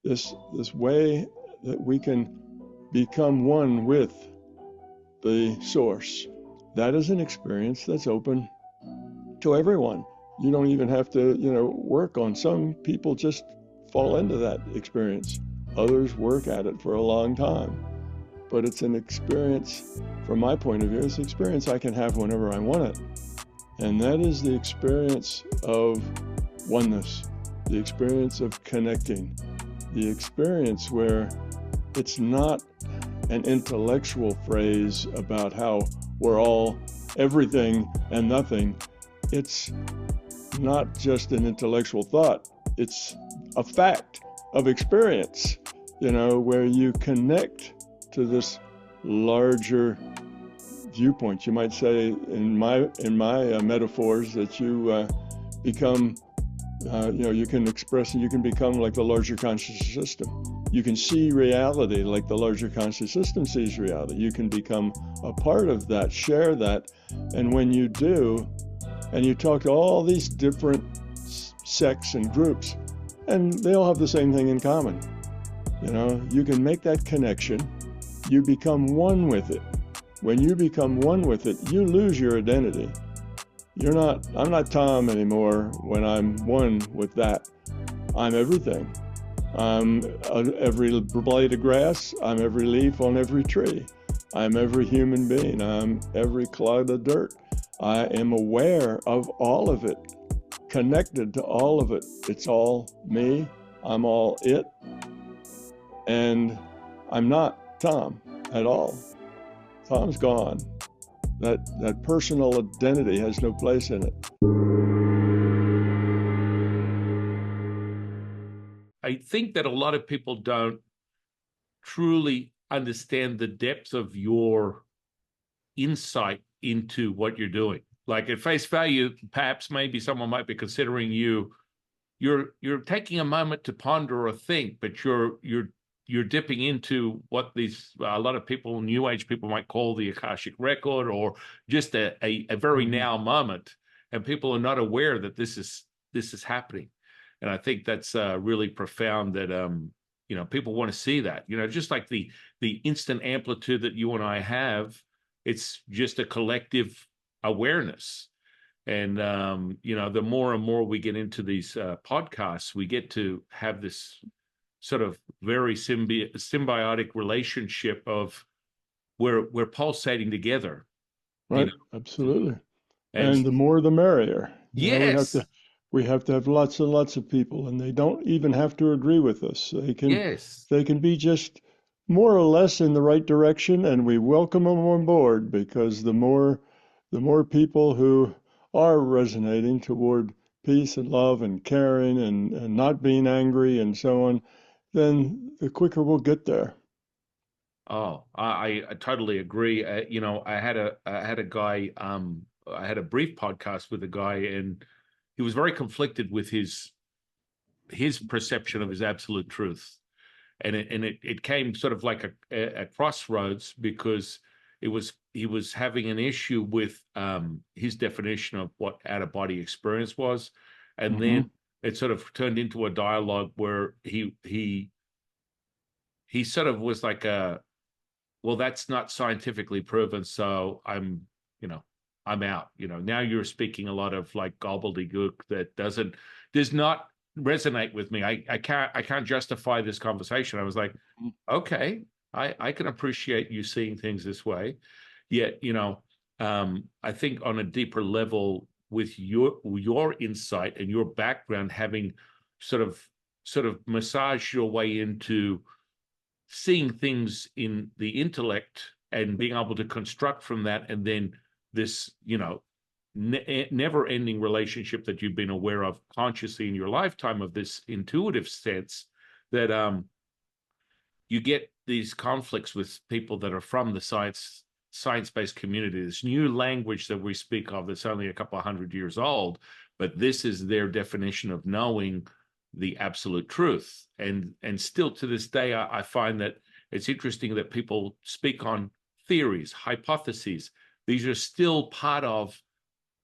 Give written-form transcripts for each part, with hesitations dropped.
this way that we can become one with the source. That is an experience that's open to everyone. You don't even have to, work on. Some people just fall into that experience. Others work at it for a long time. But it's an experience, from my point of view, it's an experience I can have whenever I want it. And that is the experience of oneness, the experience of connecting, the experience where it's not an intellectual phrase about how we're all everything and nothing. It's not just an intellectual thought. It's a fact of experience, where you connect to this larger viewpoint. You might say, in my metaphors, that you become, you can express and you can become like the larger conscious system. You can see reality like the larger conscious system sees reality. You can become a part of that, share that, and when you do, and you talk to all these different sects and groups, and they all have the same thing in common. You can make that connection. You become one with it. When you become one with it, you lose your identity. I'm not Tom anymore when I'm one with that. I'm everything. I'm every blade of grass. I'm every leaf on every tree. I'm every human being. I'm every clod of dirt. I am aware of all of it, connected to all of it. It's all me. I'm all it. And I'm not Tom at all. Tom's gone. That personal identity has no place in it. I think that a lot of people don't truly understand the depth of your insight into what you're doing. Like at face value, perhaps maybe someone might be considering you're taking a moment to ponder or think, but you're dipping into what a lot of people, New Age people, might call the Akashic record, or just a very now moment, and people are not aware that this is happening. And I think that's really profound. That people want to see that. Just like the instant amplitude that you and I have, it's just a collective awareness. And the more and more we get into these podcasts, we get to have this sort of very symbiotic relationship of we're pulsating together. Right, absolutely. And the more the merrier. yes, we have to have lots and lots of people, and they don't even have to agree with us. They can be just more or less in the right direction, and we welcome them on board, because the more people who are resonating toward peace and love and caring and not being angry and so on, then the quicker we'll get there. Oh, I totally agree. I had a guy. I had a brief podcast with a guy, and he was very conflicted with his perception of his absolute truth, and it came sort of like a crossroads, because he was having an issue with his definition of what out of body experience was, and then it sort of turned into a dialogue where he sort of was like well, that's not scientifically proven, so I'm out. Now you're speaking a lot of like gobbledygook that does not resonate with me. I can't justify this conversation. I was like, okay, I can appreciate you seeing things this way. Yet, I think on a deeper level, with your insight and your background, having sort of massaged your way into seeing things in the intellect and being able to construct from that, and then this, never-ending relationship that you've been aware of consciously in your lifetime, of this intuitive sense that you get these conflicts with people that are from the science-based community, this new language that we speak of that's only a couple of 100 years old, but this is their definition of knowing the absolute truth. And still to this day, I find that it's interesting that people speak on theories, hypotheses. These are still part of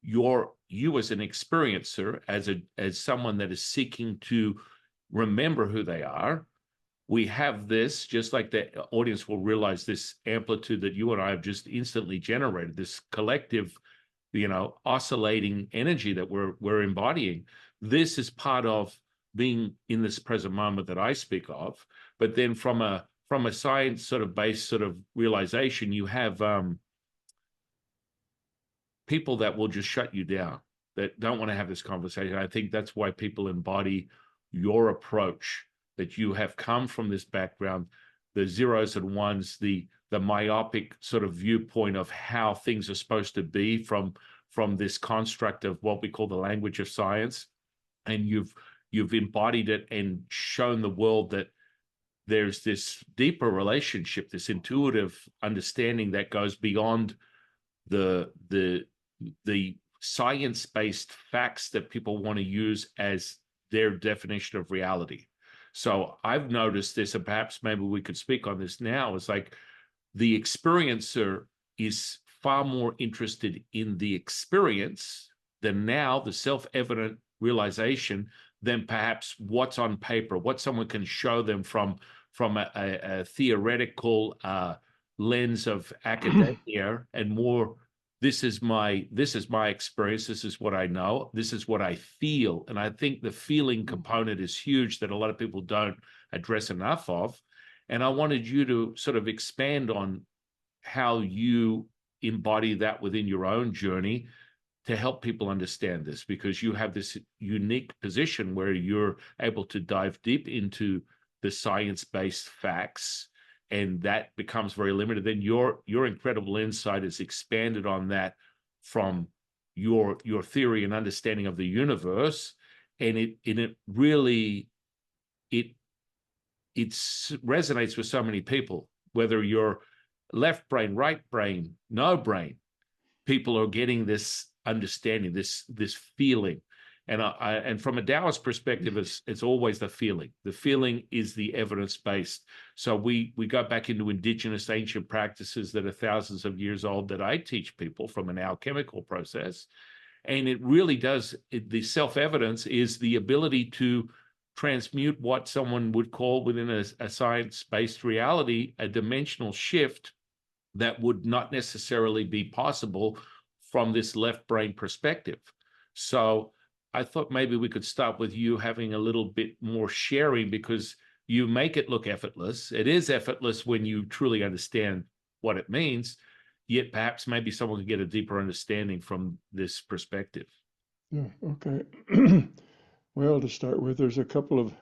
you as an experiencer, as someone that is seeking to remember who they are, we have this, just like the audience will realize, this amplitude that you and I have just instantly generated, this collective, oscillating energy that we're embodying. This is part of being in this present moment that I speak of. But then from a science sort of based sort of realization, you have people that will just shut you down, that don't want to have this conversation. I think that's why people embody your approach, that you have come from this background, the zeros and ones, the myopic sort of viewpoint of how things are supposed to be from this construct of what we call the language of science. And you've embodied it and shown the world that there's this deeper relationship, this intuitive understanding that goes beyond the science-based facts that people want to use as their definition of reality. So I've noticed this, and perhaps maybe we could speak on this now, is like the experiencer is far more interested in the experience than now the self-evident realization than perhaps what's on paper, what someone can show them from a theoretical lens of academia, and more, this is my experience, this is what I know, this is what I feel. And I think the feeling component is huge, that a lot of people don't address enough of. And I wanted you to sort of expand on how you embody that within your own journey to help people understand this, because you have this unique position where you're able to dive deep into the science-based facts, and that becomes very limited. Then your incredible insight is expanded on that from your theory and understanding of the universe, and it really resonates with so many people, whether you're left brain, right brain, no brain. People are getting this understanding, this feeling. And from a Taoist perspective, it's always the feeling. The feeling is the evidence-based. So we go back into indigenous ancient practices that are thousands of years old that I teach people from an alchemical process. And it really does, the self-evidence is the ability to transmute what someone would call within a science-based reality, a dimensional shift that would not necessarily be possible from this left brain perspective. So I thought maybe we could start with you having a little bit more sharing, because you make it look effortless. It is effortless when you truly understand what it means, yet perhaps maybe someone can get a deeper understanding from this perspective. Yeah, okay. Well, to start with, there's a couple of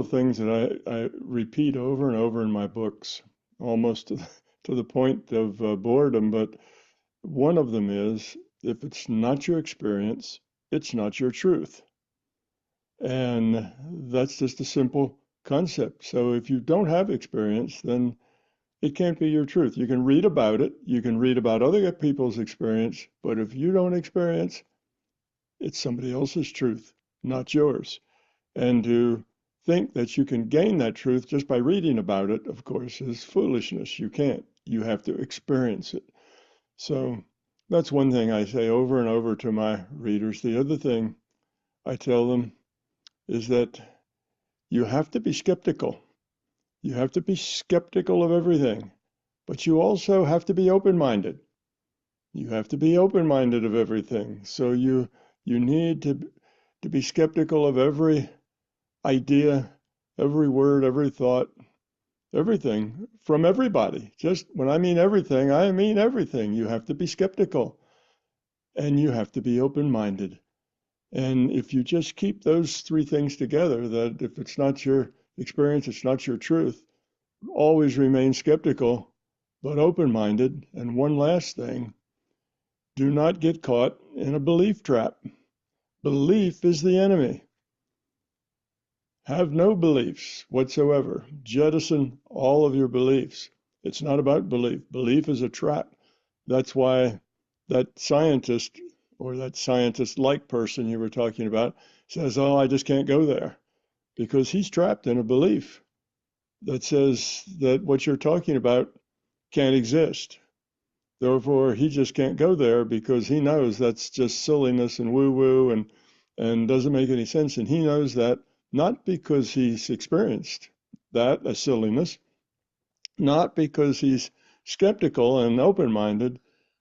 things that I repeat over and over in my books, almost to the point of boredom. But one of them is, if it's not your experience, it's not your truth. And that's just a simple concept. So if you don't have experience, then it can't be your truth. You can read about it, you can read about other people's experience, but if you don't experience, it's somebody else's truth, not yours. And to think that you can gain that truth just by reading about it, of course, is foolishness. You can't. You have to experience it. So that's one thing I say over and over to my readers. The other thing I tell them is that you have to be skeptical. You have to be skeptical of everything, but you also have to be open-minded. You have to be open-minded of everything. So you need to be skeptical of every idea, every word, every thought, everything from everybody. Just when I mean everything, I mean everything. You have to be skeptical and you have to be open-minded. And if you just keep those three things together, that if it's not your experience, it's not your truth, always remain skeptical, but open-minded. And one last thing, do not get caught in a belief trap. Belief is the enemy. Have no beliefs whatsoever. Jettison all of your beliefs. It's not about belief. Belief is a trap. That's why that scientist, or that scientist-like person you were talking about, says, oh, I just can't go there, because he's trapped in a belief that says that what you're talking about can't exist. Therefore, he just can't go there because he knows that's just silliness and woo-woo and doesn't make any sense. And he knows that not because he's experienced that, a silliness, not because he's skeptical and open-minded,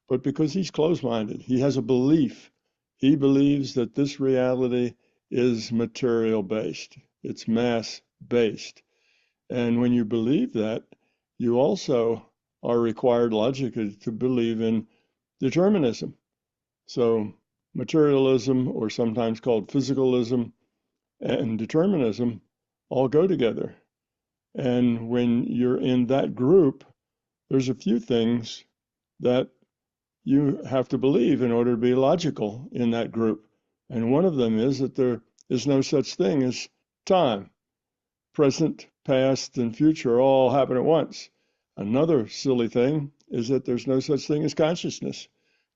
but because he's closed-minded. He has a belief. He believes that this reality is material-based. It's mass-based. And when you believe that, you also are required logically to believe in determinism. So materialism, or sometimes called physicalism, and determinism all go together. And when you're in that group, there's a few things that you have to believe in order to be logical in that group. And one of them is that there is no such thing as time. Present, past, and future all happen at once. Another silly thing is that there's no such thing as consciousness.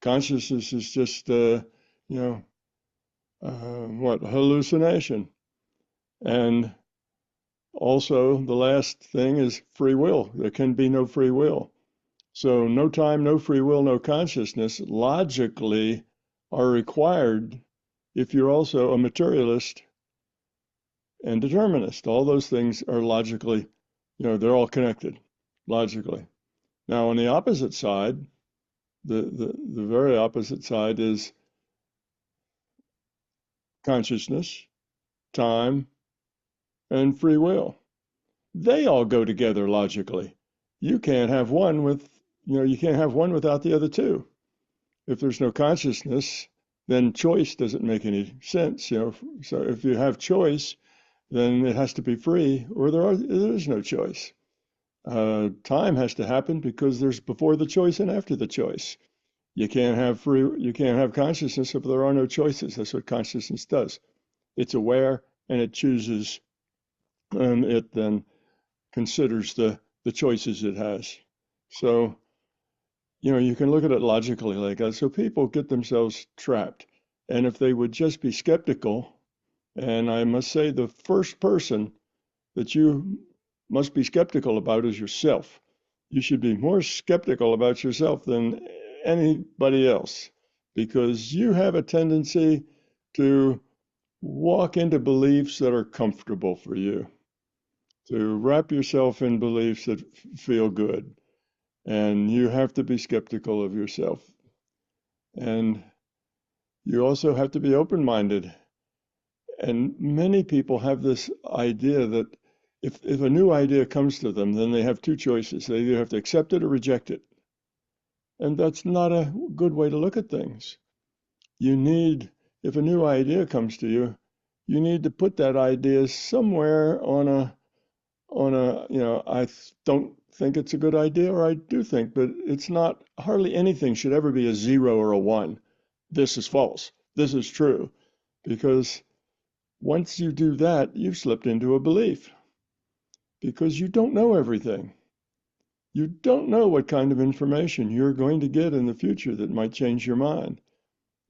Consciousness is just, hallucination. And also, the last thing is free will. There can be no free will. So, no time, no free will, no consciousness logically are required if you're also a materialist and determinist. All those things are logically, they're all connected logically. Now, on the opposite side, the very opposite side is consciousness, time, and free will. They all go together logically. You can't have one you can't have one without the other two. If there's no consciousness, then choice doesn't make any sense. So if you have choice, then it has to be free, or there is no choice. Time has to happen because there's before the choice and after the choice. You can't have consciousness if there are no choices. That's what consciousness does. It's aware and it chooses, and it then considers the choices it has. So, you can look at it logically like that. So people get themselves trapped. And if they would just be skeptical, and I must say the first person that you must be skeptical about is yourself. You should be more skeptical about yourself than anybody else, because you have a tendency to walk into beliefs that are comfortable for you, to wrap yourself in beliefs that feel good. And you have to be skeptical of yourself. And you also have to be open-minded. And many people have this idea that if a new idea comes to them, then they have two choices. They either have to accept it or reject it. And that's not a good way to look at things. If a new idea comes to you, you need to put that idea somewhere on a, I don't think it's a good idea, or I do think, but it's not, hardly anything should ever be a 0 or a 1. This is false. This is true. Because once you do that, you've slipped into a belief, because you don't know everything. You don't know what kind of information you're going to get in the future that might change your mind.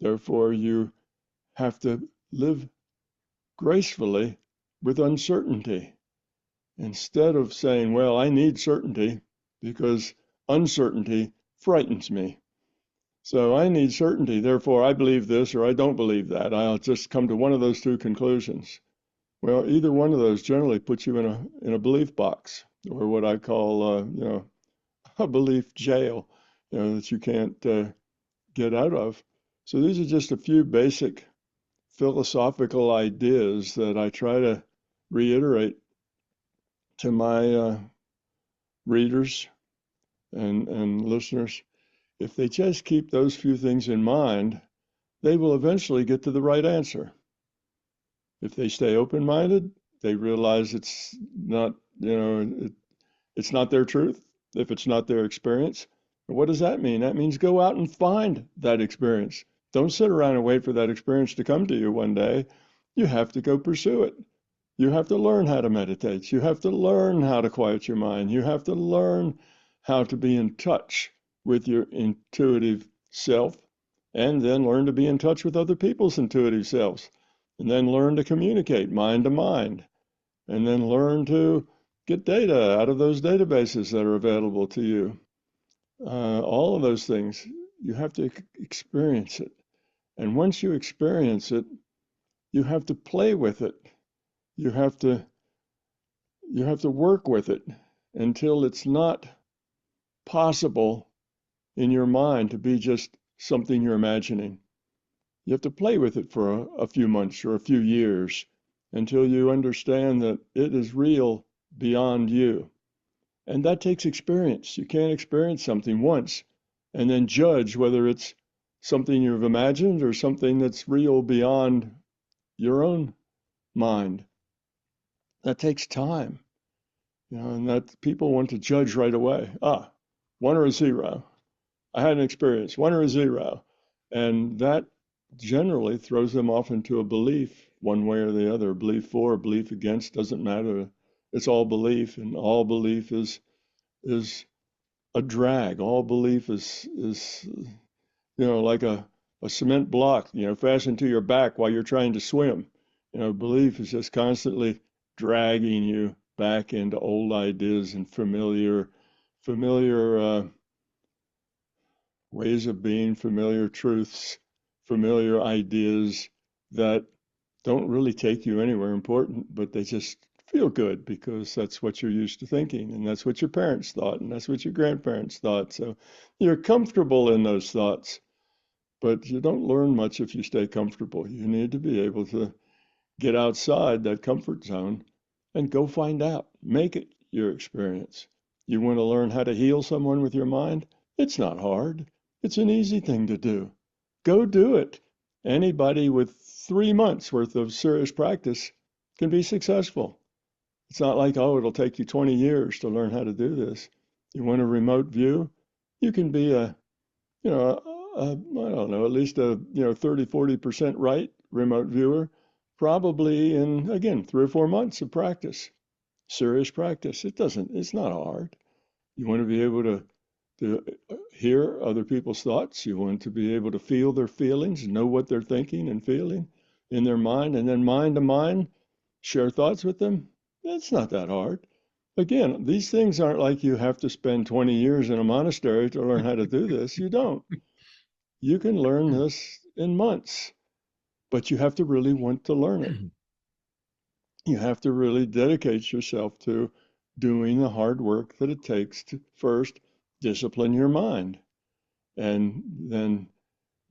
Therefore, you have to live gracefully with uncertainty, instead of saying, well, I need certainty because uncertainty frightens me. So I need certainty, therefore I believe this or I don't believe that. I'll just come to one of those two conclusions. Well, either one of those generally puts you in a belief box, or what I call, a belief jail, that you can't get out of. So these are just a few basic philosophical ideas that I try to reiterate to my readers and listeners. If they just keep those few things in mind, they will eventually get to the right answer. If they stay open-minded, they realize it's not, it's not their truth, if it's not their experience. What does that mean? That means go out and find that experience. Don't sit around and wait for that experience to come to you one day. You have to go pursue it. You have to learn how to meditate. You have to learn how to quiet your mind. You have to learn how to be in touch with your intuitive self, and then learn to be in touch with other people's intuitive selves, and then learn to communicate mind to mind, and then learn to get data out of those databases that are available to you. All of those things, you have to experience it. And once you experience it, you have to play with it. you have to work with it until it's not possible in your mind to be just something you're imagining. You have to play with it for a few months or a few years until you understand that it is real beyond you. And that takes experience. You can't experience something once and then judge whether it's something you've imagined or something that's real beyond your own mind. That takes time, and that people want to judge right away. One or a zero. I had an experience, one or a zero. And that generally throws them off into a belief, one way or the other. Belief for, belief against, doesn't matter. It's all belief, and all belief is a drag. All belief is like a cement block, fastened to your back while you're trying to swim. Belief is just constantly dragging you back into old ideas and familiar ways of being, familiar truths, familiar ideas that don't really take you anywhere important, but they just feel good because that's what you're used to thinking, and that's what your parents thought, and that's what your grandparents thought. So you're comfortable in those thoughts, but you don't learn much if you stay comfortable. You need to be able to get outside that comfort zone and go find out. Make it your experience. You want to learn how to heal someone with your mind? It's not hard. It's an easy thing to do. Go do it. Anybody with 3 months worth of serious practice can be successful. It's not like, oh, it'll take you 20 years to learn how to do this. You want a remote view? You can be I don't know, at least a 30, 40% right remote viewer, probably in, again, 3 or 4 months of practice, serious practice. It's not hard. You want to be able to hear other people's thoughts. You want to be able to feel their feelings, know what they're thinking and feeling in their mind, and then mind to mind, share thoughts with them. It's not that hard. Again, these things aren't like you have to spend 20 years in a monastery to learn how to do this. You don't. You can learn this in months, but you have to really want to learn it. You have to really dedicate yourself to doing the hard work that it takes to first discipline your mind and then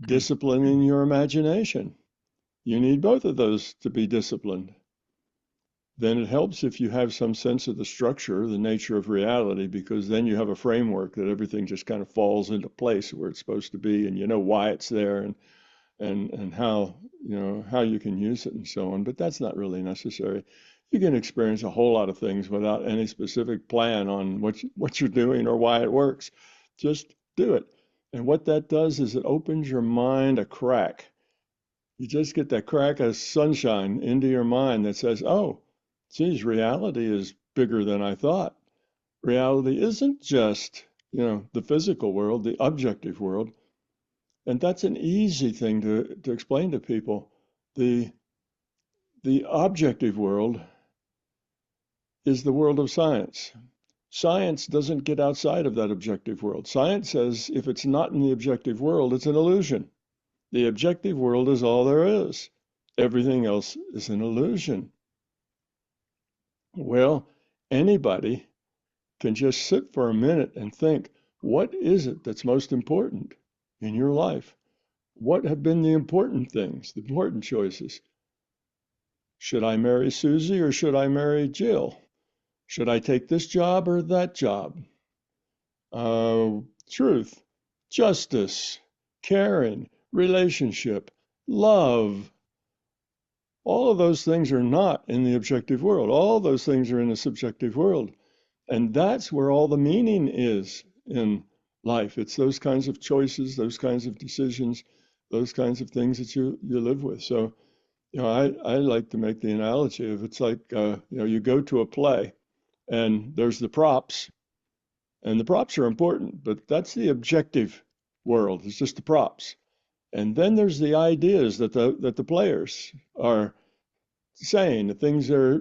disciplining your imagination. You need both of those to be disciplined. Then it helps if you have some sense of the structure, the nature of reality, because then you have a framework that everything just kind of falls into place where it's supposed to be, and you know why it's there, and how how you can use it and so on. But that's not really necessary. You can experience a whole lot of things without any specific plan on what you're doing or why it works. Just do it. And what that does is it opens your mind a crack. You just get that crack of sunshine into your mind that says, oh, geez, reality is bigger than I thought. Reality isn't just, the physical world, the objective world. And that's an easy thing to explain to people. The objective world is the world of science. Science doesn't get outside of that objective world. Science says if it's not in the objective world, it's an illusion. The objective world is all there is. Everything else is an illusion. Well, anybody can just sit for a minute and think, what is it that's most important in your life? What have been the important things, the important choices? Should I marry Susie or should I marry Jill? Should I take this job or that job? Truth, justice, caring, relationship, love. All of those things are not in the objective world. All those things are in the subjective world. And that's where all the meaning is in life. It's those kinds of choices, those kinds of decisions, those kinds of things that you live with. So, I like to make the analogy of it's like, you go to a play and there's the props, and the props are important, but that's the objective world. It's just the props. And then there's the ideas that the players are saying, the things they're,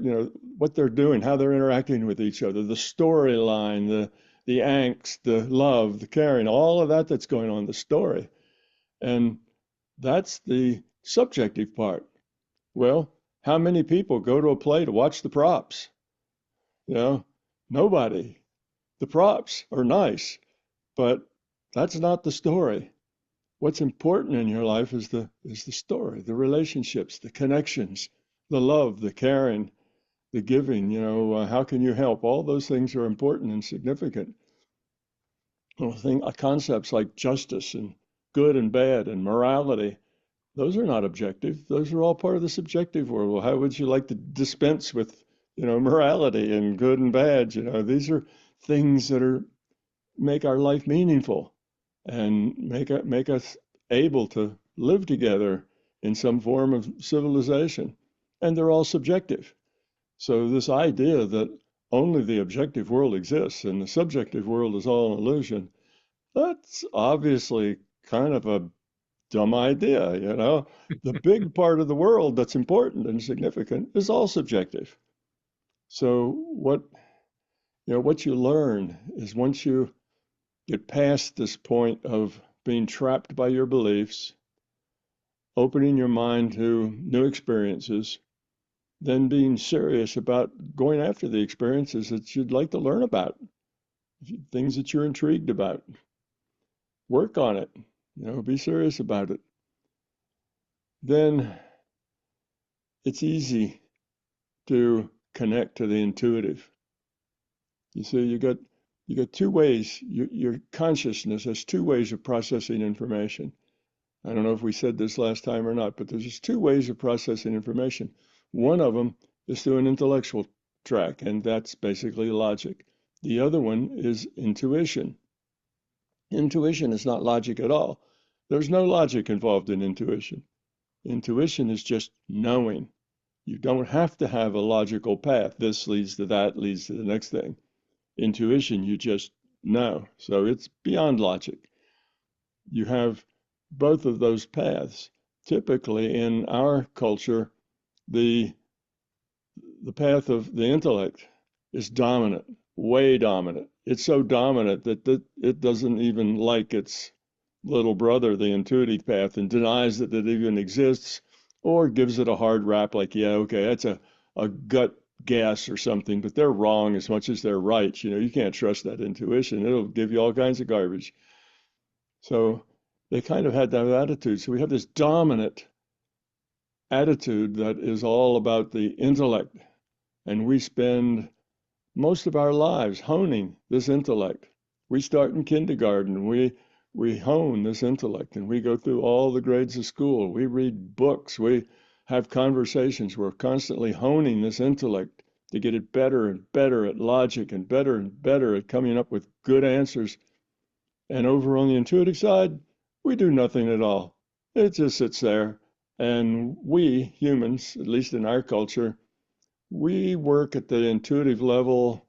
what they're doing, how they're interacting with each other, the storyline, the angst, the love, the caring, all of that's going on in the story. And that's the subjective part. Well, How many people go to a play to watch the props? You know, nobody. The props are nice, but that's not the story. What's important in your life is the story, the relationships, the connections, the love, the caring, the giving. How can you help? All those things are important and significant. Concepts like justice and good and bad and morality, those are not objective. Those are all part of the subjective world. Well, how would you like to dispense with, morality and good and bad? These are things that make our life meaningful and make us able to live together in some form of civilization. And they're all subjective. So this idea that only the objective world exists and the subjective world is all an illusion, that's obviously kind of a dumb idea. The big part of the world that's important and significant is all subjective. So what you learn is once you get past this point of being trapped by your beliefs, opening your mind to new experiences, then being serious about going after the experiences that you'd like to learn about, things that you're intrigued about. Work on it, be serious about it. Then it's easy to connect to the intuitive. You see, you got two ways. Your consciousness has two ways of processing information. I don't know if we said this last time or not, but there's just two ways of processing information. One of them is through an intellectual track, and that's basically logic. The other one is intuition. Intuition is not logic at all. There's no logic involved in intuition. Intuition is just knowing. You don't have to have a logical path. This leads to that, leads to the next thing. Intuition, you just know. So it's beyond logic. You have both of those paths. Typically in our culture, the path of the intellect is dominant, way dominant. It's so dominant that it doesn't even like its little brother, the intuitive path, and denies that it even exists, or gives it a hard rap like, yeah, okay, that's a gut guess or something, but they're wrong as much as they're right. You can't trust that intuition. It'll give you all kinds of garbage. So they kind of had that attitude. So we have this dominant attitude that is all about the intellect, and we spend most of our lives honing this intellect. We start in kindergarten. We hone this intellect, and we go through all the grades of school. We read books. We have conversations. We're constantly honing this intellect to get it better and better at logic and better at coming up with good answers. And over on the intuitive side, we do nothing at all. It just sits there. And we humans, at least in our culture, we work at the intuitive level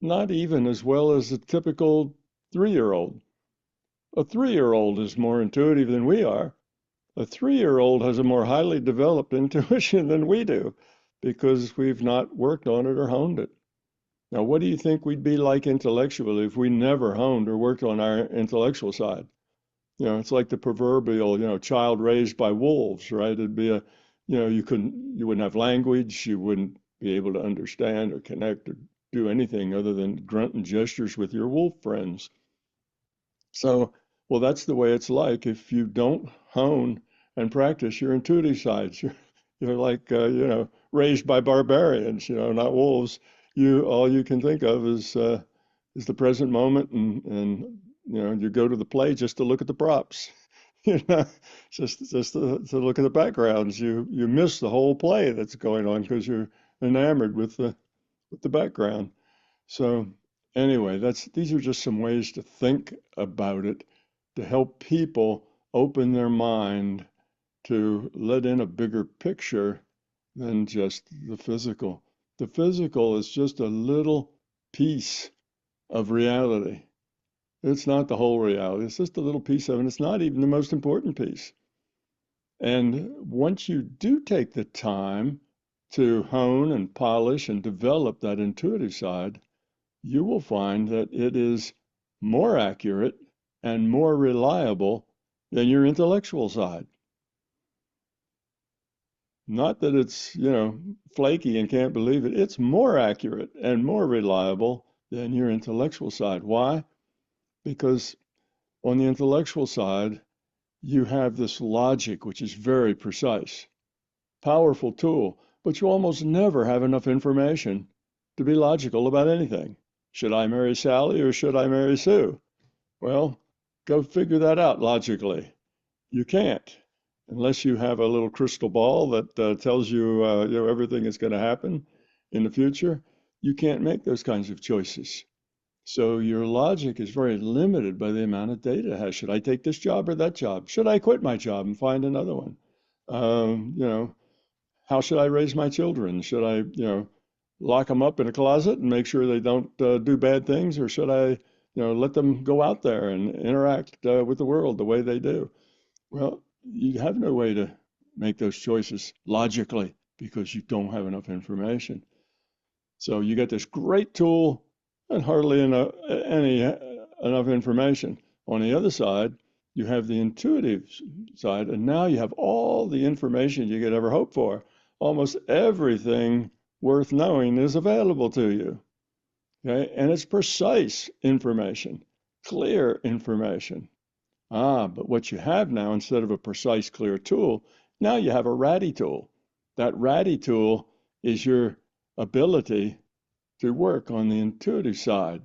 not even as well as a typical 3-year-old. A 3-year-old is more intuitive than we are. A 3-year-old has a more highly developed intuition than we do because we've not worked on it or honed it. Now, what do you think we'd be like intellectually if we never honed or worked on our intellectual side? It's like the proverbial, child raised by wolves, right? It'd be you wouldn't have language, you wouldn't be able to understand or connect or do anything other than grunt and gestures with your wolf friends. So, well, that's the way it's like if you don't hone and practice your intuitive sides. You're like, raised by barbarians, not wolves. All you can think of is the present moment, and you go to the play just to look at the props. you know, just to look at the backgrounds. You miss the whole play that's going on because you're enamored with the background. So anyway, these are just some ways to think about it to help people open their mind to let in a bigger picture than just the physical. The physical is just a little piece of reality. It's not the whole reality. It's just a little piece of it. It's not even the most important piece. And once you do take the time to hone and polish and develop that intuitive side, you will find that it is more accurate and more reliable than your intellectual side. Not that it's, flaky and can't believe it. It's more accurate and more reliable than your intellectual side. Why? Because on the intellectual side, you have this logic, which is very precise, powerful tool, but you almost never have enough information to be logical about anything. Should I marry Sally or should I marry Sue? Well, go figure that out logically. You can't unless you have a little crystal ball that tells you, everything is going to happen in the future. You can't make those kinds of choices. So your logic is very limited by the amount of data it has. Should I take this job or that job? Should I quit my job and find another one? How should I raise my children? Should I, lock them up in a closet and make sure they don't do bad things, or should I, let them go out there and interact with the world the way they do? Well, you have no way to make those choices logically because you don't have enough information. So you get this great tool and hardly any enough information. On the other side, you have the intuitive side, and now you have all the information you could ever hope for. Almost everything worth knowing is available to you. Okay, and it's precise information, clear information. But what you have now, instead of a precise, clear tool, now you have a ratty tool. That ratty tool is your ability to work on the intuitive side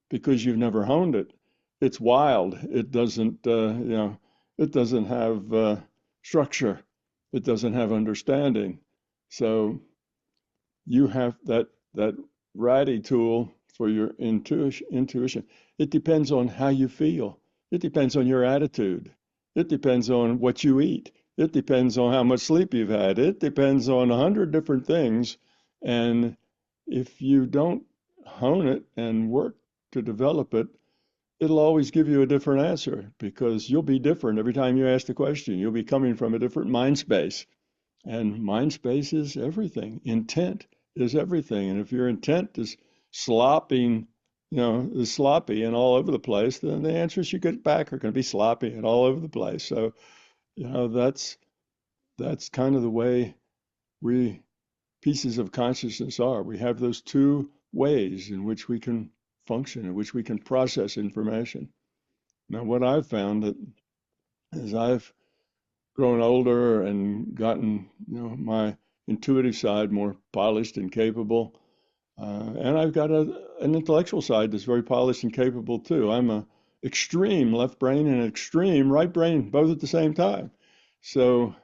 because you've never honed it. It's wild. It doesn't, it doesn't have structure. It doesn't have understanding. So you have that ratty tool for your intuition. It depends on how you feel. It depends on your attitude. It depends on what you eat. It depends on how much sleep you've had. It depends on 100 different things. And if you don't hone it and work to develop it, it'll always give you a different answer because you'll be different every time you ask the question. You'll be coming from a different mind space. And mind space is everything. Intent is everything. And if your intent is slopping, is sloppy and all over the place, then the answers you get back are going to be sloppy and all over the place. So, that's kind of the way we pieces of consciousness are. We have those two ways in which we can function, in which we can process information. Now, what I've found that as I've grown older and gotten, my intuitive side more polished and capable. And I've got an intellectual side that's very polished and capable too. I'm a extreme left brain and an extreme right brain, both at the same time. So,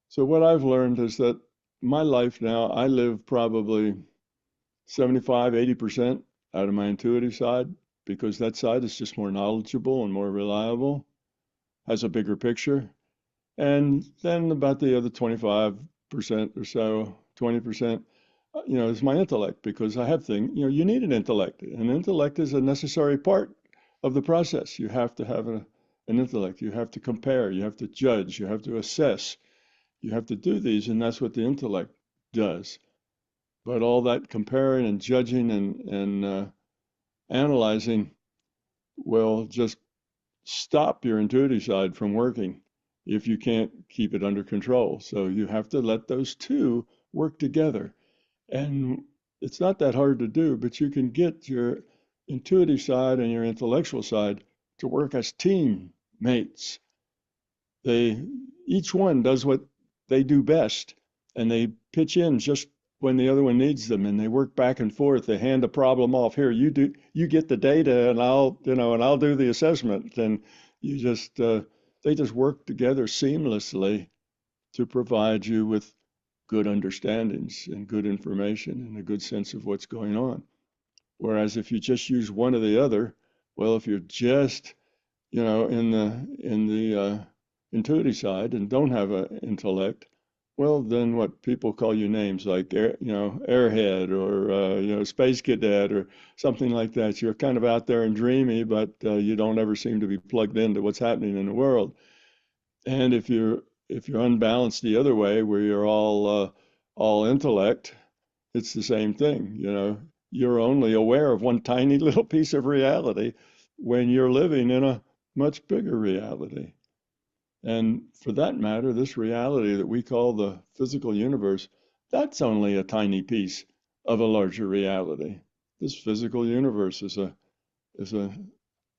so what I've learned is that my life now, I live probably 75, 80% out of my intuitive side because that side is just more knowledgeable and more reliable, has a bigger picture. And then about the other 25% or so, 20%, is my intellect because I have things, you need an intellect. An intellect is a necessary part of the process. You have to have an intellect. You have to compare. You have to judge. You have to assess. You have to do these, and that's what the intellect does. But all that comparing and judging and analyzing will just stop your intuitive side from working if you can't keep it under control. So you have to let those two work together. And it's not that hard to do, but you can get your intuitive side and your intellectual side to work as teammates. They each one does what they do best and they pitch in just when the other one needs them and they work back and forth. They hand the problem off. Here, you get the data and I'll do the assessment. And you just they just work together seamlessly to provide you with good understandings and good information and a good sense of what's going on. Whereas if you just use one or the other, well, if you're just in the intuitive side and don't have an intellect, well, then what people call you names like airhead or space cadet or something like that. You're kind of out there and dreamy, but you don't ever seem to be plugged into what's happening in the world. And if you're unbalanced the other way, where you're all intellect, it's the same thing. You're only aware of one tiny little piece of reality when you're living in a much bigger reality. And for that matter, this reality that we call the physical universe, that's only a tiny piece of a larger reality. This physical universe is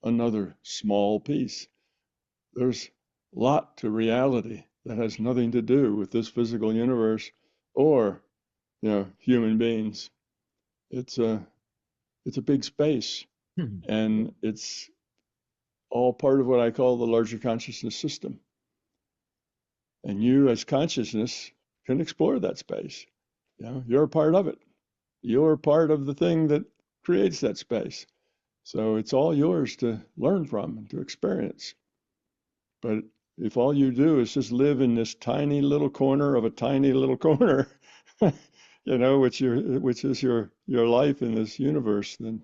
another small piece. There's a lot to reality that has nothing to do with this physical universe or, human beings. It's a big space, Hmm. and it's all part of what I call the larger consciousness system. And you, as consciousness, can explore that space. You're a part of it. You're part of the thing that creates that space. So it's all yours to learn from and to experience. But if all you do is just live in this tiny little corner of a tiny little corner, which is your life in this universe, then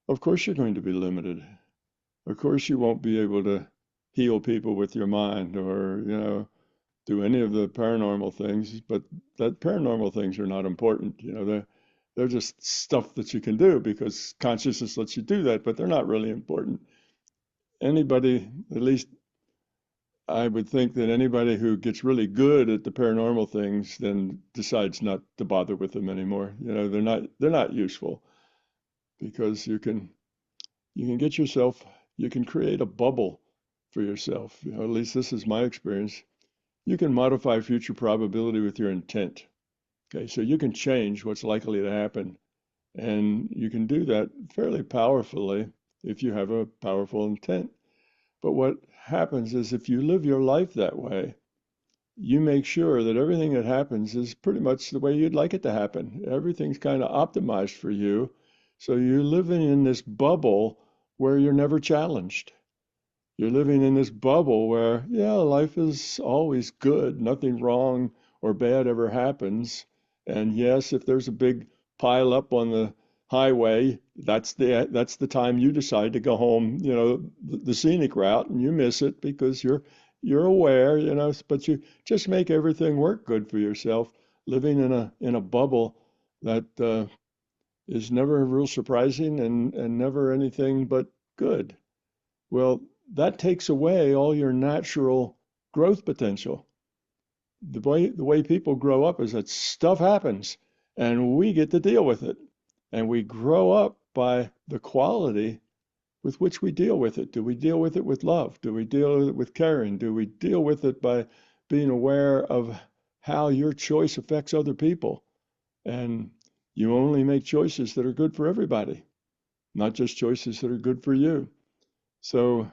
of course you're going to be limited. Of course you won't be able to heal people with your mind or, do any of the paranormal things, but that paranormal things are not important. They're just stuff that you can do because consciousness lets you do that, but they're not really important. Anybody, at least I would think that anybody who gets really good at the paranormal things then decides not to bother with them anymore. They're not useful because you can create a bubble for yourself. At least this is my experience. You can modify future probability with your intent. Okay, so you can change what's likely to happen, and you can do that fairly powerfully if you have a powerful intent. But what happens is if you live your life that way, you make sure that everything that happens is pretty much the way you'd like it to happen. Everything's kind of optimized for you. So you're living in this bubble where you're never challenged. You're living in this bubble where, yeah, life is always good, nothing wrong or bad ever happens. And yes, if there's a big pile up on the highway, that's the time you decide to go home, the scenic route, and you miss it because you're aware, but you just make everything work good for yourself, living in a bubble that is never real surprising and never anything but good. Well, that takes away all your natural growth potential. The way people grow up is that stuff happens and we get to deal with it. And we grow up by the quality with which we deal with it. Do we deal with it with love? Do we deal with it with caring? Do we deal with it by being aware of how your choice affects other people? And you only make choices that are good for everybody, not just choices that are good for you. So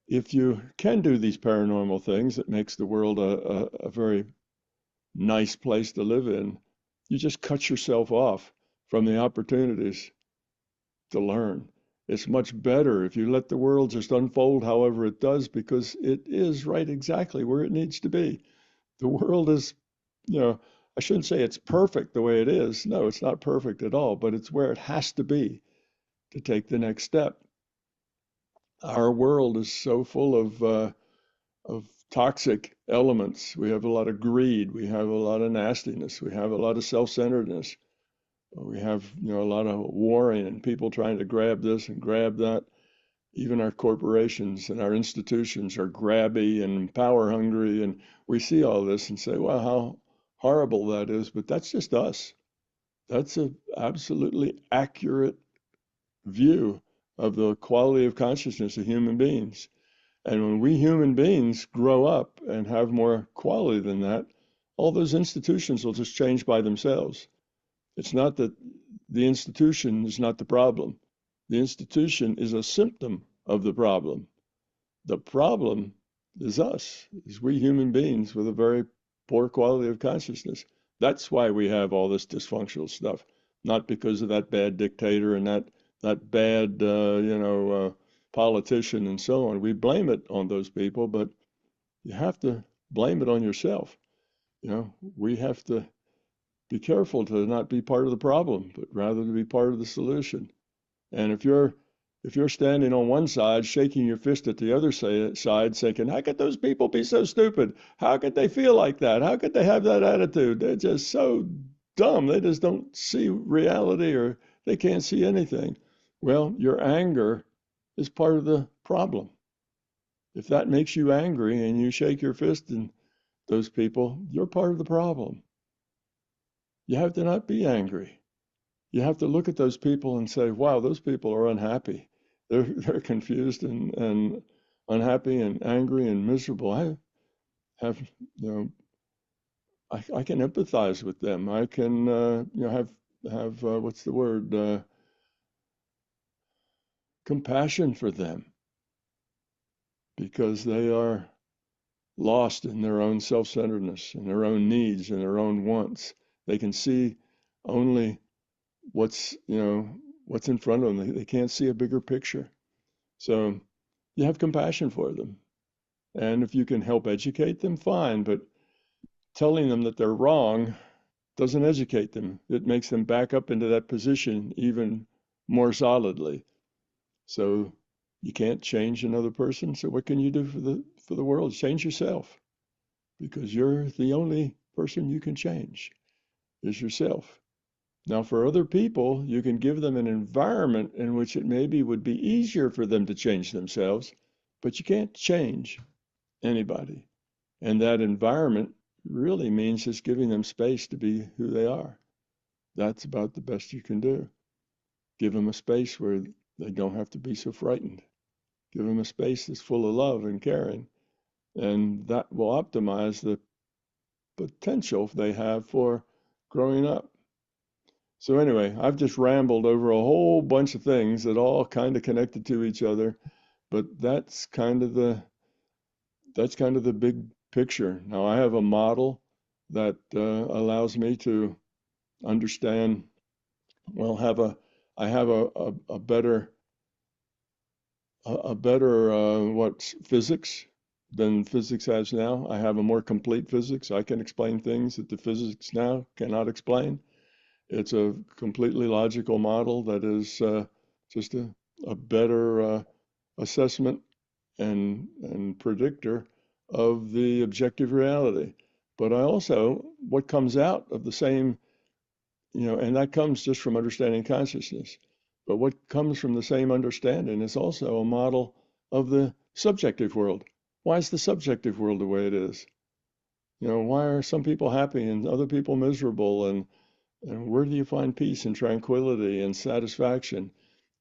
if you can do these paranormal things, it makes the world a very nice place to live in. You just cut yourself off from the opportunities to learn. It's much better if you let the world just unfold however it does, because it is right exactly where it needs to be. The world is, I shouldn't say it's perfect the way it is. No, it's not perfect at all, but it's where it has to be to take the next step. Our world is so full of toxic elements. We have a lot of greed. We have a lot of nastiness. We have a lot of self-centeredness. We have, a lot of warring and people trying to grab this and grab that. Even our corporations and our institutions are grabby and power hungry. And we see all this and say, well, how horrible that is. But that's just us. That's an absolutely accurate view of the quality of consciousness of human beings. And when we human beings grow up and have more quality than that, all those institutions will just change by themselves. It's not that the institution is not the problem. The institution is a symptom of the problem. The problem is us, is we human beings with a very poor quality of consciousness. That's why we have all this dysfunctional stuff, not because of that bad dictator and that bad, politician and so on. We blame it on those people, but you have to blame it on yourself. We have to be careful to not be part of the problem, but rather to be part of the solution. And if you're standing on one side, shaking your fist at the other side, thinking, "How could those people be so stupid? How could they feel like that? How could they have that attitude? They're just so dumb. They just don't see reality, or they can't see anything." Well, your anger is part of the problem. If that makes you angry and you shake your fist in those people, you're part of the problem. You have to not be angry. You have to look at those people and say, wow, those people are unhappy. They're confused and unhappy and angry and miserable. I have, you know, I can empathize with them. I can, have what's the word? Compassion for them because they are lost in their own self-centeredness and their own needs and their own wants. They can see only what's, what's in front of them. They can't see a bigger picture. So you have compassion for them. And if you can help educate them, fine. But telling them that they're wrong doesn't educate them. It makes them back up into that position even more solidly. So you can't change another person. So what can you do for the world? Change yourself, because you're the only person you can change is yourself. Now, for other people, you can give them an environment in which it maybe would be easier for them to change themselves, but you can't change anybody. And that environment really means just giving them space to be who they are. That's about the best you can do. Give them a space where they don't have to be so frightened. Give them a space that's full of love and caring. And that will optimize the potential they have for growing up. So anyway, I've just rambled over a whole bunch of things that all kind of connected to each other, but that's kind of the big picture. Now I have a model that allows me to understand, well, I have a better what physics than physics has now. I have a more complete physics. I can explain things that the physics now cannot explain. It's a completely logical model that is just a better assessment and predictor of the objective reality. But I also, what comes out of the same, and that comes just from understanding consciousness. But what comes from the same understanding is also a model of the subjective world. Why is the subjective world the way it is? Why are some people happy and other people miserable? And where do you find peace and tranquility and satisfaction?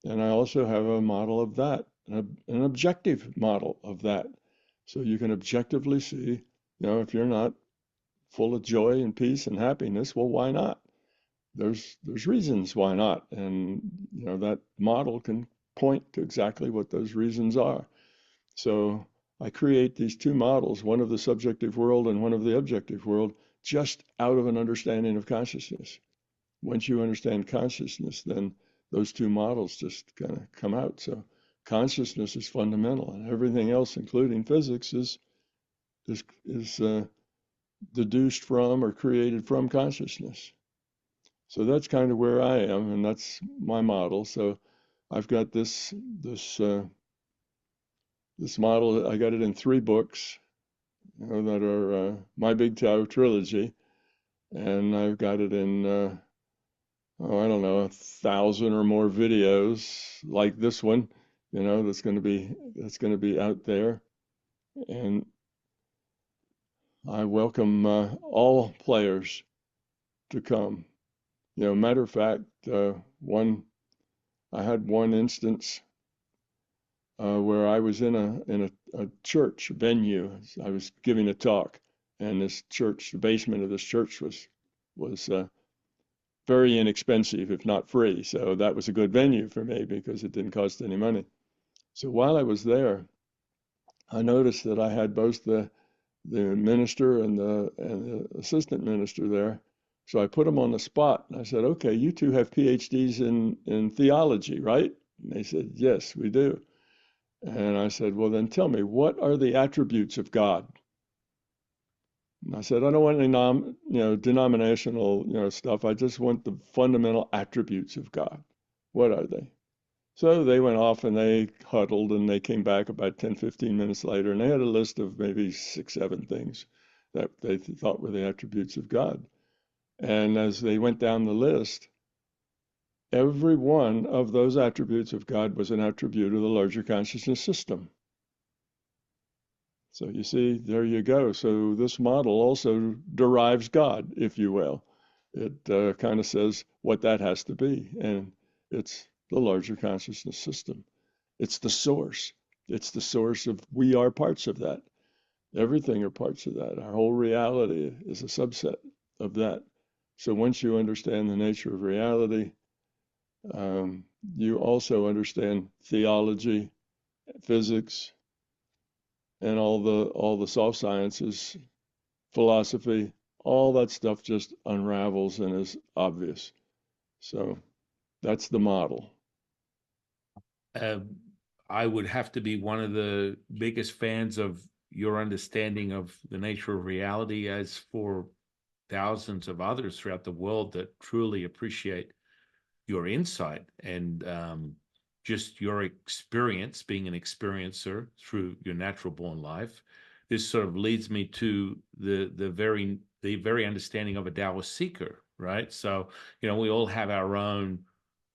And I also have a model of that, an objective model of that. So you can objectively see, if you're not full of joy and peace and happiness, well, why not? There's reasons why not. And, that model can point to exactly what those reasons are. So I create these two models, one of the subjective world and one of the objective world, just out of an understanding of consciousness. Once you understand consciousness, then those two models just kind of come out. So consciousness is fundamental, and everything else, including physics, is deduced from or created from consciousness. So that's kind of where I am, and that's my model. So I've got this model. I got it in 3 books, that are my Big Tao trilogy, and I've got it in I don't know, 1,000 or more videos like this one, that's going to be out there. And I welcome all players to come. Matter of fact, one I had one instance where I was in a church venue. I was giving a talk, and this church, the basement of this church was very inexpensive, if not free. So that was a good venue for me because it didn't cost any money. So while I was there, I noticed that I had both the minister and the assistant minister there. So I put them on the spot and I said, okay, you two have PhDs in theology, right? And they said, yes, we do. And I said, well, then tell me, what are the attributes of God? And I said, I don't want any denominational, stuff. I just want the fundamental attributes of God. What are they? So they went off and they huddled and they came back about 10, 15 minutes later and they had a list of maybe 6, 7 things that they thought were the attributes of God. And as they went down the list, every one of those attributes of God was an attribute of the larger consciousness system. So you see, there you go. So this model also derives God, if you will. It kind of says what that has to be, and it's the larger consciousness system. It's the source. It's the source of, we are parts of that. Everything are parts of that. Our whole reality is a subset of that. So once you understand the nature of reality, you also understand theology, physics, and all the soft sciences, philosophy, all that stuff just unravels and is obvious. So that's the model. Um, I would have to be one of the biggest fans of your understanding of the nature of reality, as for thousands of others throughout the world that truly appreciate your insight and just your experience being an experiencer through your natural born life. This sort of leads me to the very understanding of a Taoist seeker, right? So, we all have our own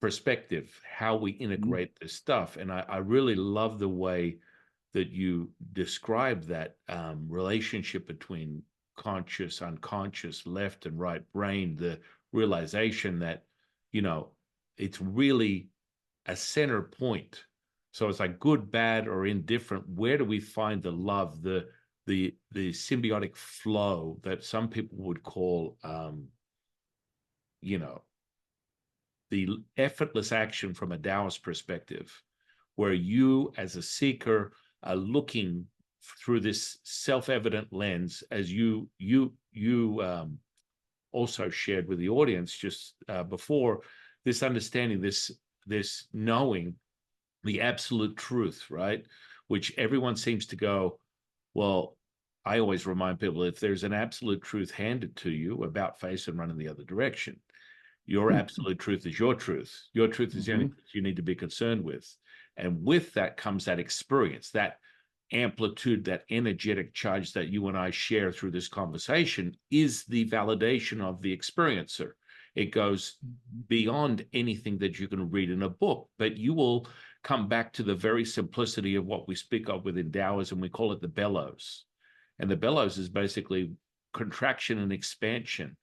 perspective, how we Mhm. integrate this stuff. And I really love the way that you describe that relationship between conscious, unconscious, left and right brain, the realization that, you know, it's really a center point. So it's like good, bad, or indifferent. Where do we find the love, the symbiotic flow that some people would call, you know, the effortless action from a Taoist perspective, where you as a seeker are looking through this self-evident lens, as you also shared with the audience just before, this understanding, this knowing the absolute truth, right? Which everyone seems to go, well, I always remind people, if there's an absolute truth handed to you, about face and run in the other direction. Your absolute truth is your truth. Your truth is the only Mhm. truth you need to be concerned with. And with that comes that experience, that amplitude, that energetic charge that you and I share through this conversation is the validation of the experiencer. It goes Mhm. beyond anything that you can read in a book, but you will come back to the very simplicity of what we speak of within Taoism. We call it the bellows. And the bellows is basically contraction and expansion,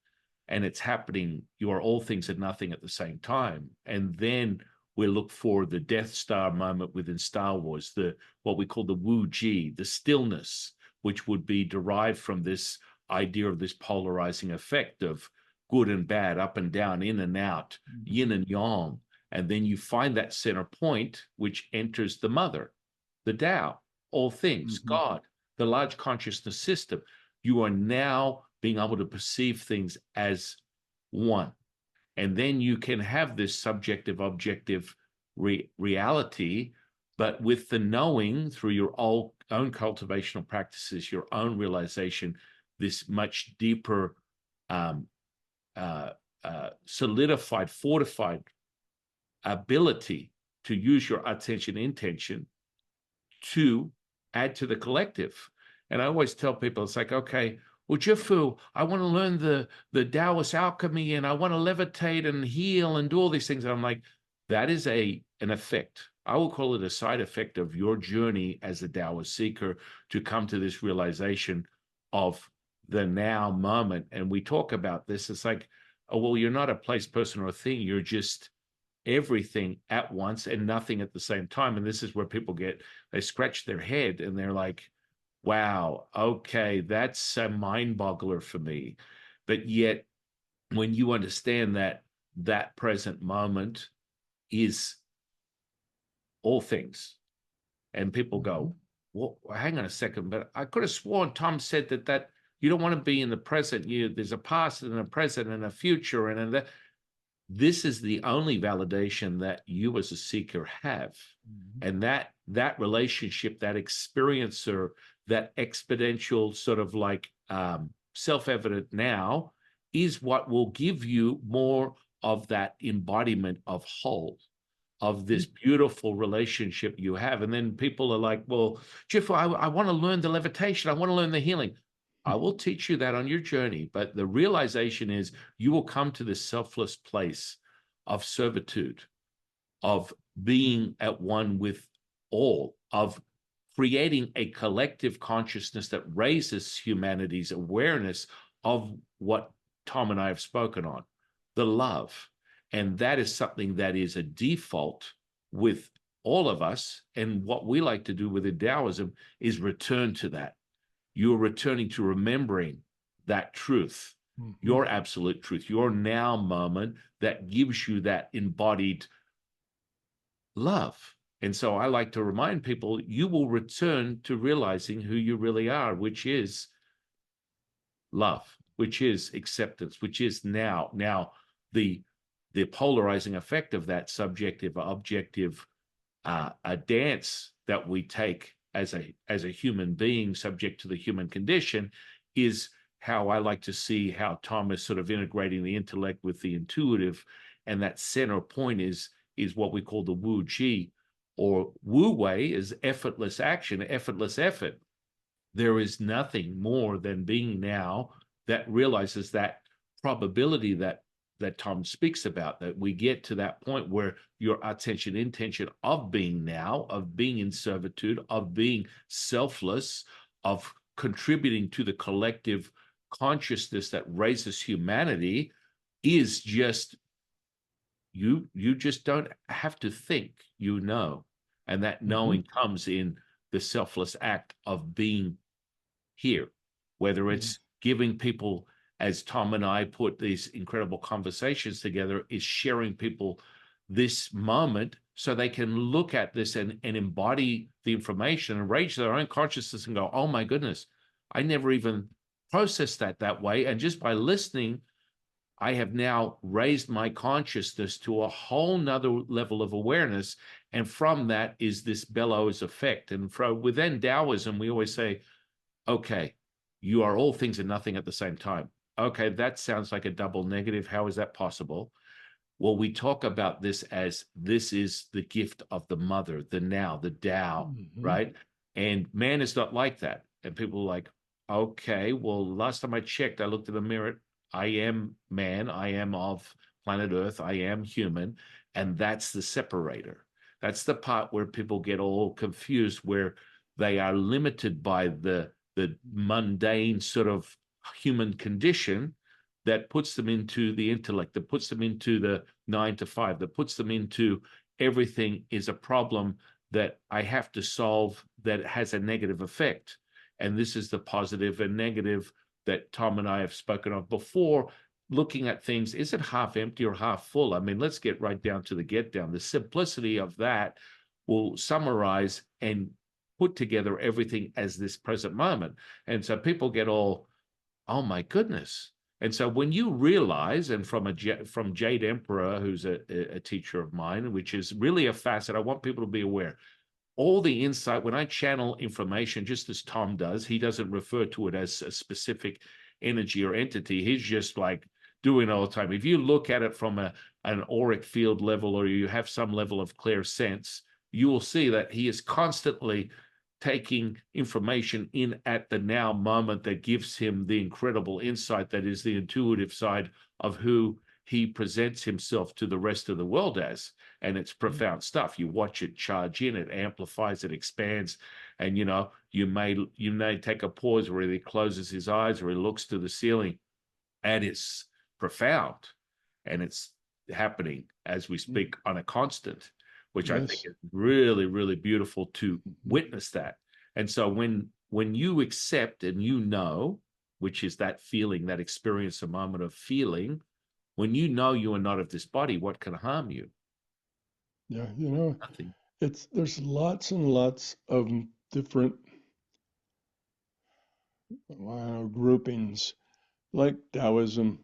and it's happening. You are all things and nothing at the same time. And then we look for the Death Star moment within Star Wars, the what we call the Wu Ji, the stillness, which would be derived from this idea of this polarizing effect of good and bad, up and down, in and out, yin Mhm. and yang. And then you find that center point, which enters the mother, the Tao, all things, Mhm. God, the large consciousness system. You are now being able to perceive things as one. And then you can have this subjective, objective reality, but with the knowing through your own cultivational practices, your own realization, this much deeper, um, uh, solidified, fortified ability to use your attention intention to add to the collective. And I always tell people, it's like, okay, well, Jifu, I want to learn the Taoist alchemy, and I want to levitate and heal and do all these things. And I'm like, that is an effect. I will call it a side effect of your journey as a Taoist seeker to come to this realization of the now moment. And we talk about this. It's like, oh, well, you're not a place, person, or a thing. You're just everything at once and nothing at the same time. And this is where people they scratch their head and they're like, wow, okay, that's a mind boggler for me. But yet, when you understand that that present moment is all things, and people go, Mhm. well, hang on a second, but I could have sworn Tom said that you don't want to be in the present. There's a past and a present and a future, and that this is the only validation that you as a seeker have. Mhm. And that relationship, that experiencer, that exponential sort of like self-evident now, is what will give you more of that embodiment of whole, of this beautiful relationship you have. And then people are like, well, Jeff, I want to learn the levitation, I want to learn the healing. I will teach you that on your journey. But the realization is you will come to this selfless place of servitude, of being at one with all, of creating a collective consciousness that raises humanity's awareness of what Tom and I have spoken on, the love. And that is something that is a default with all of us. And what we like to do within Taoism is return to that. You're returning to remembering that truth, Mm-hmm. your absolute truth, your now moment that gives you that embodied love. And so I like to remind people, you will return to realizing who you really are, which is love, which is acceptance, which is now. Now, the polarizing effect of that subjective objective a dance that we take as a human being subject to the human condition is how I like to see how Tom is sort of integrating the intellect with the intuitive, and that center point is what we call the Wu Chi, or Wu Wei is effortless action, effortless effort. There is nothing more than being now that realizes that probability that Tom speaks about, that we get to that point where your attention intention of being now, of being in servitude, of being selfless, of contributing to the collective consciousness that raises humanity is just you just don't have to think, you know. And that Mm-hmm. knowing comes in the selfless act of being here, whether it's Yes. giving people, as Tom and I put these incredible conversations together, is sharing people this moment so they can look at this and embody the information and raise their own consciousness and go, oh my goodness, I never even processed that way. And just by listening, I have now raised my consciousness to a whole nother level of awareness. And from that is this bellows effect. And from within Taoism, we always say, okay, you are all things and nothing at the same time. Okay, that sounds like a double negative. How is that possible? Well, we talk about this as this is the gift of the mother, the now, the Tao, Mm-hmm. right? And man is not like that. And people are like, okay, well, last time I checked, I looked in the mirror. I am man. I am of planet Earth. I am human. And that's the separator. That's the part where people get all confused, where they are limited by the mundane sort of human condition that puts them into the intellect, that puts them into the 9 to 5, that puts them into everything is a problem that I have to solve that has a negative effect. And this is the positive and negative that Tom and I have spoken of before, looking at things, is it half empty or half full? I mean, let's get right down to the get down. The simplicity of that will summarize and put together everything as this present moment. And so people get all, oh my goodness. And so when you realize, and from Jade Emperor, who's a teacher of mine, which is really a facet, I want people to be aware. All the insight, when I channel information, just as Tom does, he doesn't refer to it as a specific energy or entity. He's just like doing it all the time. If you look at it from an auric field level, or you have some level of clear sense, you will see that he is constantly taking information in at the now moment that gives him the incredible insight that is the intuitive side of who he presents himself to the rest of the world as. And it's profound stuff. You watch it charge in, it amplifies, it expands, and you may take a pause where he closes his eyes or he looks to the ceiling, and it's profound, and it's happening as we speak on a constant, which I think Yes. is really, really beautiful to Mm-hmm. witness that. And so when you accept and which is that feeling, that experience, a moment of feeling, when you know you are not of this body, what can harm you? Yeah. Nothing. There's lots and lots of different groupings like Taoism,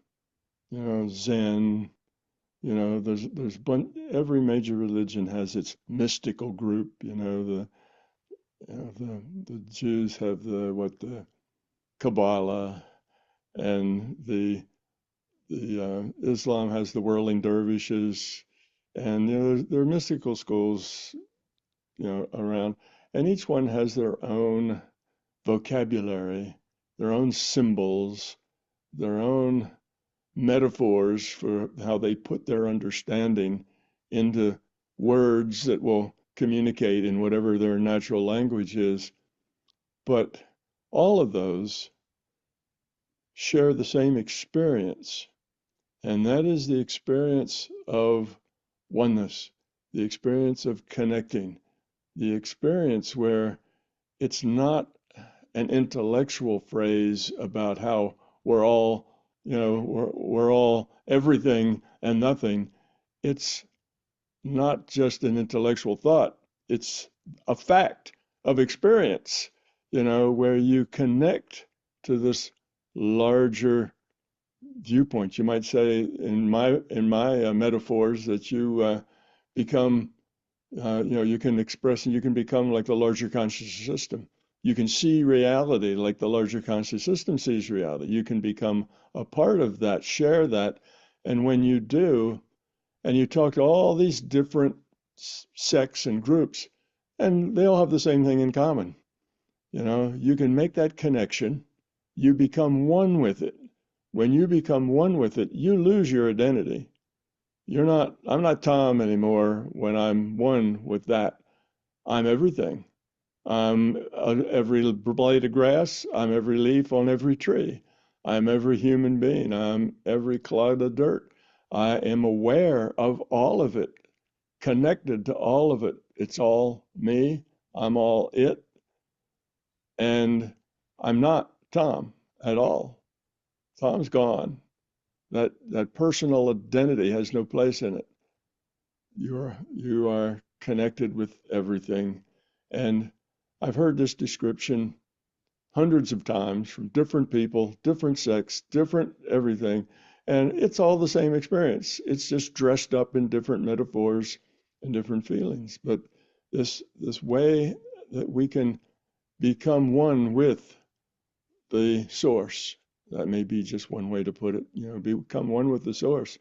Zen. Every major religion has its mystical group. The Jews have the Kabbalah, and the Islam has the whirling dervishes, and there are mystical schools around, and each one has their own vocabulary, their own symbols, their own metaphors for how they put their understanding into words that will communicate in whatever their natural language is. But all of those share the same experience, and that is the experience of oneness, the experience of connecting, the experience where it's not an intellectual phrase about how we're all, we're all everything and nothing. It's not just an intellectual thought, it's a fact of experience, where you connect to this larger viewpoint. You might say in my metaphors that you become, you can express and you can become like the larger conscious system. You can see reality like the larger conscious system sees reality. You can become a part of that, share that. And when you do, and you talk to all these different sects and groups, and they all have the same thing in common. You can make that connection. You become one with it. When you become one with it, you lose your identity. I'm not Tom anymore when I'm one with that. I'm everything. I'm every blade of grass. I'm every leaf on every tree. I'm every human being. I'm every clod of dirt. I am aware of all of it, connected to all of it. It's all me. I'm all it. And I'm not Tom at all. Tom's gone. That personal identity has no place in it. You are connected with everything. And I've heard this description hundreds of times from different people, different sects, different everything. And it's all the same experience. It's just dressed up in different metaphors and different feelings. But this way that we can become one with the source, that may be just one way to put it, become one with the source.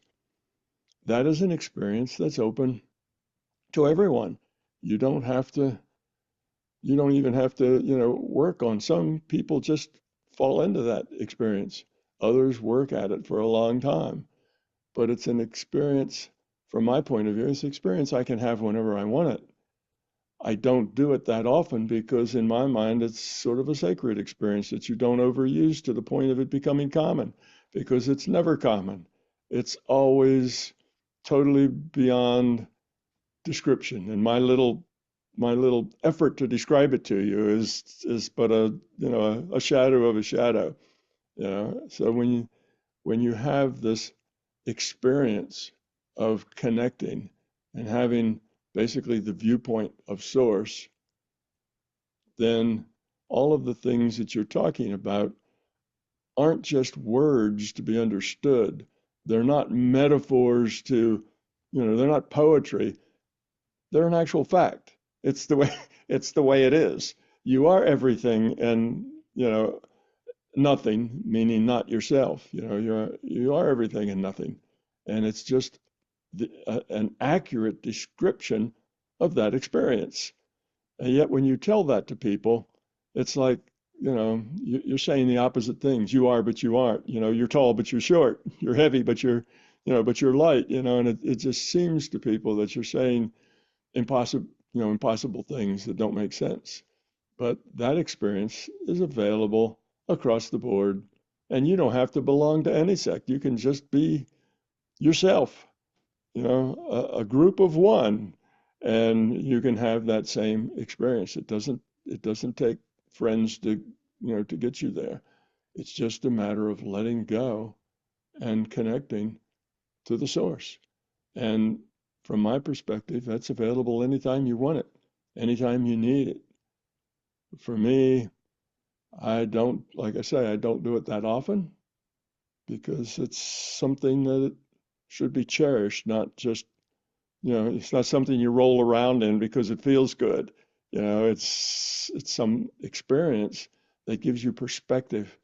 That is an experience that's open to everyone. You don't have to, you don't even have to, work on. Some people just fall into that experience. Others work at it for a long time. But it's an experience, from my point of view, it's an experience I can have whenever I want it. I don't do it that often because in my mind it's sort of a sacred experience that you don't overuse to the point of it becoming common, because it's never common. It's always totally beyond description. And my little effort to describe it to you is but a shadow of a shadow. So when you have this experience of connecting and having basically the viewpoint of source, then all of the things that you're talking about aren't just words to be understood. They're not metaphors they're not poetry. They're an actual fact. It's the way it's the way it is. You are everything and, nothing, meaning not yourself. You are everything and nothing. And it's just an accurate description of that experience. And yet, when you tell that to people, it's like, you're saying the opposite things. You are, but you aren't. You're tall, but you're short. You're heavy, but you're light. And it just seems to people that you're saying impossible things that don't make sense. But that experience is available across the board, and you don't have to belong to any sect. You can just be yourself, a group of one, and you can have that same experience. It doesn't take friends to get you there. It's just a matter of letting go and connecting to the source. And from my perspective, that's available anytime you want it, anytime you need it. For me, like I say, I don't do it that often because it's something that should be cherished, not just, it's not something you roll around in because it feels good. It's some experience that gives you perspective,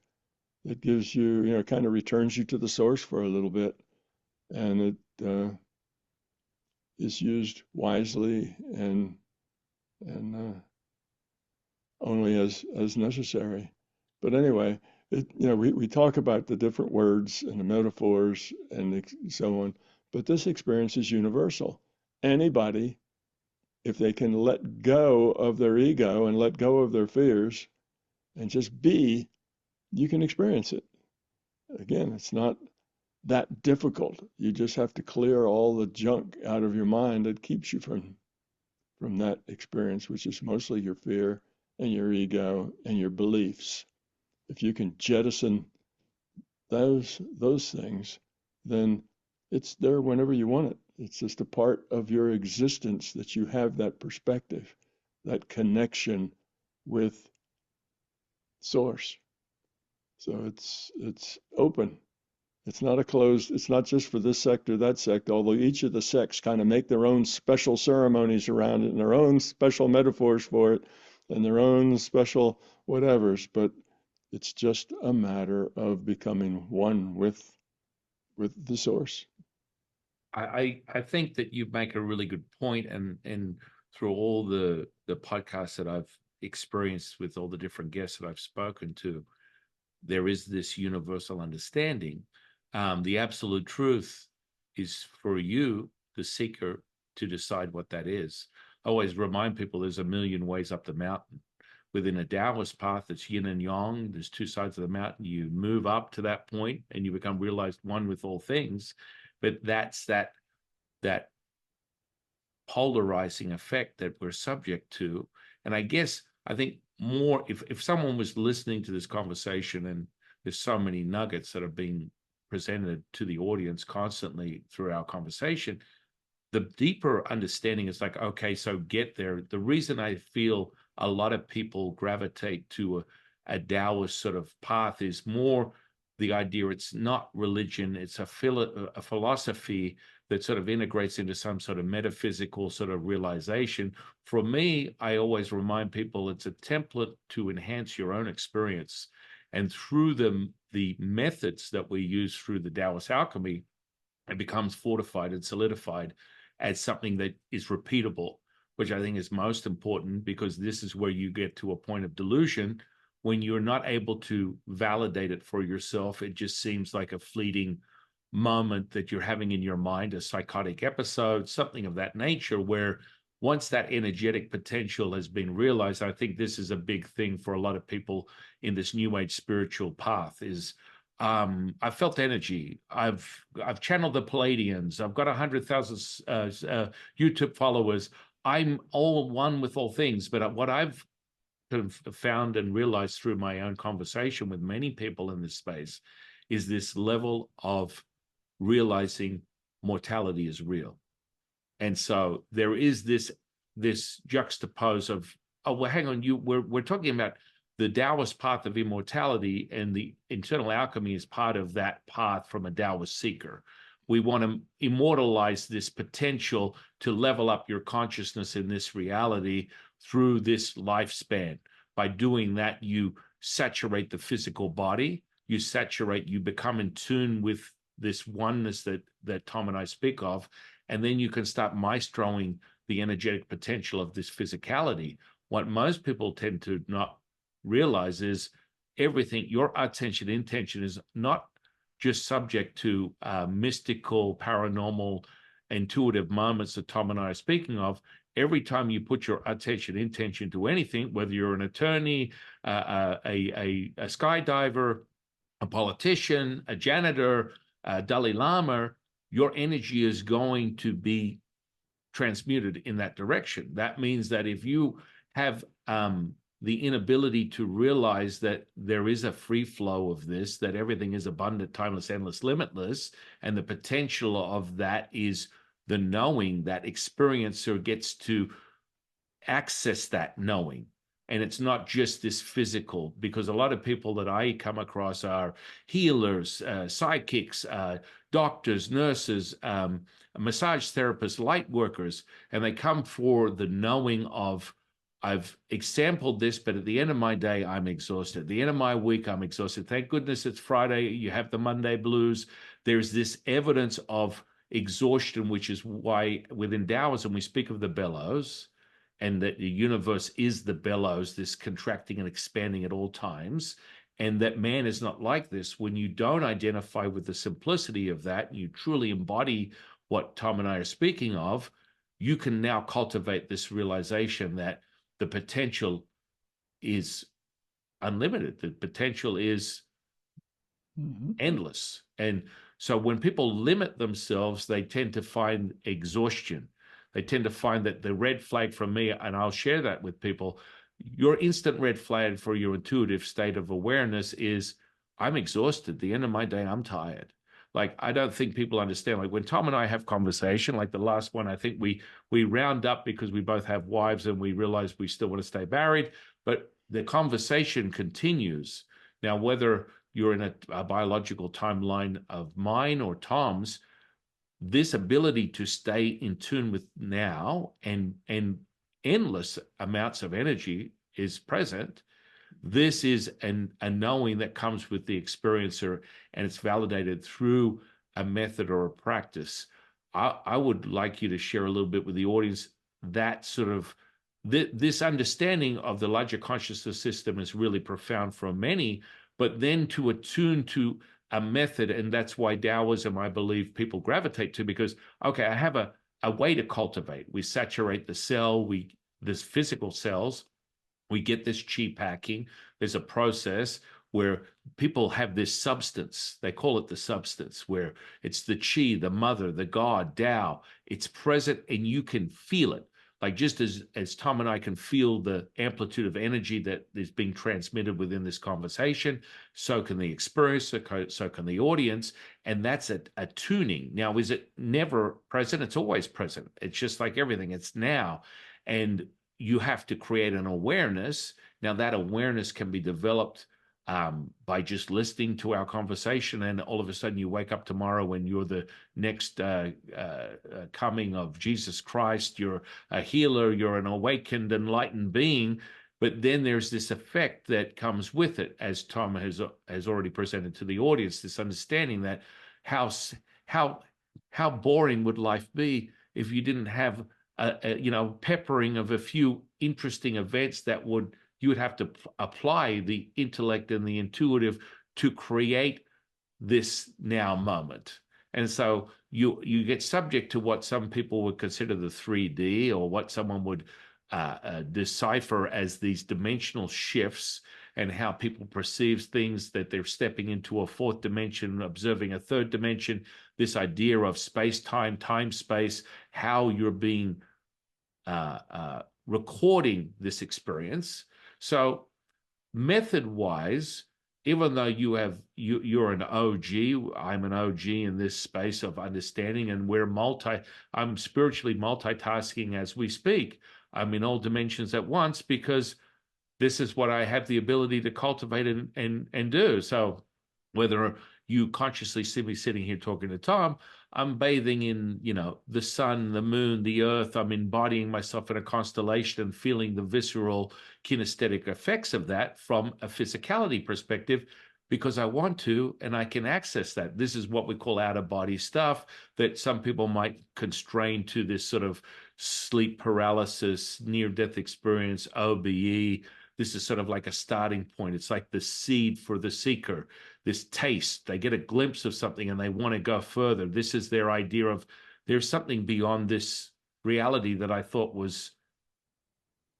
that gives you, kind of returns you to the source for a little bit. And is used wisely and only as necessary. But anyway, we talk about the different words and the metaphors and so on, but this experience is universal. Anybody if they can let go of their ego and let go of their fears and just be, you can experience it. Again, it's not that difficult. You just have to clear all the junk out of your mind that keeps you from that experience, which is mostly your fear and your ego and your beliefs. If you can jettison those things, then it's there whenever you want it. It's just a part of your existence that you have that perspective, that connection with source. So it's open. It's not a closed, it's not just for this sect or that sect, although each of the sects kind of make their own special ceremonies around it and their own special metaphors for it and their own special whatevers, but it's just a matter of becoming one with the source. I think that you make a really good point, and through all the podcasts that I've experienced with all the different guests that I've spoken to, there is this universal understanding. The absolute truth is for you, the seeker, to decide what that is. I always remind people there's a million ways up the mountain. Within a Taoist path, it's yin and yang. There's two sides of the mountain. You move up to that point and you become realized one with all things. But that's that polarizing effect that we're subject to. And I think more, if someone was listening to this conversation, and there's so many nuggets that are being presented to the audience constantly through our conversation, the deeper understanding is like, okay, so get there. The reason I feel a lot of people gravitate to a Taoist sort of path is more the idea it's not religion, it's a philosophy that sort of integrates into some sort of metaphysical sort of realization. For me, I always remind people it's a template to enhance your own experience. And through the methods that we use through the Taoist alchemy, it becomes fortified and solidified as something that is repeatable, which I think is most important, because this is where you get to a point of delusion. When you're not able to validate it for yourself, it just seems like a fleeting moment that you're having in your mind, a psychotic episode, something of that nature, where once that energetic potential has been realized, I think this is a big thing for a lot of people in this new age spiritual path is, I've felt energy. I've channeled the Palladians. I've got 100,000 YouTube followers. I'm all one with all things. But what I've found and realized through my own conversation with many people in this space is this level of realizing mortality is real. And so there is this juxtapose of, oh, well, hang on, we're talking about the Taoist path of immortality, and the internal alchemy is part of that path from a Taoist seeker. We want to immortalize this potential to level up your consciousness in this reality through this lifespan. By doing that, you saturate the physical body, you become in tune with this oneness that Tom and I speak of, and then you can start maestroing the energetic potential of this physicality. What most people tend to not realize is everything, your attention intention is not just subject to mystical, paranormal, intuitive moments that Tom and I are speaking of. Every time you put your attention intention to anything, whether you're an attorney, a skydiver, a politician, a janitor, a Dalai Lama, your energy is going to be transmuted in that direction. That means that if you have the inability to realize that there is a free flow of this, that everything is abundant, timeless, endless, limitless, and the potential of that is the knowing, that experiencer gets to access that knowing. And it's not just this physical, because a lot of people that I come across are healers, psychics, doctors, nurses, massage therapists, light workers, and they come for the knowing of, I've exampled this, but at the end of my day, I'm exhausted. At the end of my week, I'm exhausted. Thank goodness it's Friday. You have the Monday blues. There's this evidence of exhaustion, which is why within Taoism, we speak of the bellows, and that the universe is the bellows, this contracting and expanding at all times, and that man is not like this. When you don't identify with the simplicity of that, you truly embody what Tom and I are speaking of, you can now cultivate this realization that the potential is unlimited. The potential is endless. And so when people limit themselves, they tend to find exhaustion. They tend to find that the red flag from me, and I'll share that with people, your instant red flag for your intuitive state of awareness is, I'm exhausted. At the end of my day, I'm tired. Like, I don't think people understand. Like when Tom and I have conversation, like the last one, I think we round up because we both have wives and we realize we still want to stay married, but the conversation continues. Now, whether you're in a biological timeline of mine or Tom's, this ability to stay in tune with now and endless amounts of energy is present. This is a knowing that comes with the experiencer, and it's validated through a method or a practice. I would like you to share a little bit with the audience that sort of this understanding of the larger consciousness system is really profound for many, but then to attune to a method, and that's why Taoism, I believe, people gravitate to, because, okay, I have a way to cultivate. We saturate the cell, this physical cells, we get this chi packing. There's a process where people have this substance. They call it the substance, where it's the chi, the mother, the God, Tao. It's present and you can feel it. Like just as Tom and I can feel the amplitude of energy that is being transmitted within this conversation, so can the experiencer, so can the audience. And that's a tuning. Now, is it never present? It's always present. It's just like everything. It's now. And you have to create an awareness. Now, that awareness can be developed by just listening to our conversation, and all of a sudden you wake up tomorrow and you're the next coming of Jesus Christ. You're a healer. You're an awakened, enlightened being. But then there's this effect that comes with it, as Tom has already presented to the audience, this understanding that how boring would life be if you didn't have peppering of a few interesting events that you would have to apply the intellect and the intuitive to create this now moment. And so you get subject to what some people would consider the 3D, or what someone would decipher as these dimensional shifts, and how people perceive things, that they're stepping into a fourth dimension, observing a third dimension, this idea of space-time, time-space, how you're being recording this experience. So method-wise, even though you're an OG, I'm an OG in this space of understanding, and I'm spiritually multitasking as we speak. I'm in all dimensions at once because this is what I have the ability to cultivate and do. So whether you consciously see me sitting here talking to Tom, I'm bathing in, the sun, the moon, the earth. I'm embodying myself in a constellation and feeling the visceral kinesthetic effects of that from a physicality perspective, because I want to, and I can access that. This is what we call out-of-body stuff that some people might constrain to this sort of sleep paralysis, near-death experience, OBE. This is sort of like a starting point. It's like the seed for the seeker, this taste. They get a glimpse of something and they want to go further. This is their idea of there's something beyond this reality that I thought was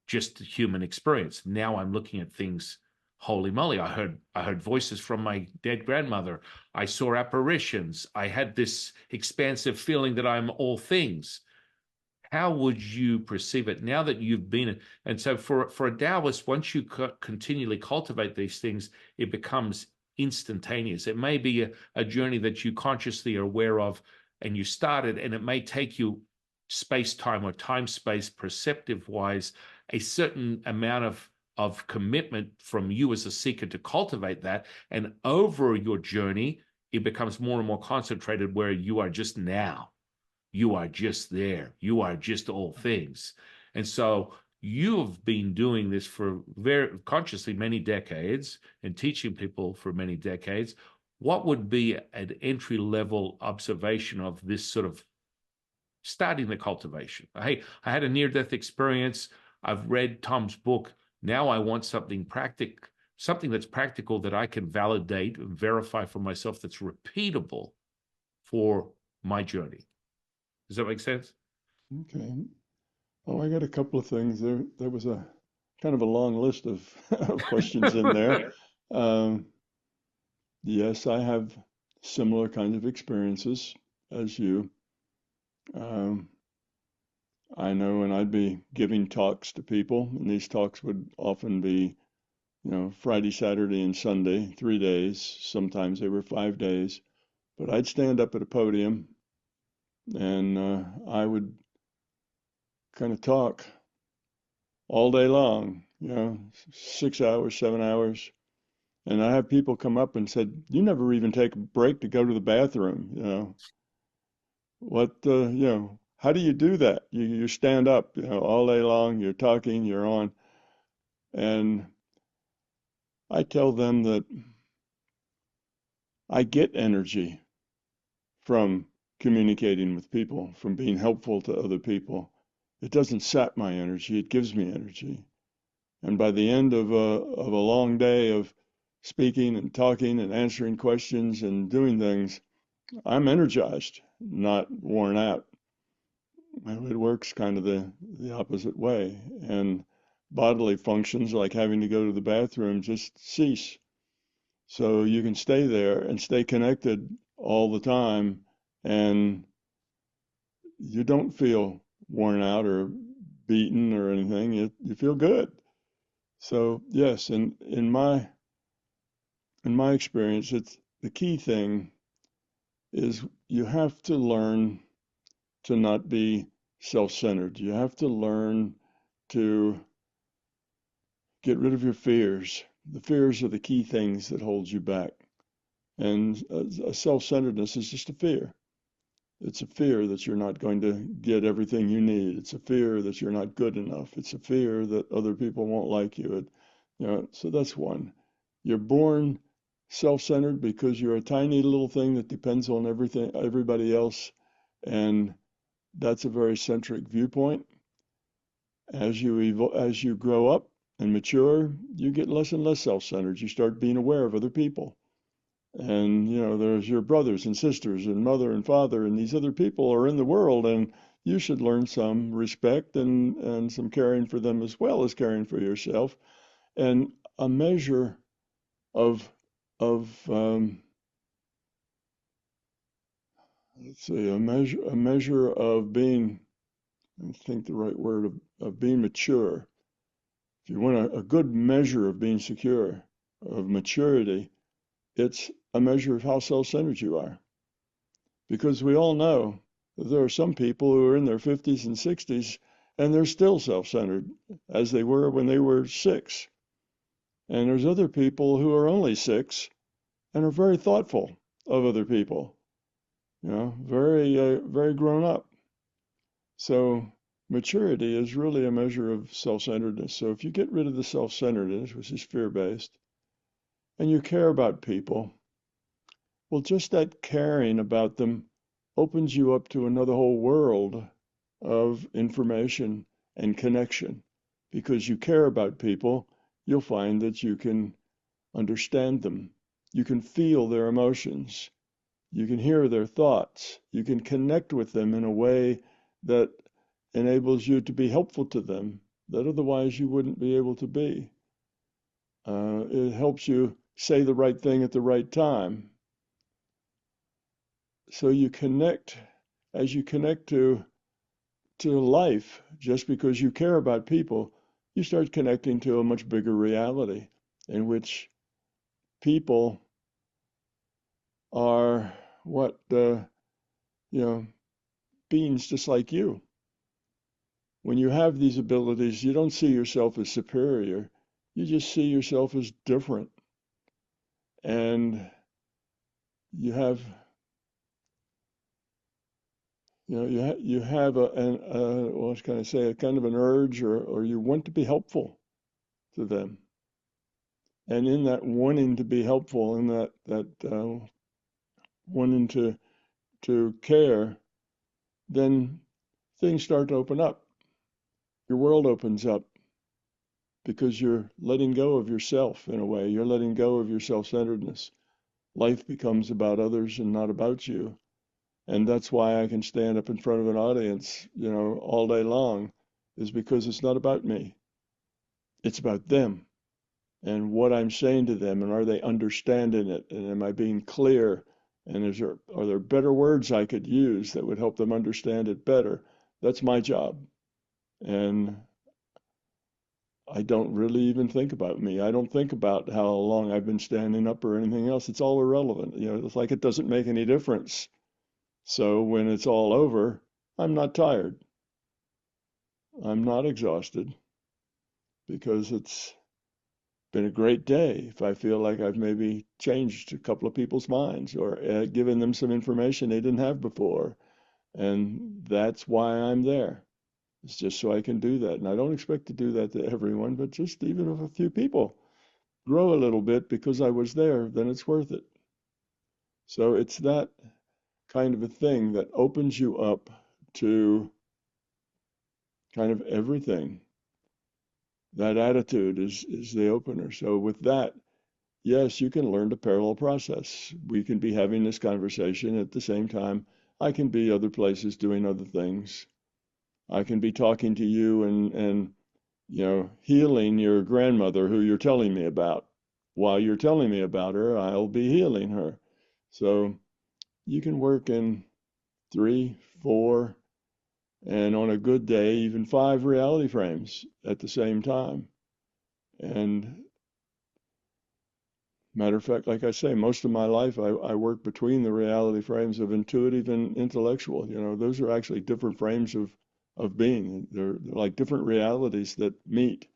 just a human experience. Now I'm looking at things, holy moly. I heard voices from my dead grandmother. I saw apparitions. I had this expansive feeling that I'm all things. How would you perceive it now that you've been? And so for a Taoist, once you continually cultivate these things, it becomes instantaneous. It may be a journey that you consciously are aware of, and you started, and it may take you space-time or time-space perceptive-wise a certain amount of commitment from you as a seeker to cultivate that. And over your journey, it becomes more and more concentrated, where you are just now. You are just there. You are just all things. And so you've been doing this for very consciously many decades and teaching people for many decades. What would be an entry-level observation of this sort of starting the cultivation? Hey, I had a near-death experience. I've read Tom's book. Now I want something that's practical that I can validate and verify for myself, that's repeatable for my journey. Does that make sense? Okay. Oh, I got a couple of things. There was a kind of a long list of, of questions in there. Um, yes, I have similar kinds of experiences as you. Um, I know when I'd be giving talks to people, and these talks would often be, Friday, Saturday, and Sunday, 3 days. Sometimes they were 5 days. But I'd stand up at a podium and I would kind of talk all day long, 6 hours, 7 hours. And I have people come up and said, "You never even take a break to go to the bathroom. How do you do that? You stand up, all day long, you're talking, you're on." And I tell them that I get energy from communicating with people, from being helpful to other people. It doesn't sap my energy, it gives me energy. And by the end of a long day of speaking and talking and answering questions and doing things, I'm energized, not worn out. Well, it works kind of the opposite way. And bodily functions like having to go to the bathroom just cease. So you can stay there and stay connected all the time, and you don't feel worn out or beaten or anything. You feel good. So yes, in my experience, it's the key thing is you have to learn to not be self-centered. You have to learn to get rid of your fears. The fears are the key things that hold you back. And a self-centeredness is just a fear. It's a fear that you're not going to get everything you need. It's a fear that you're not good enough. It's a fear that other people won't like you. So that's one. You're born self-centered because you're a tiny little thing that depends on everybody else, and that's a very centric viewpoint. As you grow up and mature, you get less and less self-centered. You start being aware of other people. And, there's your brothers and sisters and mother and father, and these other people are in the world, and you should learn some respect and some caring for them as well as caring for yourself. And a measure of, of let's see, a measure of being, I think the right word, of being mature. If you want a good measure of being secure, of maturity, it's a measure of how self-centered you are. Because we all know that there are some people who are in their 50s and 60s and they're still self-centered as they were when they were 6. And there's other people who are only 6 and are very thoughtful of other people, very grown up. So maturity is really a measure of self-centeredness. So if you get rid of the self-centeredness, which is fear-based, and you care about people, well, just that caring about them opens you up to another whole world of information and connection. Because you care about people, you'll find that you can understand them. You can feel their emotions. You can hear their thoughts. You can connect with them in a way that enables you to be helpful to them that otherwise you wouldn't be able to be. It helps you say the right thing at the right time. So you connect, as you connect to life, just because you care about people, you start connecting to a much bigger reality in which people are you know, beings just like you. When you have these abilities, you don't see yourself as superior. You just see yourself as different. And you have, you have what can I say, a kind of an urge or you want to be helpful to them. And in that wanting to be helpful, in that wanting to care, then things start to open up. Your world opens up because you're letting go of yourself in a way. You're letting go of your self-centeredness. Life becomes about others and not about you. And that's why I can stand up in front of an audience, all day long, is because it's not about me. It's about them and what I'm saying to them, and are they understanding it? And am I being clear? And are there better words I could use that would help them understand it better? That's my job. And I don't really even think about me. I don't think about how long I've been standing up or anything else. It's all irrelevant. It's like it doesn't make any difference. So when it's all over, I'm not tired. I'm not exhausted because it's been a great day. If I feel like I've maybe changed a couple of people's minds or given them some information they didn't have before. And that's why I'm there. It's just so I can do that. And I don't expect to do that to everyone, but just even if a few people grow a little bit because I was there, then it's worth it. So it's that kind of a thing that opens you up to kind of everything. That attitude is the opener. So with that, yes, you can learn to parallel process. We can be having this conversation at the same time. I can be other places doing other things. I can be talking to you and healing your grandmother who you're telling me about. While you're telling me about her, I'll be healing her. So you can work in 3, 4, and on a good day, even 5 reality frames at the same time. And matter of fact, like I say, most of my life I work between the reality frames of intuitive and intellectual. Those are actually different frames of being. They're like different realities that meet,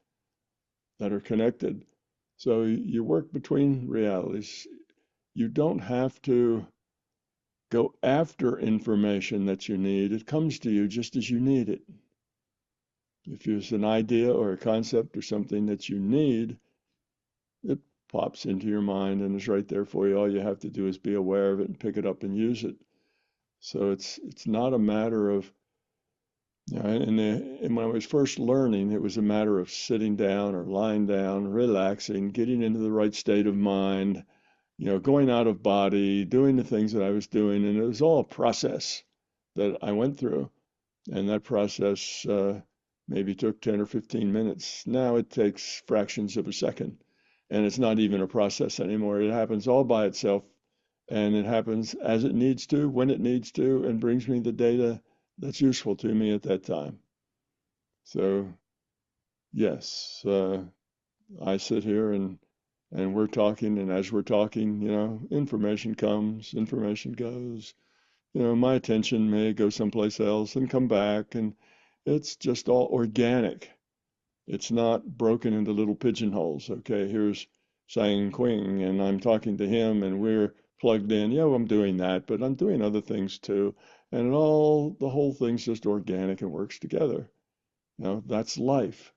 that are connected. So you work between realities. You don't have to go after information that you need. It comes to you just as you need it. If there's an idea or a concept or something that you need, it pops into your mind and is right there for you. All you have to do is be aware of it and pick it up and use it. So it's not a matter of, and when I was first learning, it was a matter of sitting down or lying down, relaxing, getting into the right state of mind, going out of body, doing the things that I was doing. And it was all a process that I went through. And that process maybe took 10 or 15 minutes. Now it takes fractions of a second. And it's not even a process anymore. It happens all by itself. And it happens as it needs to, when it needs to, and brings me the data that's useful to me at that time. So, yes, I sit here and we're talking, and as we're talking, information comes, information goes. My attention may go someplace else and come back, and it's just all organic. It's not broken into little pigeonholes. Okay, here's San Qing, and I'm talking to him, and we're plugged in. Yeah, well, I'm doing that, but I'm doing other things too. And the whole thing's just organic and works together. That's life.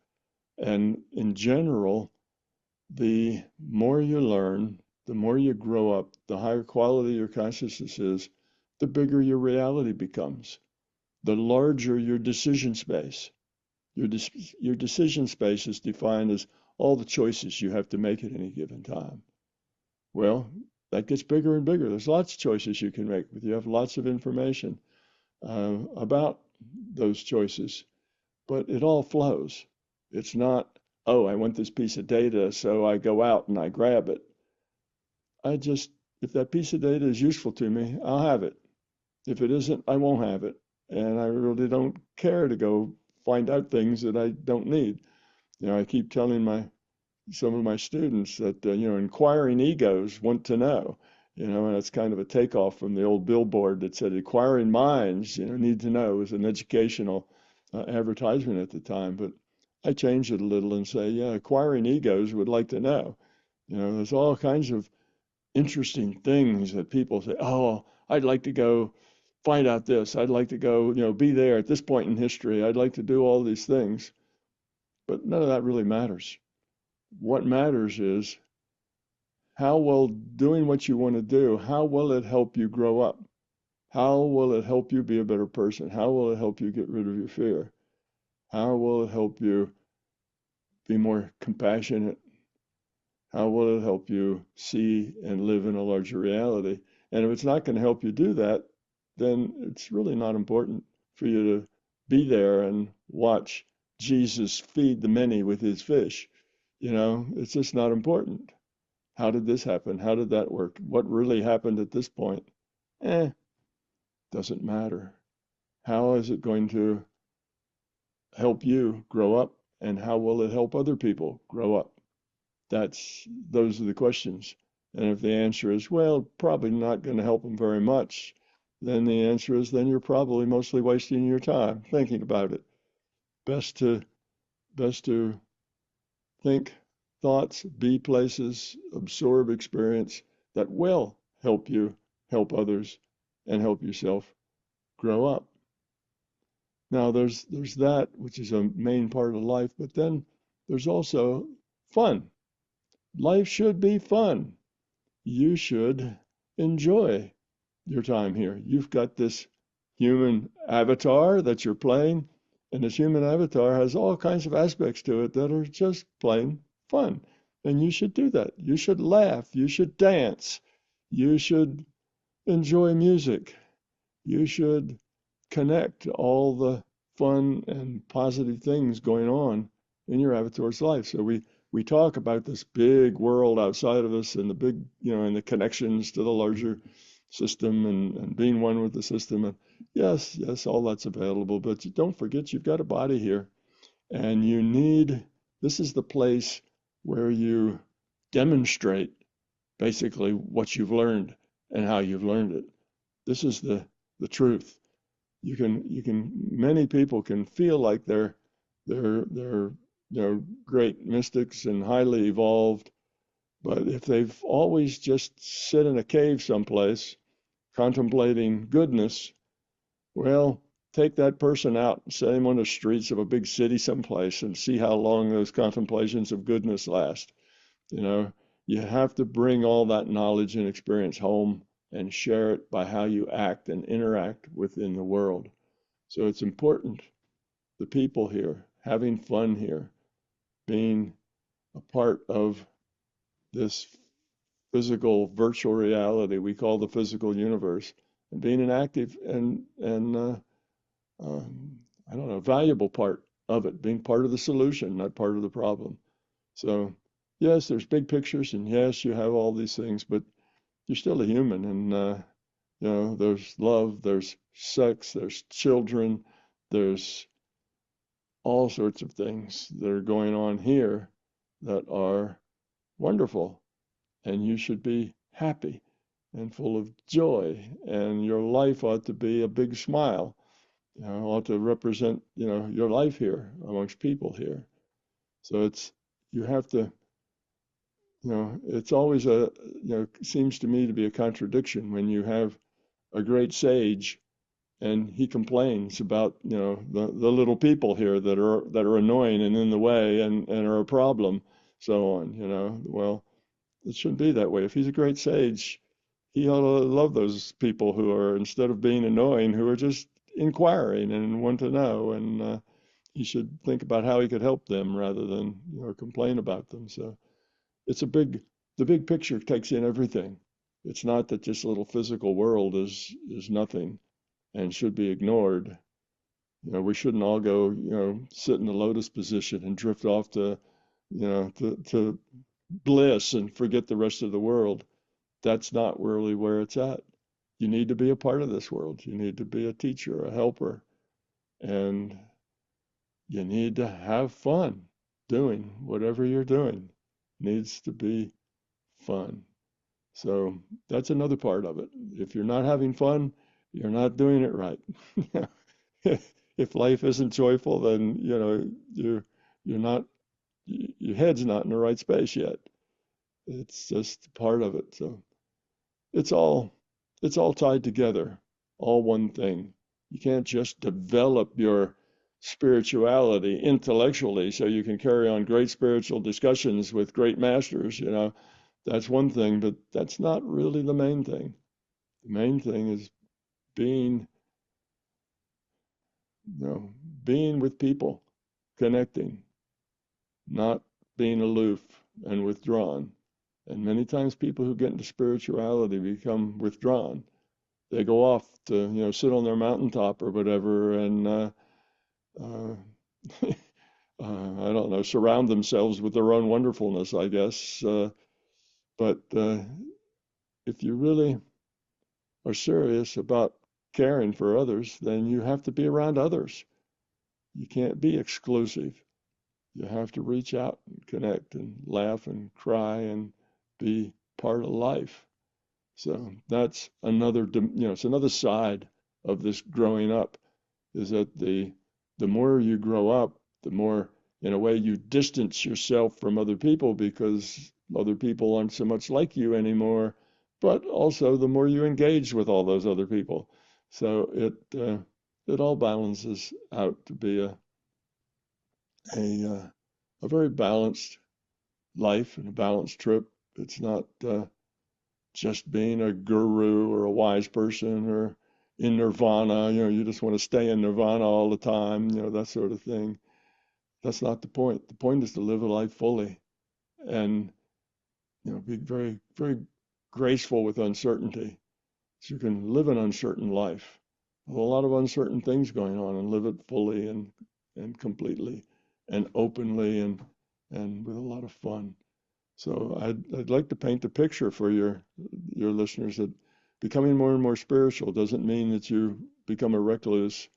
And in general, the more you learn, the more you grow up, the higher quality your consciousness is, the bigger your reality becomes, the larger your decision space. Your decision space is defined as all the choices you have to make at any given time. Well, that gets bigger and bigger. There's lots of choices you can make, but you have lots of information about those choices. But it all flows. It's not, oh, I want this piece of data, so I go out and I grab it. I just, if that piece of data is useful to me, I'll have it. If it isn't, I won't have it. And I really don't care to go find out things that I don't need. I keep telling some of my students that inquiring egos want to know. And it's kind of a takeoff from the old billboard that said inquiring minds need to know. It was an educational advertisement at the time, but I changed it a little and say, yeah, acquiring egos would like to know. There's all kinds of interesting things that people say, oh, I'd like to go find out this. I'd like to go, be there at this point in history. I'd like to do all these things. But none of that really matters. What matters is how well doing what you want to do, how will it help you grow up? How will it help you be a better person? How will it help you get rid of your fear? How will it help you be more compassionate? How will it help you see and live in a larger reality? And if it's not going to help you do that, then it's really not important for you to be there and watch Jesus feed the many with his fish. It's just not important. How did this happen? How did that work? What really happened at this point? Doesn't matter. How is it going to help you grow up, and how will it help other people grow up? Those are the questions. And if the answer is, well, probably not going to help them very much, then the answer is, then you're probably mostly wasting your time thinking about it. Best to think thoughts, be places, absorb experience that will help you, help others, and help yourself grow up. Now there's that which is a main part of life, but then there's also fun. Life should be fun. You should enjoy your time here. You've got this human avatar that you're playing, and this human avatar has all kinds of aspects to it that are just plain fun. And you should do that. You should laugh. You should dance. You should enjoy music. You should connect all the fun and positive things going on in your avatar's life. So we talk about this big world outside of us and the big, and the connections to the larger system and being one with the system. And yes, all that's available, but don't forget you've got a body here, and this is the place where you demonstrate basically what you've learned and how you've learned it. This is the truth. Many people can feel like they're great mystics and highly evolved, but if they've always just sit in a cave someplace contemplating goodness, well, take that person out and set him on the streets of a big city someplace and see how long those contemplations of goodness last. You have to bring all that knowledge and experience home and share it by how you act and interact within the world. So it's important, the people here, having fun here, being a part of this physical virtual reality we call the physical universe, and being an active and I don't know, valuable part of it, being part of the solution, not part of the problem. So yes, there's big pictures, and yes, you have all these things, but you're still a human, and there's love, there's sex, there's children, there's all sorts of things that are going on here that are wonderful, and you should be happy and full of joy, and your life ought to be a big smile. Ought to represent, your life here amongst people here. So you have to, it's always seems to me to be a contradiction when you have a great sage and he complains about, the little people here that are annoying and in the way and are a problem, so on. Well, it shouldn't be that way. If he's a great sage, he ought to love those people who are, instead of being annoying, who are just inquiring and want to know, and he should think about how he could help them rather than complain about them. So it's the big picture takes in everything. It's not that this little physical world is nothing and should be ignored. We shouldn't all go, sit in the lotus position and drift off to bliss and forget the rest of the world. That's not really where it's at. You need to be a part of this world. You need to be a teacher, a helper, and you need to have fun doing whatever you're doing. Needs to be fun. So that's another part of it. If you're not having fun, you're not doing it right. If life isn't joyful, then you're not, your head's not in the right space yet. It's just part of it. So it's all it's all tied together, all one thing. You can't just develop your spirituality intellectually so you can carry on great spiritual discussions with great masters. That's one thing, but that's not really the main thing. The main thing is being, you know, being with people, connecting, not being aloof and withdrawn. And many times people who get into spirituality become withdrawn. they go off to, sit on their mountaintop or whatever, and uh, I don't know, surround themselves with their own wonderfulness, I guess. But if you really are serious about caring for others, then you have to be around others. You can't be exclusive. You have to reach out and connect and laugh and cry and be part of life. So that's another, it's another side of this growing up, is that the more you grow up, the more, in a way, you distance yourself from other people because other people aren't so much like you anymore, but also the more you engage with all those other people. So it all balances out to be a very balanced life and a balanced trip. It's not just being a guru or a wise person or in nirvana, you just want to stay in nirvana all the time, that sort of thing. That's not the point. The point is to live a life fully and, be very, very graceful with uncertainty. So you can live an uncertain life with a lot of uncertain things going on and live it fully and completely and openly and with a lot of fun. So I'd like to paint the picture for your listeners that becoming more and more spiritual doesn't mean that you become a recluse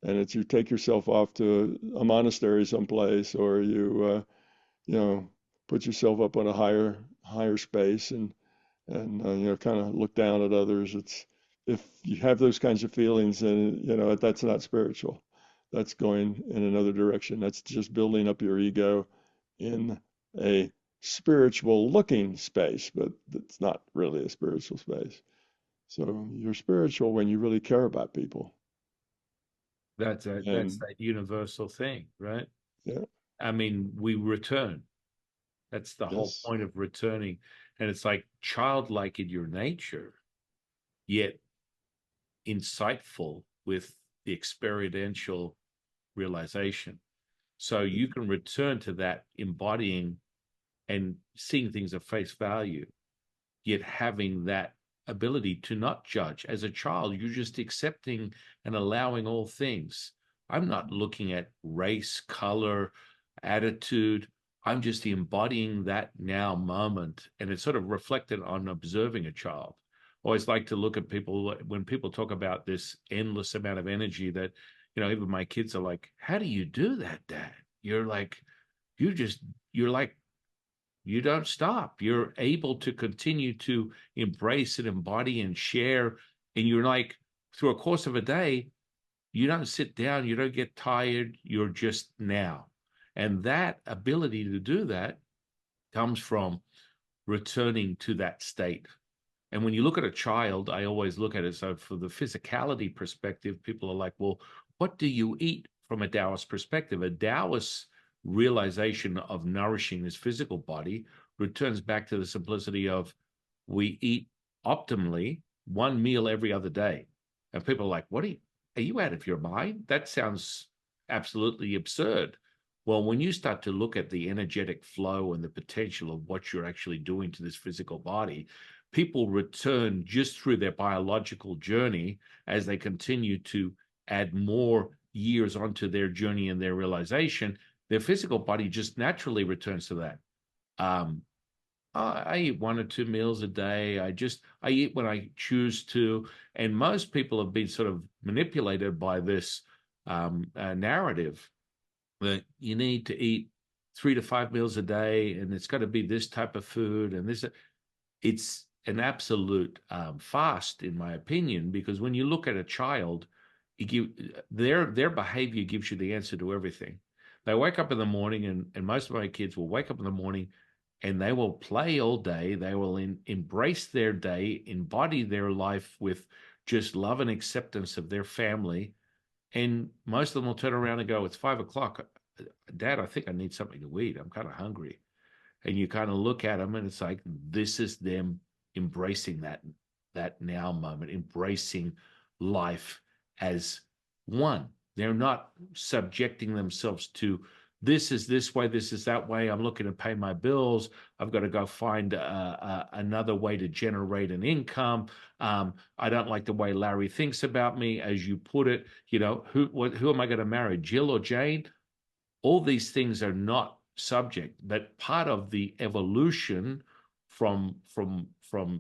and that you take yourself off to a monastery someplace or you know put yourself up on a higher space and kind of look down at others. It's if you have those kinds of feelings, then that's not spiritual. That's going in another direction. That's just building up your ego in a spiritual looking space, but it's not really a spiritual space. So you're spiritual when you really care about people. That's And that universal thing, right? yeah, I mean, we return. That's the whole yes, point of returning. And it's like childlike in your nature, yet insightful with the experiential realization. So you can return to that embodying and seeing things at face value, yet having that ability to not judge. As a child, you're just accepting and allowing all things. I'm not looking at race, color, attitude. I'm just embodying that now moment. And it's sort of reflected on observing a child. I always like to look at people when people talk about this endless amount of energy that, even my kids are like, how do you do that, Dad? You're like, you just, you're like you don't stop. You're able to continue to embrace and embody and share. And you're like, through a course of a day, you don't sit down, you don't get tired, you're just now. And that ability to do that comes from returning to that state. And when you look at a child, I always look at it. So, for the physicality perspective, people are like, well, what do you eat from a Taoist perspective? A Taoist realization of nourishing this physical body returns back to the simplicity of we eat optimally one meal every other day. And people are like, are you out of your mind? That sounds absolutely absurd. Well, when you start to look at the energetic flow and the potential of what you're actually doing to this physical body, people return just through their biological journey as they continue to add more years onto their journey and their realization. Their physical body just naturally returns to that. Um, I eat 1 or 2 meals a day. I eat when I choose to, and most people have been sort of manipulated by this narrative that you need to eat 3 to 5 meals a day, and it's got to be this type of food, and this. It's an absolute fast, in my opinion, because when you look at a child, their behavior gives you the answer to everything. They wake up in the morning, and most of my kids will wake up in the morning and they will play all day. They will embrace their day, embody their life with just love and acceptance of their family. And most of them will turn around and go, it's 5 o'clock. Dad, I think I need something to eat. I'm kind of hungry. And you kind of look at them and it's like, this is them embracing that now moment, embracing life as one. They're not subjecting themselves to this is this way, this is that way. I'm looking to pay my bills. I've got to go find another way to generate an income. I don't like the way Larry thinks about me, as you put it. Who am I going to marry, Jill or Jane? All these things are not subject, but part of the evolution from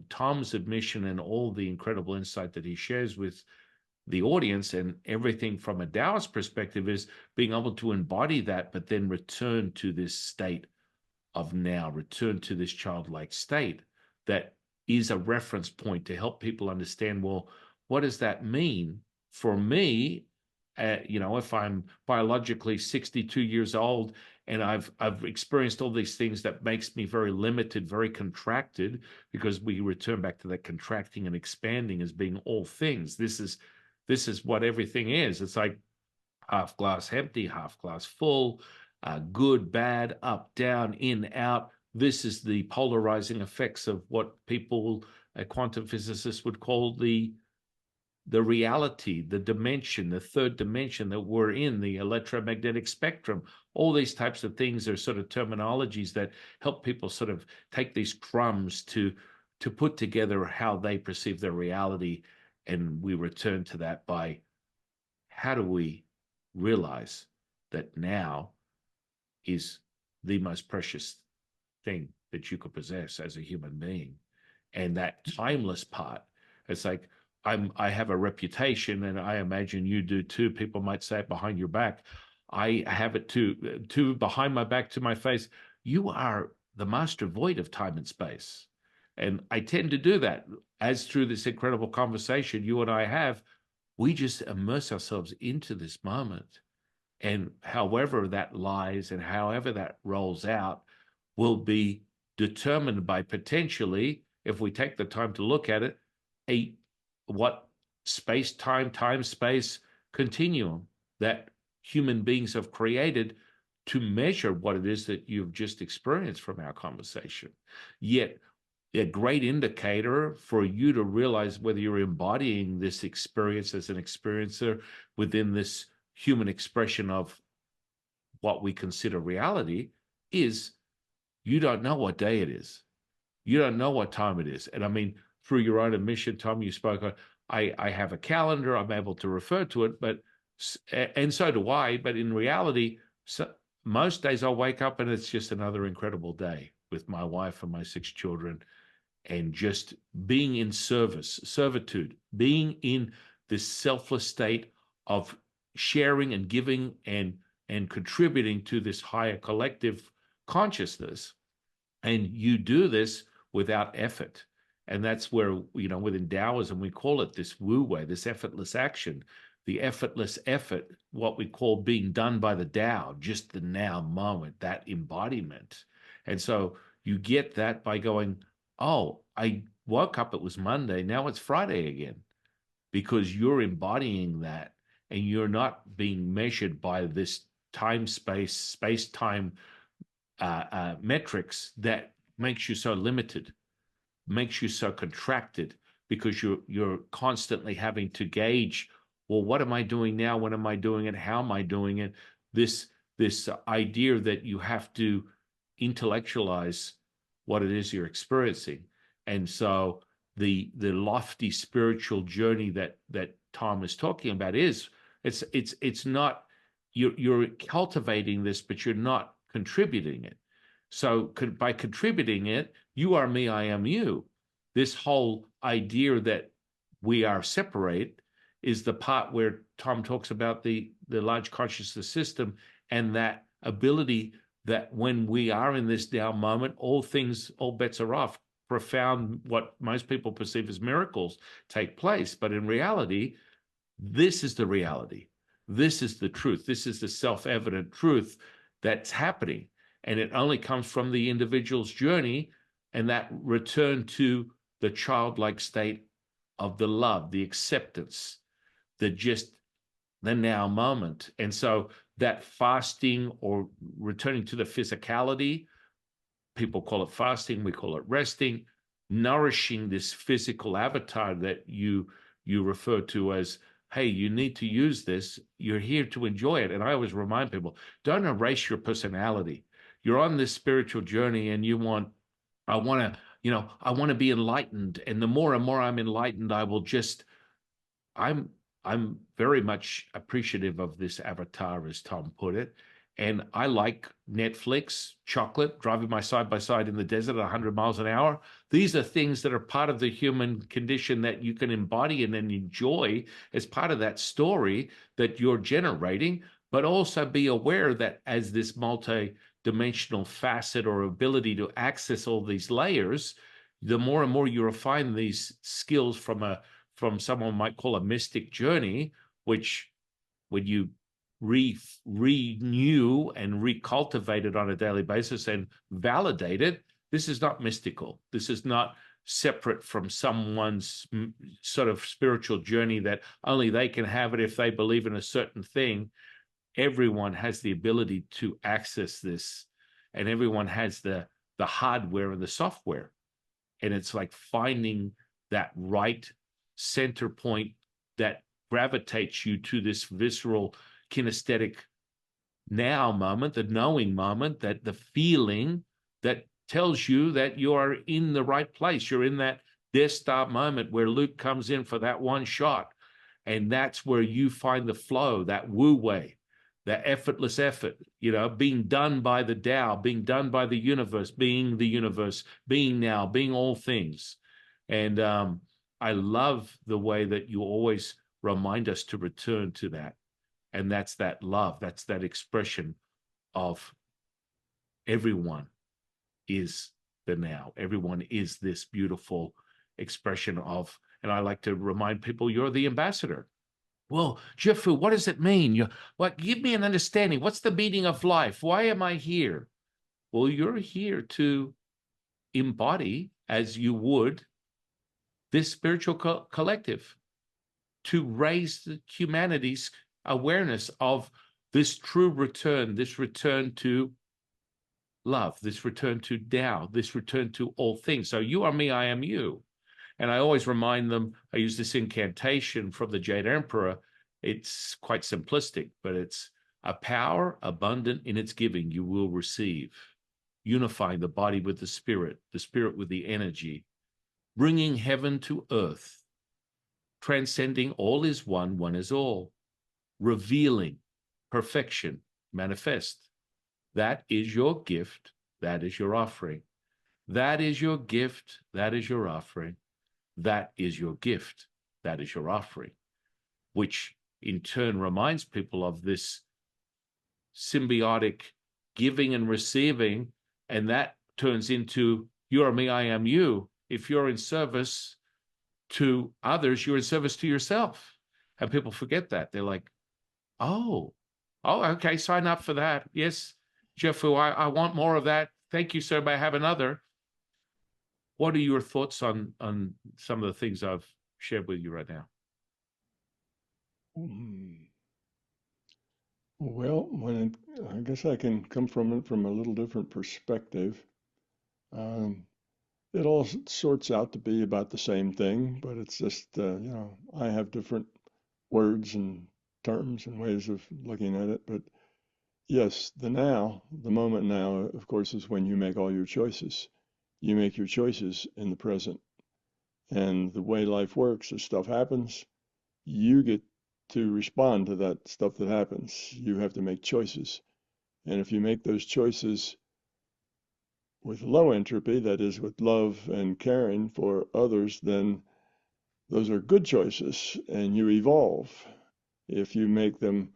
Tom's admission and all the incredible insight that he shares with the audience and everything from a Taoist perspective is being able to embody that, but then return to this state of now, return to this childlike state that is a reference point to help people understand, well, what does that mean for me? If I'm biologically 62 years old and I've experienced all these things that makes me very limited, very contracted, because we return back to that contracting and expanding as being all things. This is what everything is. It's like half glass empty, half glass full, good, bad, up, down, in, out. This is the polarizing effects of what people, quantum physicists, would call the reality, the dimension, the third dimension that we're in, the electromagnetic spectrum. All these types of things are sort of terminologies that help people sort of take these crumbs to put together how they perceive their reality. And we return to that by, how do we realize that now is the most precious thing that you could possess as a human being? And that timeless part, it's like, I have a reputation, and I imagine you do too. People might say it behind your back. I have it too behind my back, to my face. You are the master void of time and space. And I tend to do that, as through this incredible conversation you and I have, we just immerse ourselves into this moment. And however that lies and however that rolls out will be determined by, potentially, if we take the time to look at it, what time space continuum that human beings have created to measure what it is that you've just experienced from our conversation. Yet a great indicator for you to realize whether you're embodying this experience as an experiencer within this human expression of what we consider reality is, you don't know what day it is. You don't know what time it is. And I mean, through your own admission, Tom, you spoke on, I have a calendar, I'm able to refer to it, and so do I. But in reality, most days I'll wake up and it's just another incredible day with my wife and my 6 children, and just being in servitude, being in this selfless state of sharing and giving and contributing to this higher collective consciousness. And you do this without effort. And that's where, within Taoism, we call it this Wu Wei, this effortless action, the effortless effort, what we call being done by the Tao, just the now moment, that embodiment. And so you get that by going, oh, I woke up, it was Monday, now it's Friday again, because you're embodying that, and you're not being measured by this space-time metrics that makes you so limited, makes you so contracted, because you're constantly having to gauge, well, what am I doing now? When am I doing it? How am I doing it? This idea that you have to intellectualize what it is you're experiencing. And so the lofty spiritual journey that Tom is talking about is, it's not, you're cultivating this, but you're not contributing it. So by contributing it, you are me, I am you. This whole idea that we are separate is the part where Tom talks about the large consciousness system, and that ability that when we are in this now moment, all bets are off. Profound, what most people perceive as miracles, take place. But in reality, this is the reality. This is the truth. This is the self-evident truth that's happening. And it only comes from the individual's journey and that return to the childlike state of the love, the acceptance, the now moment. And so that fasting, or returning to the physicality, people call it fasting, we call it resting, nourishing this physical avatar that you refer to as hey, you need to use this. You're here to enjoy it. And I always remind people, don't erase your personality. You're on this spiritual journey and I want to, I want to be enlightened. And the more and more I'm enlightened, I'm I'm very much appreciative of this avatar, as Tom put it. And I like Netflix, chocolate, driving my side by side in the desert at 100 miles an hour. These are things that are part of the human condition that you can embody and then enjoy as part of that story that you're generating, but also be aware that as this multi-dimensional facet or ability to access all these layers, the more and more you refine these skills from someone might call a mystic journey, which when you renew and recultivate it on a daily basis and validate it, this is not mystical. This is not separate from someone's sort of spiritual journey that only they can have it if they believe in a certain thing. Everyone has the ability to access this, and everyone has the hardware and the software. And it's like finding that right center point that gravitates you to this visceral kinesthetic now moment, the knowing moment, that the feeling that tells you that you are in the right place. You're in that Death Star moment where Luke comes in for that one shot. And that's where you find the flow, that wu wei, that effortless effort, being done by the Tao, being done by the universe, being now, being all things. And I love the way that you always remind us to return to that. And that's that love, that's that expression of everyone is the now. Everyone is this beautiful expression of, and I like to remind people, you're the ambassador. Well, Jifu, what does it mean? Give me an understanding. What's the meaning of life? Why am I here? Well, you're here to embody, as you would, this spiritual collective, to raise humanity's awareness of this true return, this return to love, this return to Tao, this return to all things. So you are me, I am you. And I always remind them, I use this incantation from the Jade Emperor. It's quite simplistic, but it's a power abundant in its giving you will receive, unifying the body with the spirit with the energy, bringing heaven to earth, transcending all is one, one is all, revealing perfection, manifest. That is your gift. That is your offering. That is your gift. That is your offering. That is your gift. That is your offering, which in turn reminds people of this symbiotic giving and receiving. And that turns into you are me, I am you. If you're in service to others, you're in service to yourself. And people forget that. They're like, oh, okay, sign up for that. Yes, Jeffu, I want more of that. Thank you, sir. May I have another? What are your thoughts on some of the things I've shared with you right now? Well, I guess I can come from it from a little different perspective. Um, it all sorts out to be about the same thing, but it's just, I have different words and terms and ways of looking at it. But yes, the moment now, of course, is when you make all your choices. You make your choices in the present. And the way life works, as stuff happens, you get to respond to that stuff that happens. You have to make choices. And if you make those choices with low entropy, that is, with love and caring for others, then those are good choices and you evolve. If you make them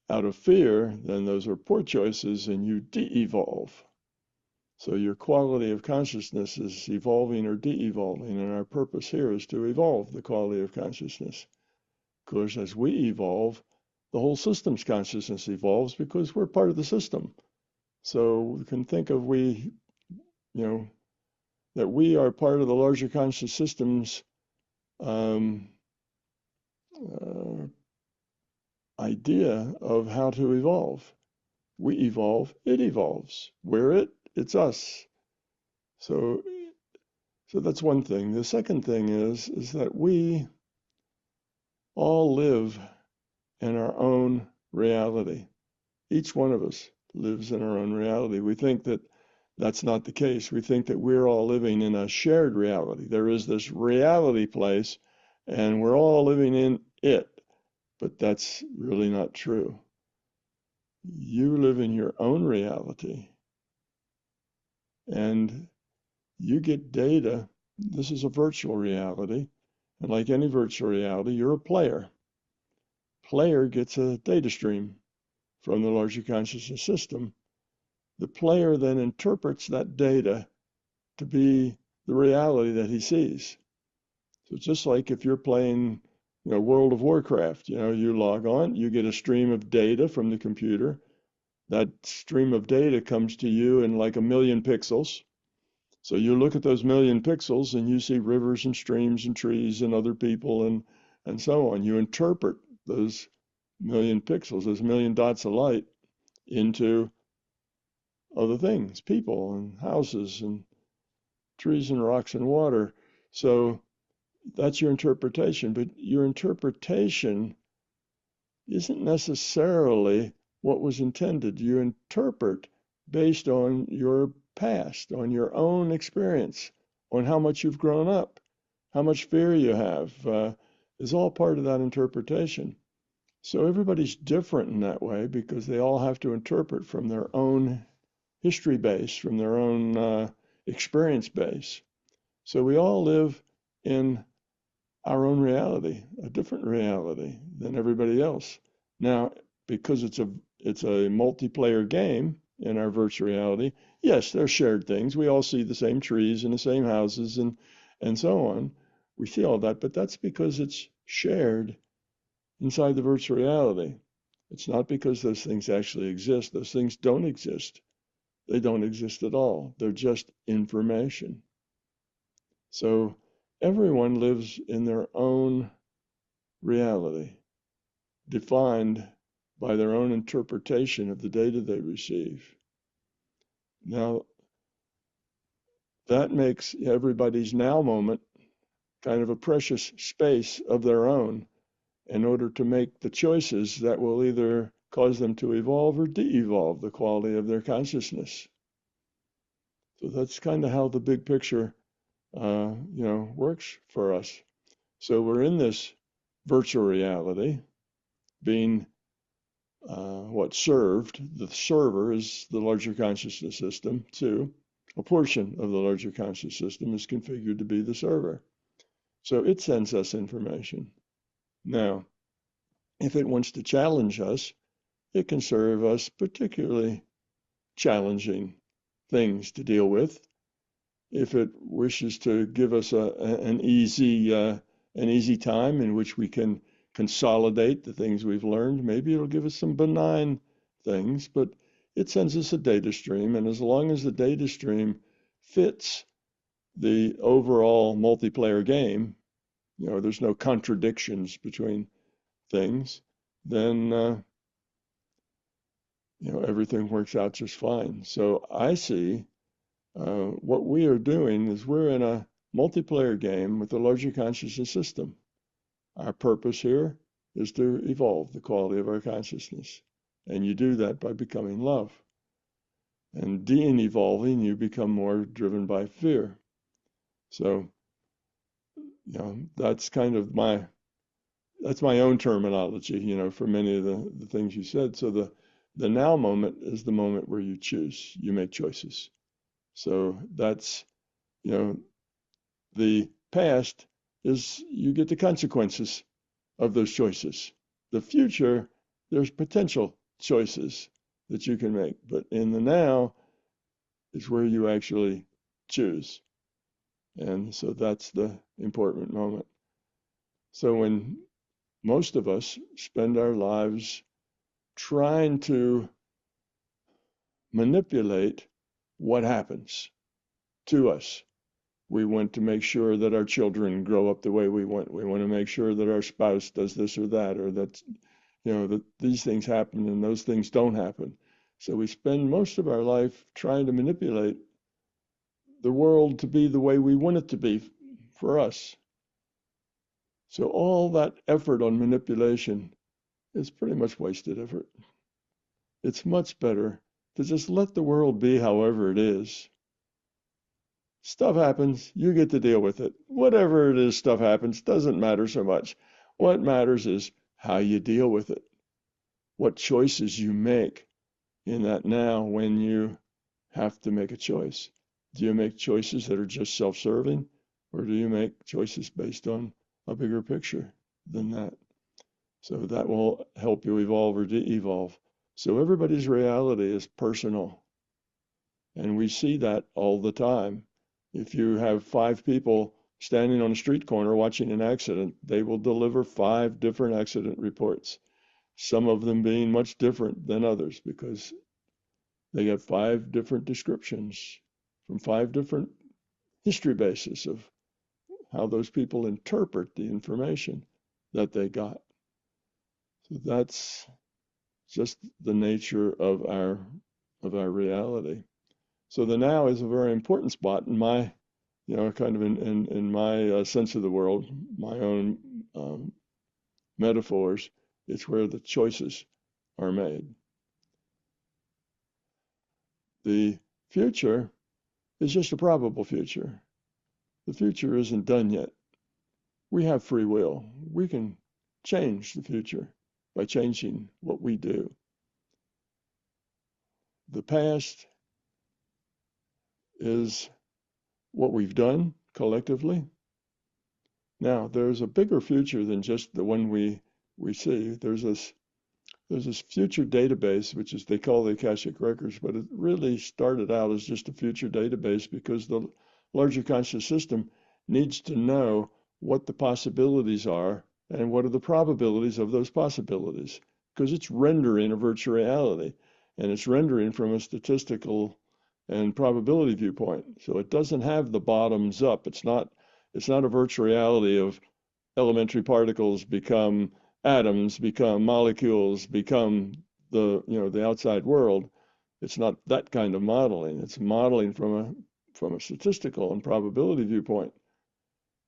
out of fear, then those are poor choices and you de-evolve. So your quality of consciousness is evolving or de-evolving, and our purpose here is to evolve the quality of consciousness. Of course, as we evolve, the whole system's consciousness evolves because we're part of the system. So we can think of that we are part of the larger conscious system's um, uh, idea of how to evolve. We evolve, it evolves. We're it, it's us. So, so that's one thing. The second thing is that we all live in our own reality. Each one of us lives in our own reality. We think that that's not the case. We think that we're all living in a shared reality. There is this reality place, and we're all living in it. But that's really not true. You live in your own reality, and you get data. This is a virtual reality. And like any virtual reality, you're a player. Player gets a data stream from the larger consciousness system. The player then interprets that data to be the reality that he sees. So it's just like if you're playing, World of Warcraft, you log on, you get a stream of data from the computer. That stream of data comes to you in like a million pixels. So you look at those million pixels and you see rivers and streams and trees and other people and so on. You interpret those million pixels, those million dots of light into other things, people and houses and trees and rocks and water. So that's your interpretation, but your interpretation isn't necessarily what was intended. You interpret based on your past, on your own experience, on how much you've grown up, how much fear you have, is all part of that interpretation. So everybody's different in that way because they all have to interpret from their own history base, from their own experience base. So we all live in our own reality, a different reality than everybody else. Now, because it's a multiplayer game in our virtual reality, yes, there's shared things. We all see the same trees and the same houses and so on. We see all that, but that's because it's shared inside the virtual reality. It's not because those things actually exist. Those things don't exist. They don't exist at all. They're just information. So everyone lives in their own reality, defined by their own interpretation of the data they receive. Now, that makes everybody's now moment kind of a precious space of their own in order to make the choices that will either cause them to evolve or de-evolve the quality of their consciousness. So that's kind of how the big picture, works for us. So we're in this virtual reality being served. The server is the larger consciousness system, too. A portion of the larger conscious system is configured to be the server. So it sends us information. Now, if it wants to challenge us, it can serve us particularly challenging things to deal with. If it wishes to give us an easy time in which we can consolidate the things we've learned, maybe it'll give us some benign things, but it sends us a data stream, and as long as the data stream fits the overall multiplayer game, there's no contradictions between things, then everything works out just fine. So I see what we are doing is we're in a multiplayer game with a larger consciousness system. Our purpose here is to evolve the quality of our consciousness. And you do that by becoming love. And in evolving, you become more driven by fear. So, that's kind of that's my own terminology, for many of the things you said. So the now moment is the moment where you choose, you make choices. So that's, the past is you get the consequences of those choices. The future, there's potential choices that you can make, but in the now is where you actually choose. And so that's the important moment. So when most of us spend our lives trying to manipulate what happens to us, we want to make sure that our children grow up the way we want. We want to make sure that our spouse does this or that, or that, that these things happen and those things don't happen. So we spend most of our life trying to manipulate the world to be the way we want it to be for us. So all that effort on manipulation is pretty much wasted effort. It's much better to just let the world be however it is. Stuff happens, you get to deal with it. Whatever it is, stuff happens, doesn't matter so much. What matters is how you deal with it, what choices you make in that now when you have to make a choice. Do you make choices that are just self-serving, or do you make choices based on a bigger picture than that? So that will help you evolve or de-evolve. So everybody's reality is personal, and we see that all the time. If you have 5 people standing on a street corner watching an accident, they will deliver 5 different accident reports, some of them being much different than others because they get 5 different descriptions from 5 different history bases of how those people interpret the information that they got. So that's just the nature of our reality. So the now is a very important spot in my, kind of in my sense of the world, my own metaphors. It's where the choices are made. The future is just a probable future. The future isn't done yet. We have free will. We can change the future by changing what we do. The past is what we've done collectively. Now, there's a bigger future than just the one we see. There's this future database, which is they call the Akashic Records, but it really started out as just a future database because the larger conscious system needs to know what the possibilities are and what are the probabilities of those possibilities, because it's rendering a virtual reality, and it's rendering from a statistical and probability viewpoint. So it doesn't have the bottoms up. It's not a virtual reality of elementary particles become atoms, become molecules, become the outside world. It's not that kind of modeling. It's modeling from a statistical and probability viewpoint.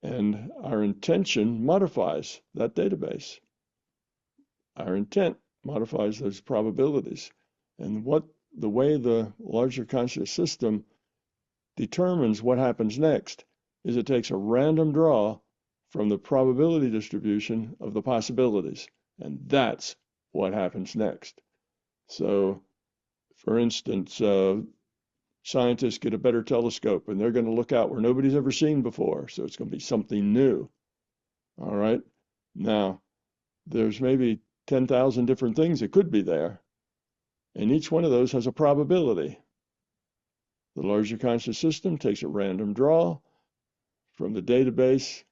And our intention modifies that database. Our intent modifies those probabilities. And the way the larger conscious system determines what happens next is it takes a random draw from the probability distribution of the possibilities. And that's what happens next. So, for instance, scientists get a better telescope and they're going to look out where nobody's ever seen before. So it's going to be something new. All right. Now, there's maybe 10,000 different things that could be there. And each one of those has a probability. The larger conscious system takes a random draw from the database,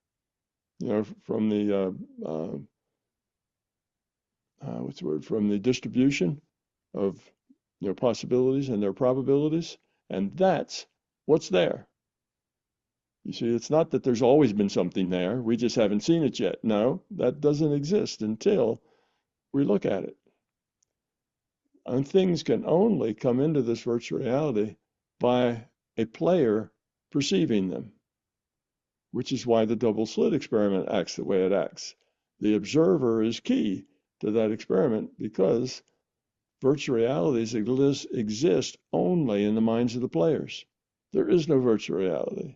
from the from the distribution of possibilities and their probabilities, and that's what's there. You see, it's not that there's always been something there, we just haven't seen it yet. No, that doesn't exist until we look at it. And things can only come into this virtual reality by a player perceiving them, which is why the double slit experiment acts the way it acts. The observer is key to that experiment because virtual realities exist only in the minds of the players. There is no virtual reality.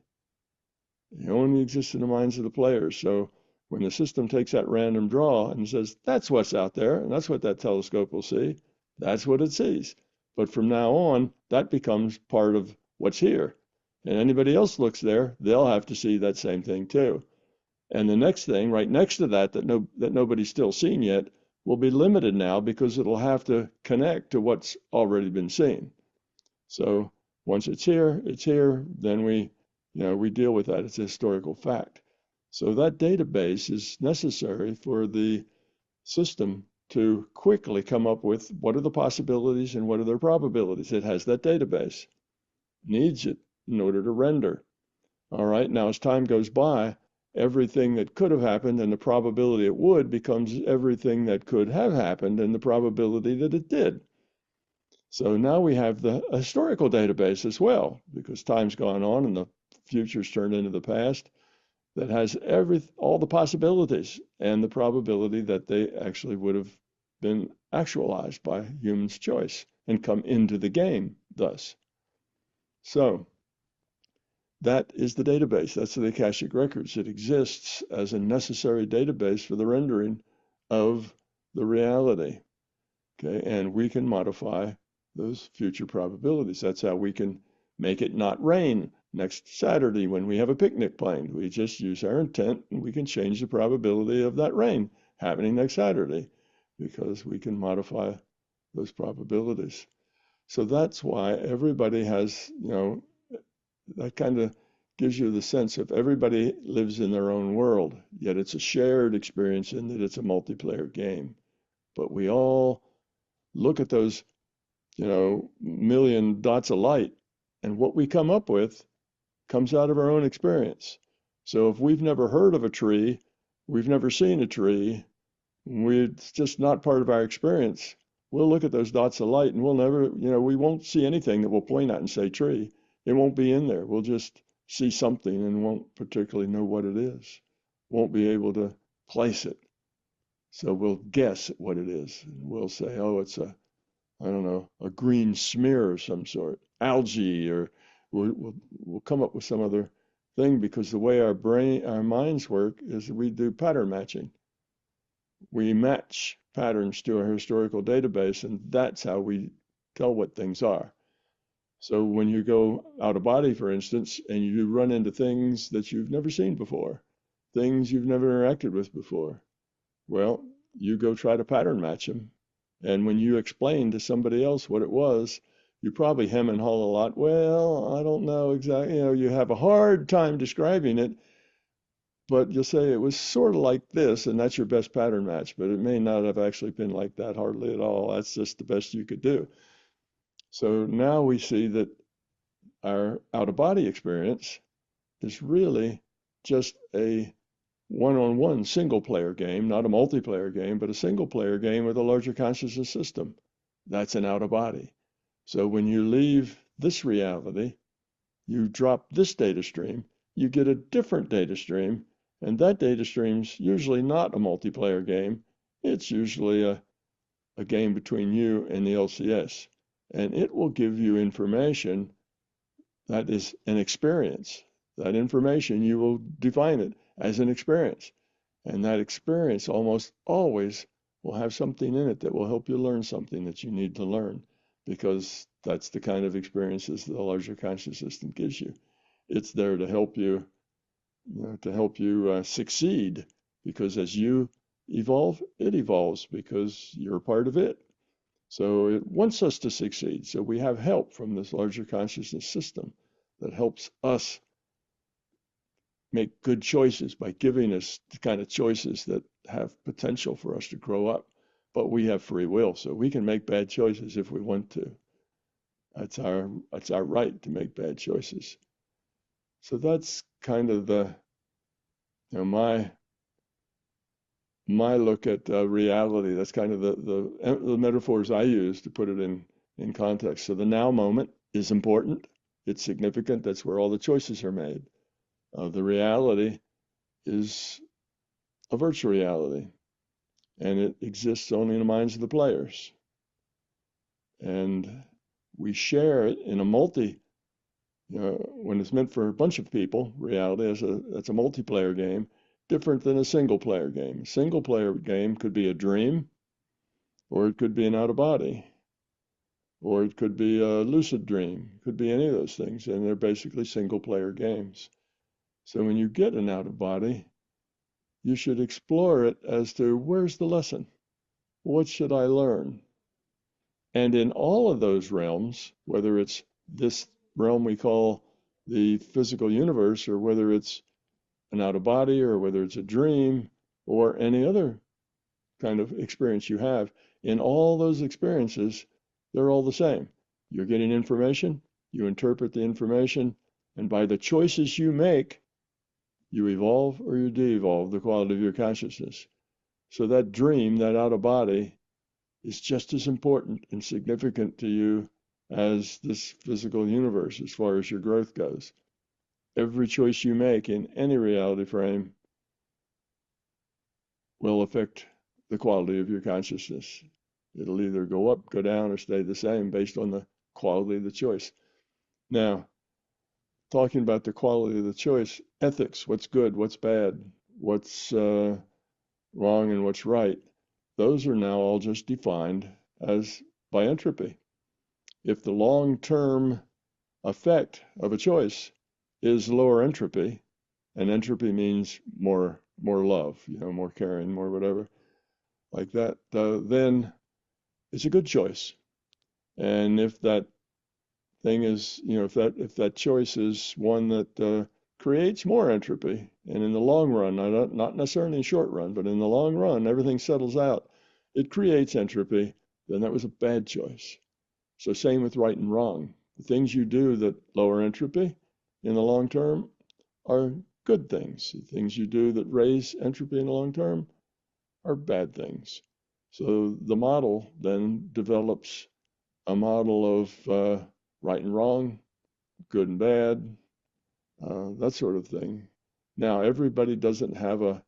It only exists in the minds of the players. So when the system takes that random draw and says, that's what's out there, and that's what that telescope will see, that's what it sees. But from now on, that becomes part of what's here. And anybody else looks there, they'll have to see that same thing too. And the next thing, right next to that nobody's still seen yet, will be limited now because it'll have to connect to what's already been seen. So once it's here, then we deal with that. It's a historical fact. So that database is necessary for the system to quickly come up with what are the possibilities and what are their probabilities. It has that database, needs it in order to render. All right, now as time goes by, everything that could have happened and the probability it would becomes everything that could have happened and the probability that it did. So now we have the historical database as well, because time's gone on and the future's turned into the past. that has all the possibilities and the probability that they actually would have been actualized by human's choice and come into the game thus. So that is the database. That's the Akashic Records. It exists as a necessary database for the rendering of the reality. Okay, and we can modify those future probabilities. That's how we can make it not rain next Saturday when we have a picnic planned. We just use our intent and we can change the probability of that rain happening next Saturday because we can modify those probabilities. So that's why everybody has, that kind of gives you the sense of everybody lives in their own world, yet it's a shared experience in that it's a multiplayer game. But we all look at those, million dots of light, and what we come up with comes out of our own experience. So if we've never heard of a tree, we've never seen a tree, it's just not part of our experience, we'll look at those dots of light and we'll never, we won't see anything that we'll point at and say tree. It won't be in there. We'll just see something and won't particularly know what it is. Won't be able to place it. So we'll guess at what it is. We'll say, oh, it's I don't know, a green smear of some sort, algae, or we'll come up with some other thing because the way our minds work is we do pattern matching. We match patterns to our historical database, and that's how we tell what things are. So when you go out of body, for instance, and you run into things that you've never seen before, things you've never interacted with before, well, you go try to pattern match them. And when you explain to somebody else what it was, you probably hem and haw a lot. Well, I don't know exactly. You have a hard time describing it, but you'll say it was sort of like this, and that's your best pattern match. But it may not have actually been like that hardly at all. That's just the best you could do. So now we see that our out-of-body experience is really just a one-on-one single-player game, not a multiplayer game, but a single-player game with a larger consciousness system. That's an out-of-body. So when you leave this reality, you drop this data stream, you get a different data stream, and that data stream's usually not a multiplayer game. It's usually a game between you and the LCS. And it will give you information that is an experience. That information, you will define it as an experience. And that experience almost always will have something in it that will help you learn something that you need to learn, because that's the kind of experiences the larger conscious system gives you. It's there to help you, succeed, because as you evolve, it evolves because you're part of it. So it wants us to succeed. So we have help from this larger consciousness system that helps us make good choices by giving us the kind of choices that have potential for us to grow up. But we have free will, so we can make bad choices if we want to. That's our right to make bad choices. So that's kind of the my look at reality. That's kind of the metaphors I use to put it in context. So the now moment is important. It's significant. That's where all the choices are made. The reality is a virtual reality, and it exists only in the minds of the players. And we share it in a when it's meant for a bunch of people, reality that's a multiplayer game, different than a single player game. A single player game could be a dream, or it could be an out of body, or it could be a lucid dream. It could be any of those things, and they're basically single player games. So when you get an out of body, you should explore it as to where's the lesson? What should I learn? And in all of those realms, whether it's this realm we call the physical universe, or whether it's an out of body, or whether it's a dream, or any other kind of experience you have, in all those experiences, they're all the same. You're getting information, you interpret the information, and by the choices you make, you evolve or you de-evolve the quality of your consciousness. So that dream, that out of body, is just as important and significant to you as this physical universe as far as your growth goes. every choice you make in any reality frame will affect the quality of your consciousness. It'll either go up, go down, or stay the same based on the quality of the choice. Now, talking about the quality of the choice, ethics, what's good, what's bad, what's wrong, and what's right, those are now all just defined as by entropy. If the long-term effect of a choice is lower entropy, and entropy means more love, more caring, more whatever, like that, then it's a good choice. And if that thing is, if that choice is one that creates more entropy, and in the long run, not necessarily in the short run, but in the long run, everything settles out, it creates entropy, then that was a bad choice. So same with right and wrong. The things you do that lower entropy in the long term are good things. The things you do that raise entropy in the long term are bad things. So the model then develops a model of right and wrong, good and bad, that sort of thing. Now, everybody doesn't have an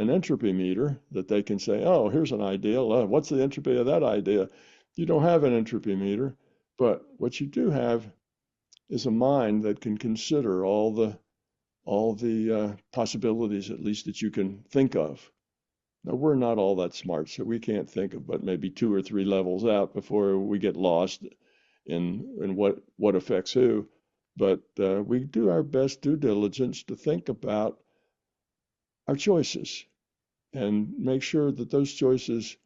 entropy meter that they can say, oh, here's an ideal. What's the entropy of that idea? You don't have an entropy meter, but what you do have is a mind that can consider all the possibilities, at least that you can think of. Now, we're not all that smart, so we can't think of but maybe 2 or 3 levels out before we get lost in what affects who. But we do our best due diligence to think about our choices and make sure that those choices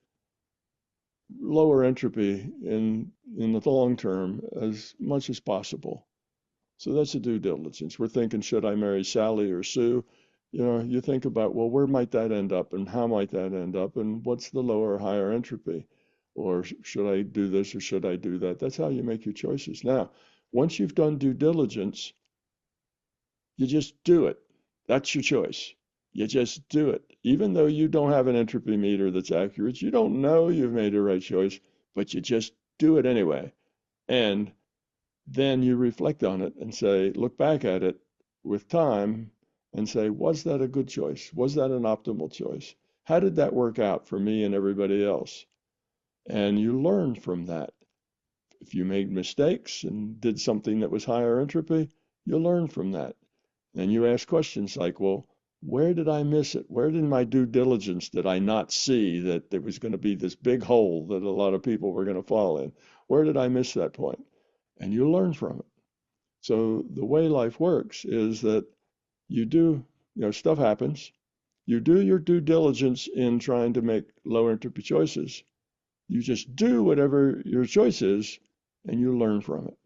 lower entropy in the long term as much as possible. So that's a due diligence. We're thinking, should I marry Sally or Sue? You think about, well, where might that end up and how might that end up and what's the lower or higher entropy? Or should I do this or should I do that? That's how you make your choices. Now, once you've done due diligence, you just do it. That's your choice. You just do it. Even though you don't have an entropy meter that's accurate, you don't know you've made the right choice, but you just do it anyway. And then you reflect on it and say, look back at it with time and say, was that a good choice? Was that an optimal choice? How did that work out for me and everybody else? And you learn from that. If you made mistakes and did something that was higher entropy, you learn from that. And you ask questions like, well, where did I miss it? Where did my due diligence did I not see that there was going to be this big hole that a lot of people were going to fall in? Where did I miss that point? And you learn from it. So the way life works is that you do, stuff happens. You do your due diligence in trying to make low entropy choices. You just do whatever your choice is and you learn from it.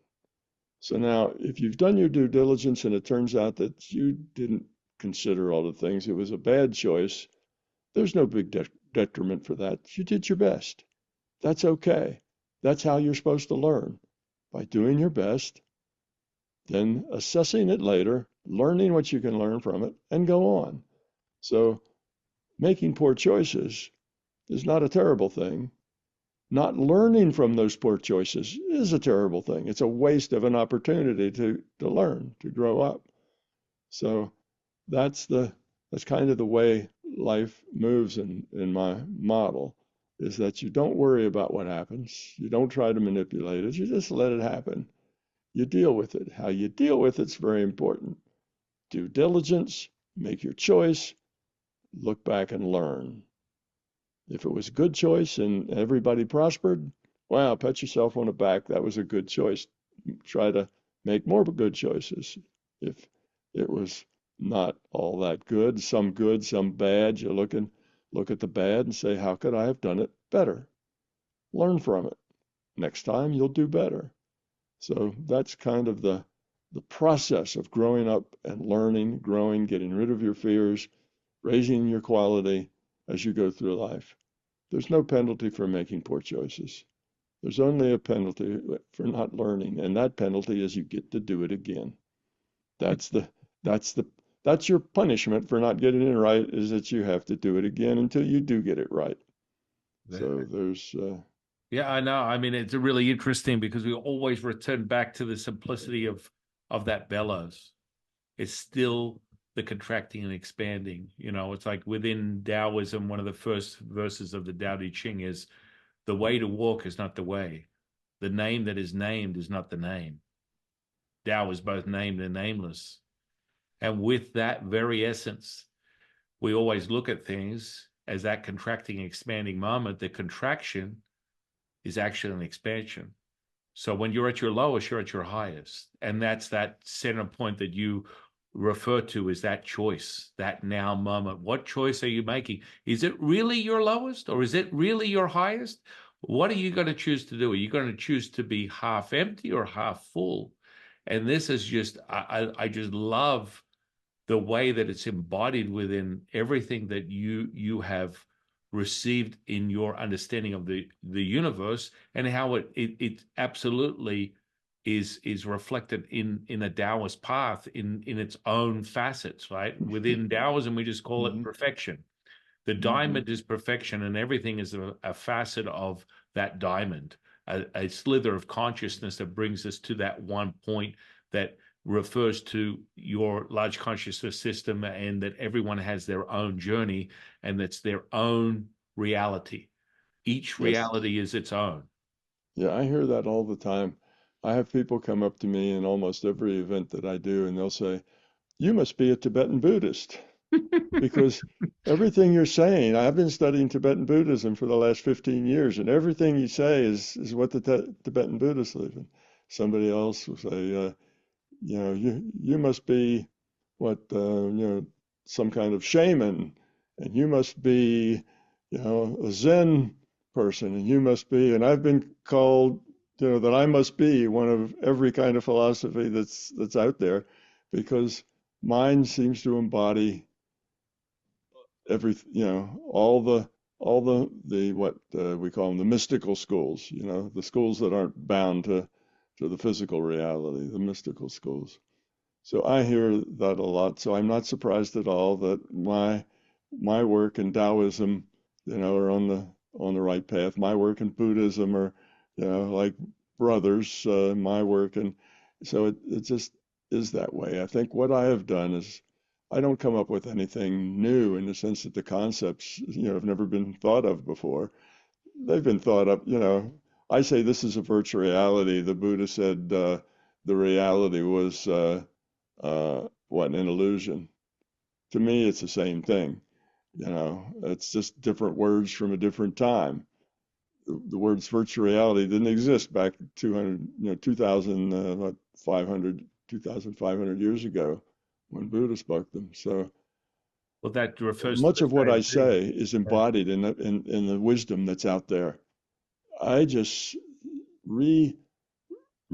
So now, if you've done your due diligence and it turns out that you didn't consider all the things, it was a bad choice, there's no big detriment for that. You did your best. That's okay. That's how you're supposed to learn, by doing your best, then assessing it later, learning what you can learn from it, and go on. So making poor choices is not a terrible thing. Not learning from those poor choices is a terrible thing. It's a waste of an opportunity to learn, to grow up. So that's kind of the way life moves in my model, is that you don't worry about what happens. You don't try to manipulate it. You just let it happen. You deal with it. How you deal with it's very important. Due diligence, make your choice, look back and learn. If it was a good choice and everybody prospered, wow, pat yourself on the back. That was a good choice. Try to make more good choices. If it was not all that good, some bad, you look at the bad and say, how could I have done it better? Learn from it. Next time you'll do better. So that's kind of the process of growing up and learning, growing, getting rid of your fears, raising your quality as you go through life. There's no penalty for making poor choices. There's only a penalty for not learning, and that penalty is you get to do it again. That's the that's the that's your punishment for not getting it right, is that you have to do it again until you do get it right. So there's Yeah, I know. I mean, it's really interesting because we always return back to the simplicity of that bellows. it's still the contracting and expanding. It's like within Taoism, one of the first verses of the Tao Te Ching is the way to walk is not the way. The name that is named is not the name. Tao is both named and nameless. And with that very essence, we always look at things as that contracting and expanding moment. The contraction is actually an expansion. So when you're at your lowest, you're at your highest. And that's that center point that you refer to as that choice, that now moment. What choice are you making? Is it really your lowest or is it really your highest? What are you going to choose to do? Are you going to choose to be half empty or half full? And this is just, I just love the way that it's embodied within everything that you have received in your understanding of the universe, and how it absolutely is reflected in a Taoist path in its own facets, right? Within Taoism, we just call it Hmm. perfection. The Hmm. diamond is perfection, and everything is a facet of that diamond, a slither of consciousness that brings us to that one point that refers to your large consciousness system, and that everyone has their own journey, and that's their own reality. Each Yes. reality is its own. Yeah, I hear that all the time. I have people come up to me in almost every event that I do, and they'll say, "You must be a Tibetan Buddhist." Because everything you're saying, I've been studying Tibetan Buddhism for the last 15 years, and everything you say is what the Tibetan Buddhists live in. Somebody else will say, you must be what, some kind of shaman, and you must be, a Zen person, and you must be, and I've been called, that I must be one of every kind of philosophy that's out there, because mine seems to embody every all the what we call them, the mystical schools, the schools that aren't bound to the physical reality, the mystical schools. So I hear that a lot. So I'm not surprised at all that my work in Taoism, are on the right path. My work in Buddhism are, like brothers. My work, and so it just is that way. I think what I have done is I don't come up with anything new in the sense that the concepts, have never been thought of before. They've been thought up. I say this is a virtual reality. The Buddha said the reality was what, an illusion. To me, it's the same thing. It's just different words from a different time. The words virtual reality didn't exist back 200, 2000, 500, 2,500 years ago when Buddha spoke them. So Well, that refers to much the of what I same thing. say is embodied in the wisdom that's out there. I just re,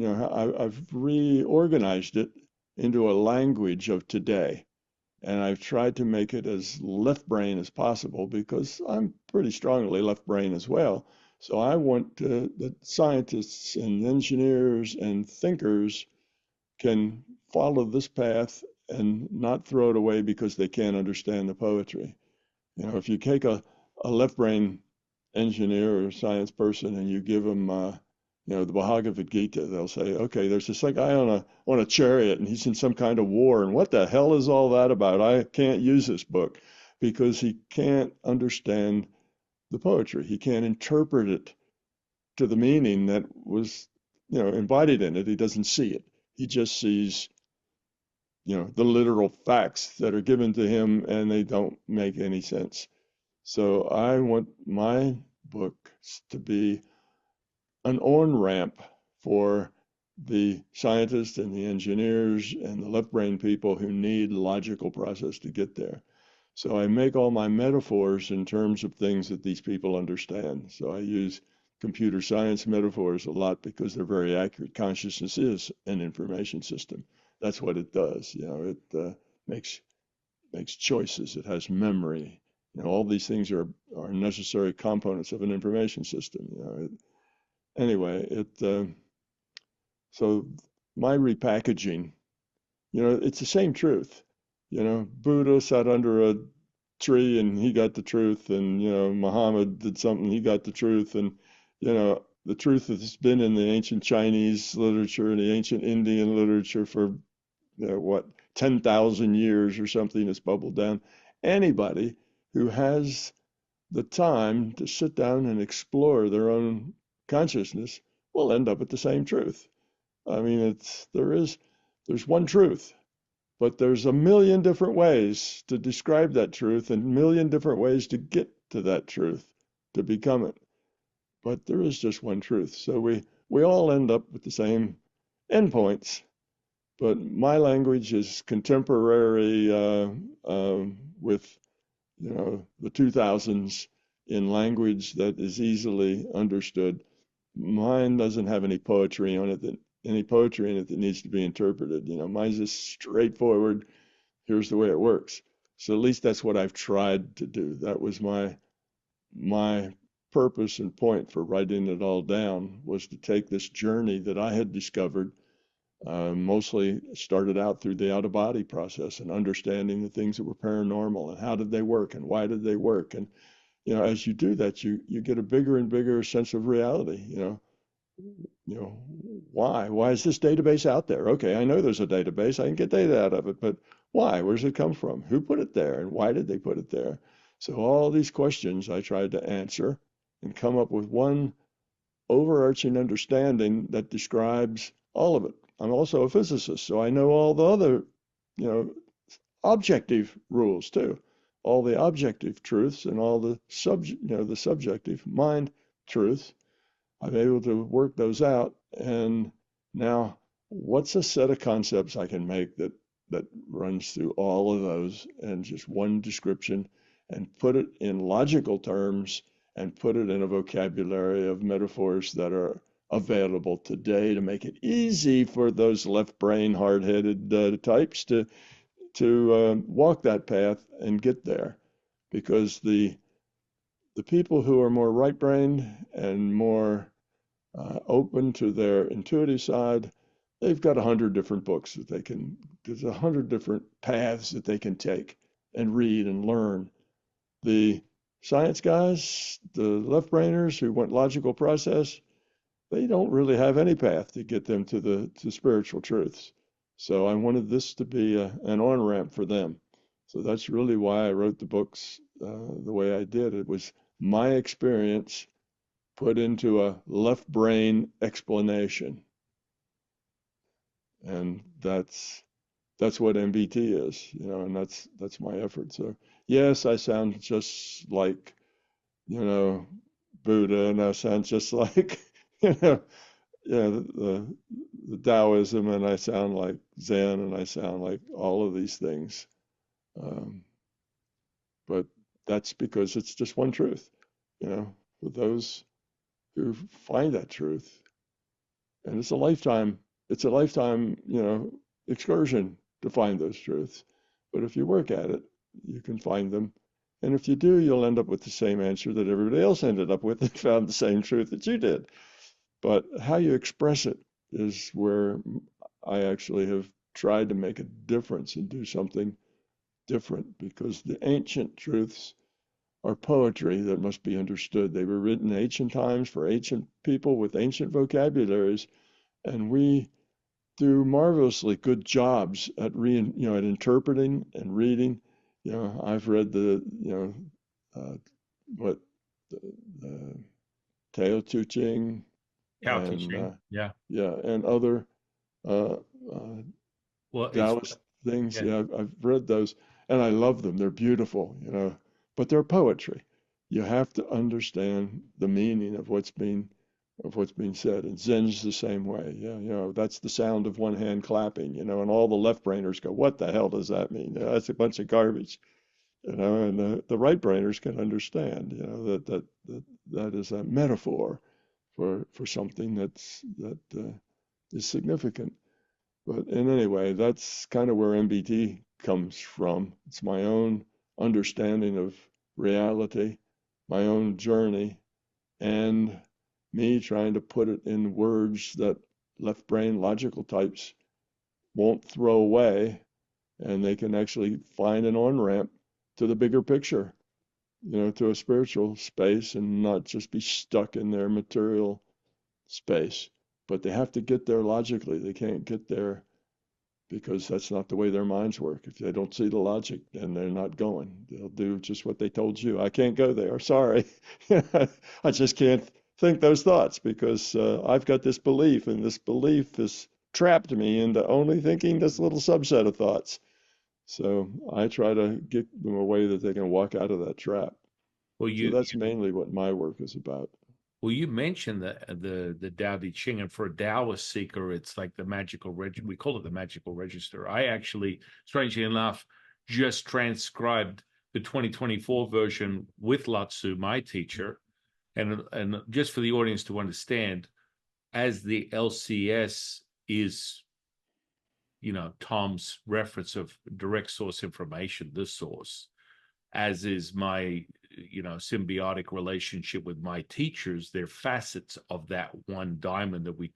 I've reorganized it into a language of today. And I've tried to make it as left brain as possible because I'm pretty strongly left brain as well. So I want that scientists and engineers and thinkers can follow this path and not throw it away because they can't understand the poetry. If you take a left brain engineer or science person and you give them, the Bhagavad Gita, they'll say, okay, there's this guy on a chariot and he's in some kind of war, and what the hell is all that about? I can't use this book because he can't understand the poetry. He can't interpret it to the meaning that was, embodied in it. He doesn't see it. He just sees, the literal facts that are given to him, and they don't make any sense. So I want my books to be an on-ramp for the scientists and the engineers and the left brain people who need logical process to get there. So I make all my metaphors in terms of things that these people understand. So I use computer science metaphors a lot because they're very accurate. Consciousness is an information system. That's what it does. It makes makes choices. It has memory. All these things are necessary components of an information system. Anyway, so my repackaging, it's the same truth. Buddha sat under a tree and he got the truth, and Muhammad did something, he got the truth, and the truth has been in the ancient Chinese literature and the ancient Indian literature for what 10,000 years or something that's bubbled down. Anybody who has the time to sit down and explore their own consciousness will end up at the same truth. I mean, there's one truth, but there's a million different ways to describe that truth and a million different ways to get to that truth, to become it. But there is just one truth. So we all end up with the same endpoints. But my language is contemporary with the 2000s in language that is easily understood. Mine doesn't have any poetry on it that any poetry in it that needs to be interpreted. Mine's just straightforward. Here's the way it works. So at least that's what I've tried to do. That was my purpose and point for writing it all down, was to take this journey that I had discovered. Mostly started out through the out of body process and understanding the things that were paranormal and how did they work and why did they work. And as you do that, you get a bigger and bigger sense of reality. Why is this database out there? Okay, I know there's a database. I can get data out of it, but why? Where does it come from? Who put it there, and why did they put it there? So all these questions I tried to answer and come up with one overarching understanding that describes all of it. I'm also a physicist, so I know all the other, you know, objective rules too, all the objective truths and all the the subjective mind truths. I'm able to work those out. And now, what's a set of concepts I can make that runs through all of those and just one description and put it in logical terms and put it in a vocabulary of metaphors that are available today to make it easy for those left brain hard-headed types to walk that path and get there, because the people who are more right-brained and more open to their intuitive side, they've got 100 different books that they can, there's 100 different paths that they can take and read and learn. The science guys, the left brainers who want logical process, they don't really have any path to get them to spiritual truths. So I wanted this to be an on ramp for them. So that's really why I wrote the books the way I did. It was my experience put into a left brain explanation, and that's what MBT is, and that's my effort. So yes, I sound just like you know Buddha, and I sound just like you know the Taoism, and I sound like Zen, and I sound like all of these things. Um, but that's because it's just one truth, for those who find that truth. And it's a lifetime, excursion to find those truths. But if you work at it, you can find them. And if you do, you'll end up with the same answer that everybody else ended up with and found the same truth that you did. But how you express it is where I actually have tried to make a difference and do something different, because the ancient truths are poetry that must be understood. They were written in ancient times for ancient people with ancient vocabularies, and we do marvelously good jobs at interpreting and reading. I've read what the Tao Te Ching Tao Te and Ching. Yeah. yeah, and other uh, uh, Well, it's Taoist things. yeah. Yeah, I've read those and I love them. They're beautiful, but they're poetry. You have to understand the meaning of what's being said. And Zen's the same way. Yeah, that's the sound of one hand clapping, and all the left brainers go, "What the hell does that mean? That's a bunch of garbage." And the right brainers can understand, that is a metaphor for something that is significant. But in any way, that's kind of where MBT comes from. It's my own understanding of reality, my own journey, and me trying to put it in words that left brain logical types won't throw away, and they can actually find an on ramp to the bigger picture, to a spiritual space, and not just be stuck in their material space. But they have to get there logically. They can't get there because that's not the way their minds work. If they don't see the logic, then they're not going. They'll do just what they told you. I can't go there. Sorry. I just can't think those thoughts because I've got this belief, and this belief has trapped me into only thinking this little subset of thoughts. So I try to get them a way that they can walk out of that trap. Well, So you that's mainly what my work is about. Well, you mentioned the Tao Te Ching, and for a Taoist seeker, it's like the magical register. We call it the magical register. I actually, strangely enough, just transcribed the 2024 version with Latsu, my teacher, and just for the audience to understand, as the LCS is, Tom's reference of direct source information, the source, as is my symbiotic relationship with my teachers. They're facets of that one diamond that we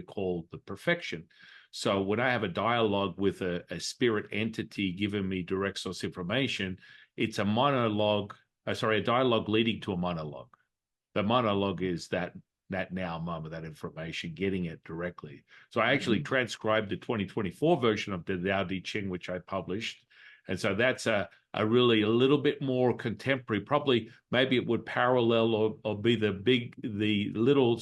call the perfection. So when I have a dialogue with a spirit entity giving me direct source information, it's a dialogue leading to a monologue. The monologue is that now moment, that information, getting it directly. So I actually transcribed the 2024 version of the Tao Te Ching, which I published. And so that's a really a little bit more contemporary. Probably maybe it would parallel or be the little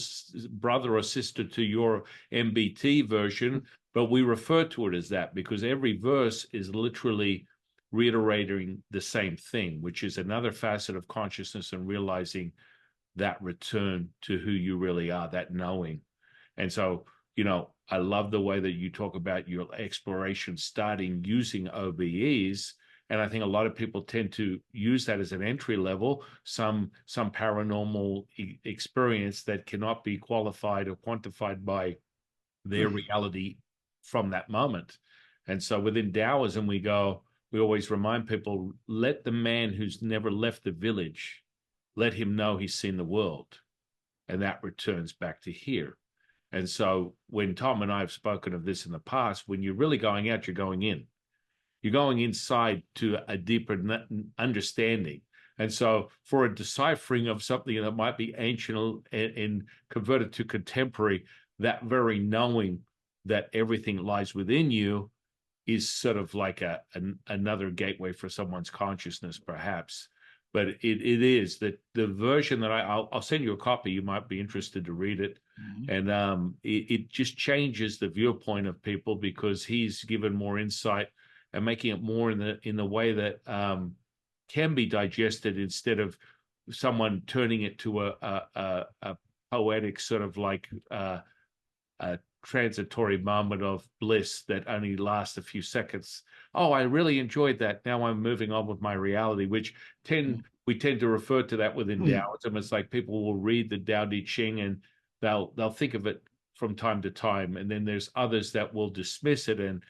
brother or sister to your MBT version, but we refer to it as that because every verse is literally reiterating the same thing, which is another facet of consciousness and realizing that return to who you really are, that knowing. And so, I love the way that you talk about your exploration starting using OBEs. And I think a lot of people tend to use that as an entry level, some paranormal experience that cannot be qualified or quantified by their reality from that moment. And so within Taoism, we always remind people, let the man who's never left the village, let him know he's seen the world. And that returns back to here. And so when Tom and I have spoken of this in the past, when you're really going out, you're going in. You're going inside to a deeper understanding. And so for a deciphering of something that might be ancient and converted to contemporary, that very knowing that everything lies within you is sort of like another gateway for someone's consciousness, perhaps. But it is that the version that I'll send you a copy. You might be interested to read it. And it just changes the viewpoint of people because he's given more insight and making it more in the way that can be digested instead of someone turning it to a poetic sort of like a transitory moment of bliss that only lasts a few seconds. Oh, I really enjoyed that. Now I'm moving on with my reality, which we tend to refer to that within Taoism. It's like people will read the Tao Te Ching and they'll think of it from time to time, and then there's others that will dismiss it and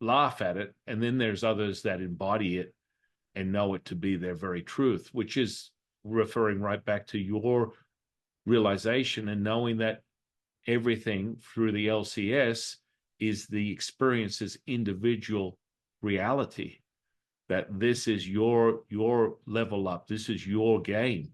laugh at it, and then there's others that embody it and know it to be their very truth, which is referring right back to your realization and knowing that everything through the LCS is the experience's individual reality, that this is your level up, this is your game,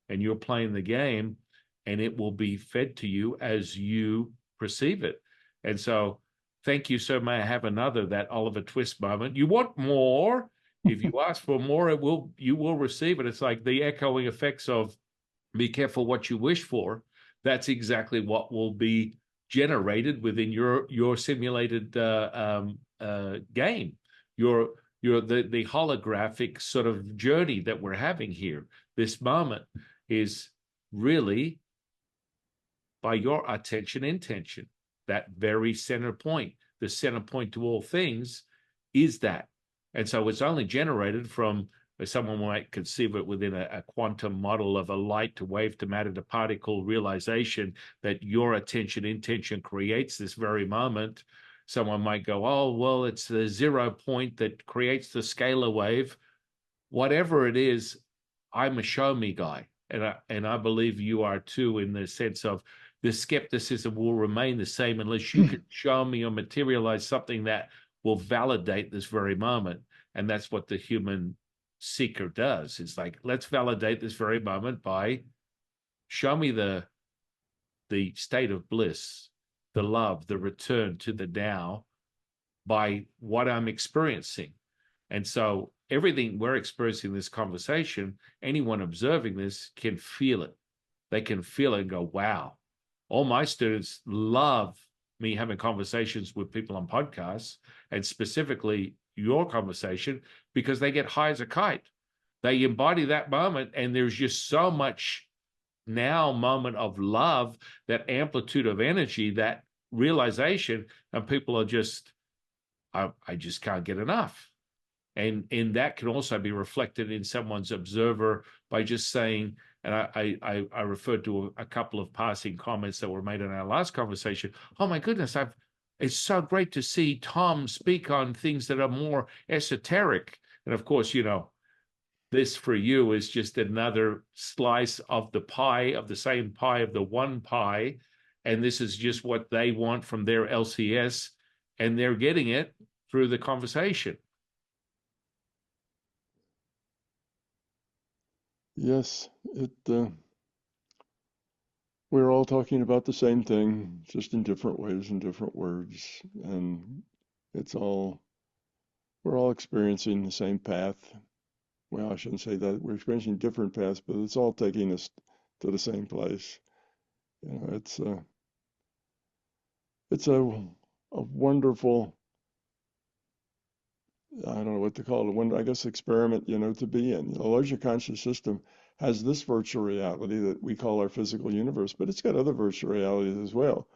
and you're playing the game, and it will be fed to you as you perceive it. And so thank you, sir. May I have another, that Oliver Twist moment? You want more? If you ask for more, you will receive it. It's like the echoing effects of be careful what you wish for. That's exactly what will be generated within your simulated game, the holographic sort of journey that we're having here. This moment is really by your attention intention, that very center point. The center point to all things is that. And so it's only generated from, someone might conceive it within a quantum model of a light to wave to matter to particle realization, that your attention intention creates this very moment. Someone might go, oh, well, it's the 0 point that creates the scalar wave. Whatever it is, I'm a show me guy. And I believe you are too, in the sense of the skepticism will remain the same unless you can show me or materialize something that will validate this very moment. And that's what the human seeker does. It's like, let's validate this very moment by show me the state of bliss, the love, the return to the Tao, by what I'm experiencing. And so everything we're experiencing in this conversation, anyone observing this can feel it. They can feel it and go, wow. All my students love me having conversations with people on podcasts, and specifically your conversation, because they get high as a kite. They embody that moment, and there's just so much now moment of love, that amplitude of energy, that realization, and people are just, I just can't get enough. And that can also be reflected in someone's observer by just saying, and I referred to a couple of passing comments that were made in our last conversation. Oh my goodness, it's so great to see Tom speak on things that are more esoteric. And of course, this for you is just another slice of the pie, of the same pie, of the one pie. And this is just what they want from their LCS, and they're getting it through the conversation. Yes, we're all talking about the same thing, just in different ways and different words, and it's all we're all experiencing the same path. Well, I shouldn't say that. We're experiencing different paths, but it's all taking us to the same place. It's a wonderful, I don't know what to call it, I guess experiment, to be in. The larger conscious system has this virtual reality that we call our physical universe, but it's got other virtual realities as well.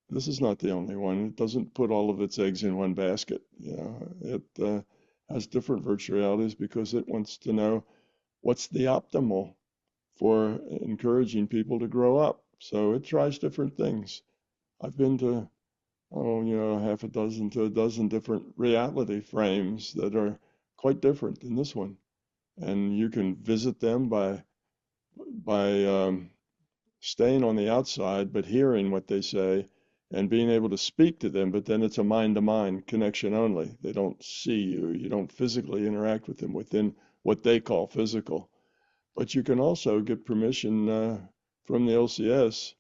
This is not the only one. It doesn't put all of its eggs in one basket. It has different virtual realities because it wants to know what's the optimal for encouraging people to grow up. So it tries different things. I've been to, half a dozen to a dozen different reality frames that are quite different than this one. And you can visit them by staying on the outside, but hearing what they say and being able to speak to them. But then it's a mind-to-mind connection only. They don't see you. You don't physically interact with them within what they call physical. But you can also get permission from the LCS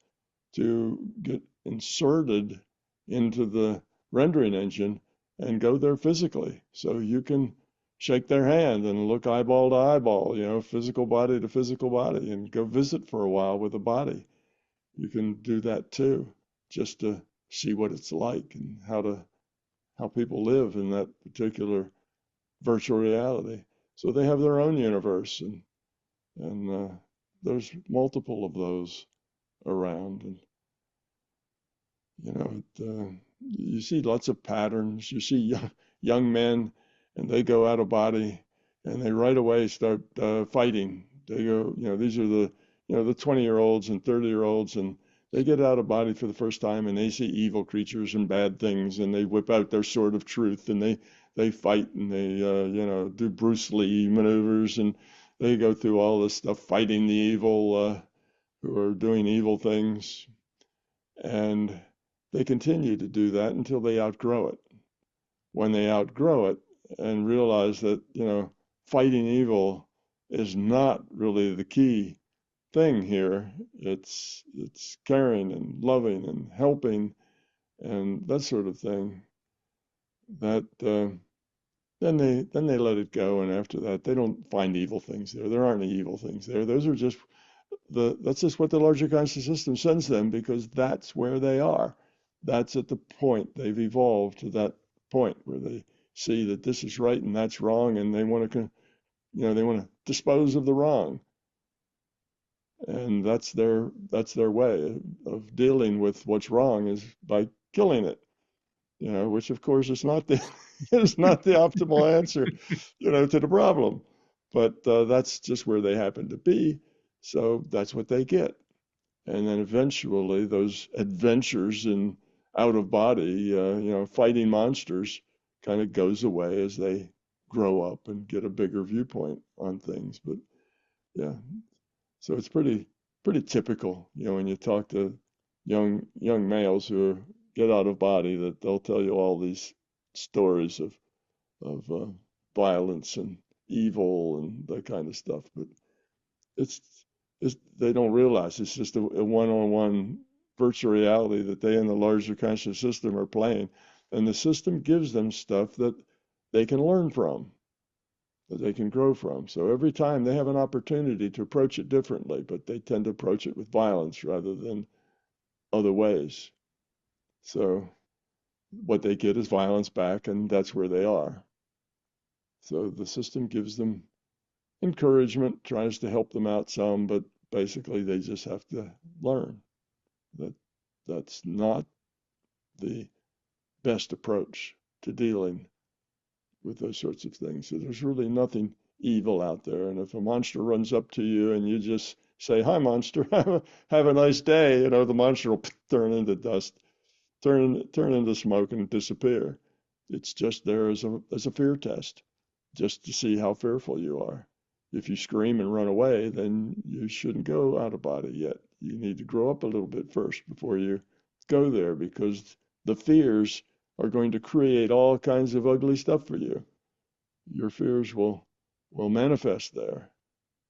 to get inserted into the rendering engine and go there physically. So you can shake their hand and look eyeball to eyeball, physical body to physical body, and go visit for a while with the body. You can do that too, just to see what it's like and how people live in that particular virtual reality. So they have their own universe, and there's multiple of those around, and you see lots of patterns. You see young men, and they go out of body, and they right away start fighting. They go, these are the 20-year-olds and 30-year-olds, and they get out of body for the first time, and they see evil creatures and bad things, and they whip out their sword of truth, and they fight, and they do Bruce Lee maneuvers, and they go through all this stuff fighting the evil who are doing evil things, and they continue to do that until they outgrow it. When they outgrow it and realize that, fighting evil is not really the key thing here. It's caring and loving and helping and that sort of thing. That then they let it go, and after that they don't find evil things there. There aren't any evil things there. Those are just that's just what the larger conscious system sends them, because that's where they are. That's at the point they've evolved to, that point where they see that this is right and that's wrong, and they want to, they want to dispose of the wrong, and that's their way of dealing with what's wrong, is by killing it. Which of course is not the is not the optimal answer, to the problem, but that's just where they happen to be. So that's what they get. And then eventually those adventures in out of body, fighting monsters, kind of goes away as they grow up and get a bigger viewpoint on things. But yeah, so it's pretty typical, when you talk to young males who get out of body, that they'll tell you all these stories of violence and evil and that kind of stuff. But it's, they don't realize it's just a one-on-one virtual reality that they in the larger conscious system are playing. And the system gives them stuff that they can learn from, that they can grow from. So every time they have an opportunity to approach it differently, but they tend to approach it with violence rather than other ways. So what they get is violence back, and that's where they are. So the system gives them encouragement, tries to help them out some, but basically they just have to learn that that's not the best approach to dealing with those sorts of things. So there's really nothing evil out there. And if a monster runs up to you and you just say, "Hi, monster, have a nice day," the monster will turn into dust, turn into smoke and disappear. It's just there as a fear test, just to see how fearful you are. If you scream and run away, then you shouldn't go out of body yet. You need to grow up a little bit first before you go there, because the fears are going to create all kinds of ugly stuff for you. Your fears will manifest there.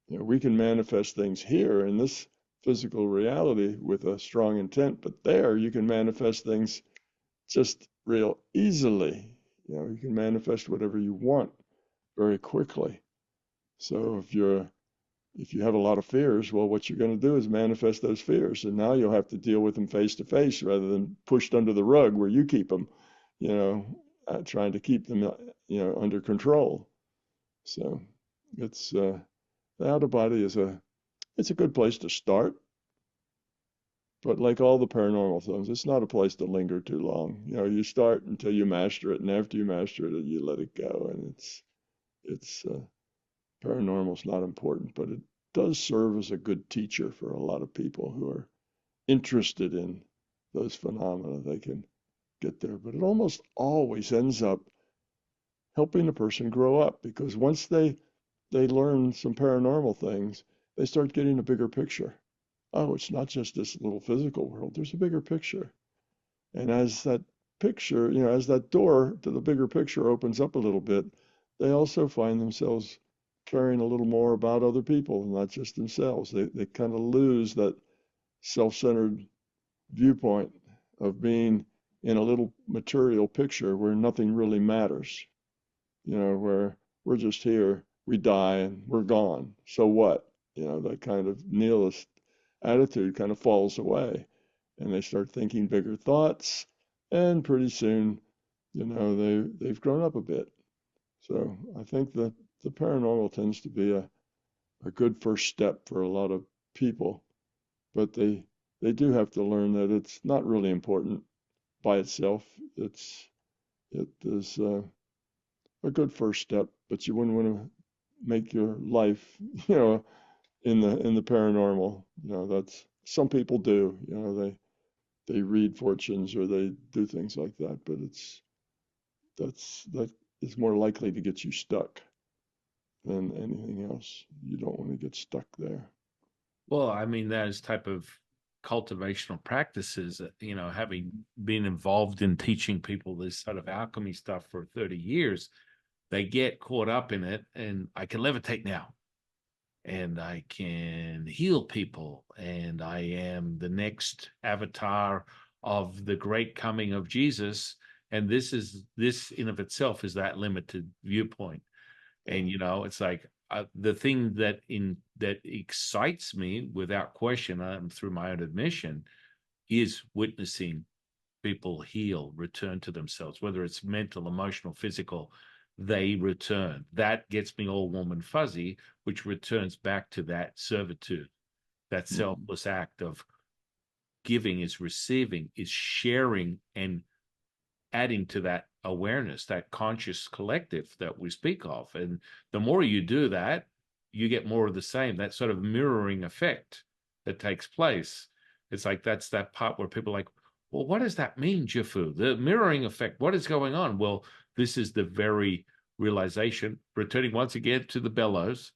We can manifest things here in this physical reality with a strong intent, but there you can manifest things just real easily. You can manifest whatever you want very quickly. So if you have a lot of fears, well, what you're going to do is manifest those fears, and now you'll have to deal with them face to face rather than pushed under the rug where you keep them, you know, trying to keep them, under control. So it's the out of body it's a good place to start, but like all the paranormal things, it's not a place to linger too long. You start until you master it, and after you master it, you let it go. And it's paranormal's not important, but it does serve as a good teacher for a lot of people who are interested in those phenomena. They can get there, but it almost always ends up helping a person grow up, because once they learn some paranormal things, they start getting a bigger picture. Oh, it's not just this little physical world. There's a bigger picture. And as that picture, as that door to the bigger picture opens up a little bit, they also find themselves caring a little more about other people, not just themselves. They kind of lose that self-centered viewpoint of being in a little material picture where nothing really matters, where we're just here, we die, and we're gone. So what? That kind of nihilist attitude kind of falls away, and they start thinking bigger thoughts, and pretty soon, they've grown up a bit. So I think that the paranormal tends to be a good first step for a lot of people, but they do have to learn that it's not really important by itself. It is a good first step, but you wouldn't want to make your life, in the paranormal. That's some people do. They read fortunes or they do things like that, but that is more likely to get you stuck than anything else. You don't want to get stuck there. Well, I mean, those type of cultivational practices, having been involved in teaching people this sort of alchemy stuff for 30 years, they get caught up in it. And I can levitate now, and I can heal people, and I am the next avatar of the great coming of Jesus. And this in of itself is that limited viewpoint. And it's like the thing that excites me without question, through my own admission, is witnessing people heal, return to themselves, whether it's mental, emotional, physical. They return. That gets me all warm and fuzzy, which returns back to that servitude, that Mhm. selfless act of giving is receiving, is sharing, and adding to that awareness, that conscious collective that we speak of. And the more you do that, you get more of the same, that sort of mirroring effect that takes place. It's like that's that part where people are like, well, what does that mean, Jifu? The mirroring effect, what is going on? Well, this is the very realization, returning once again to the bellows,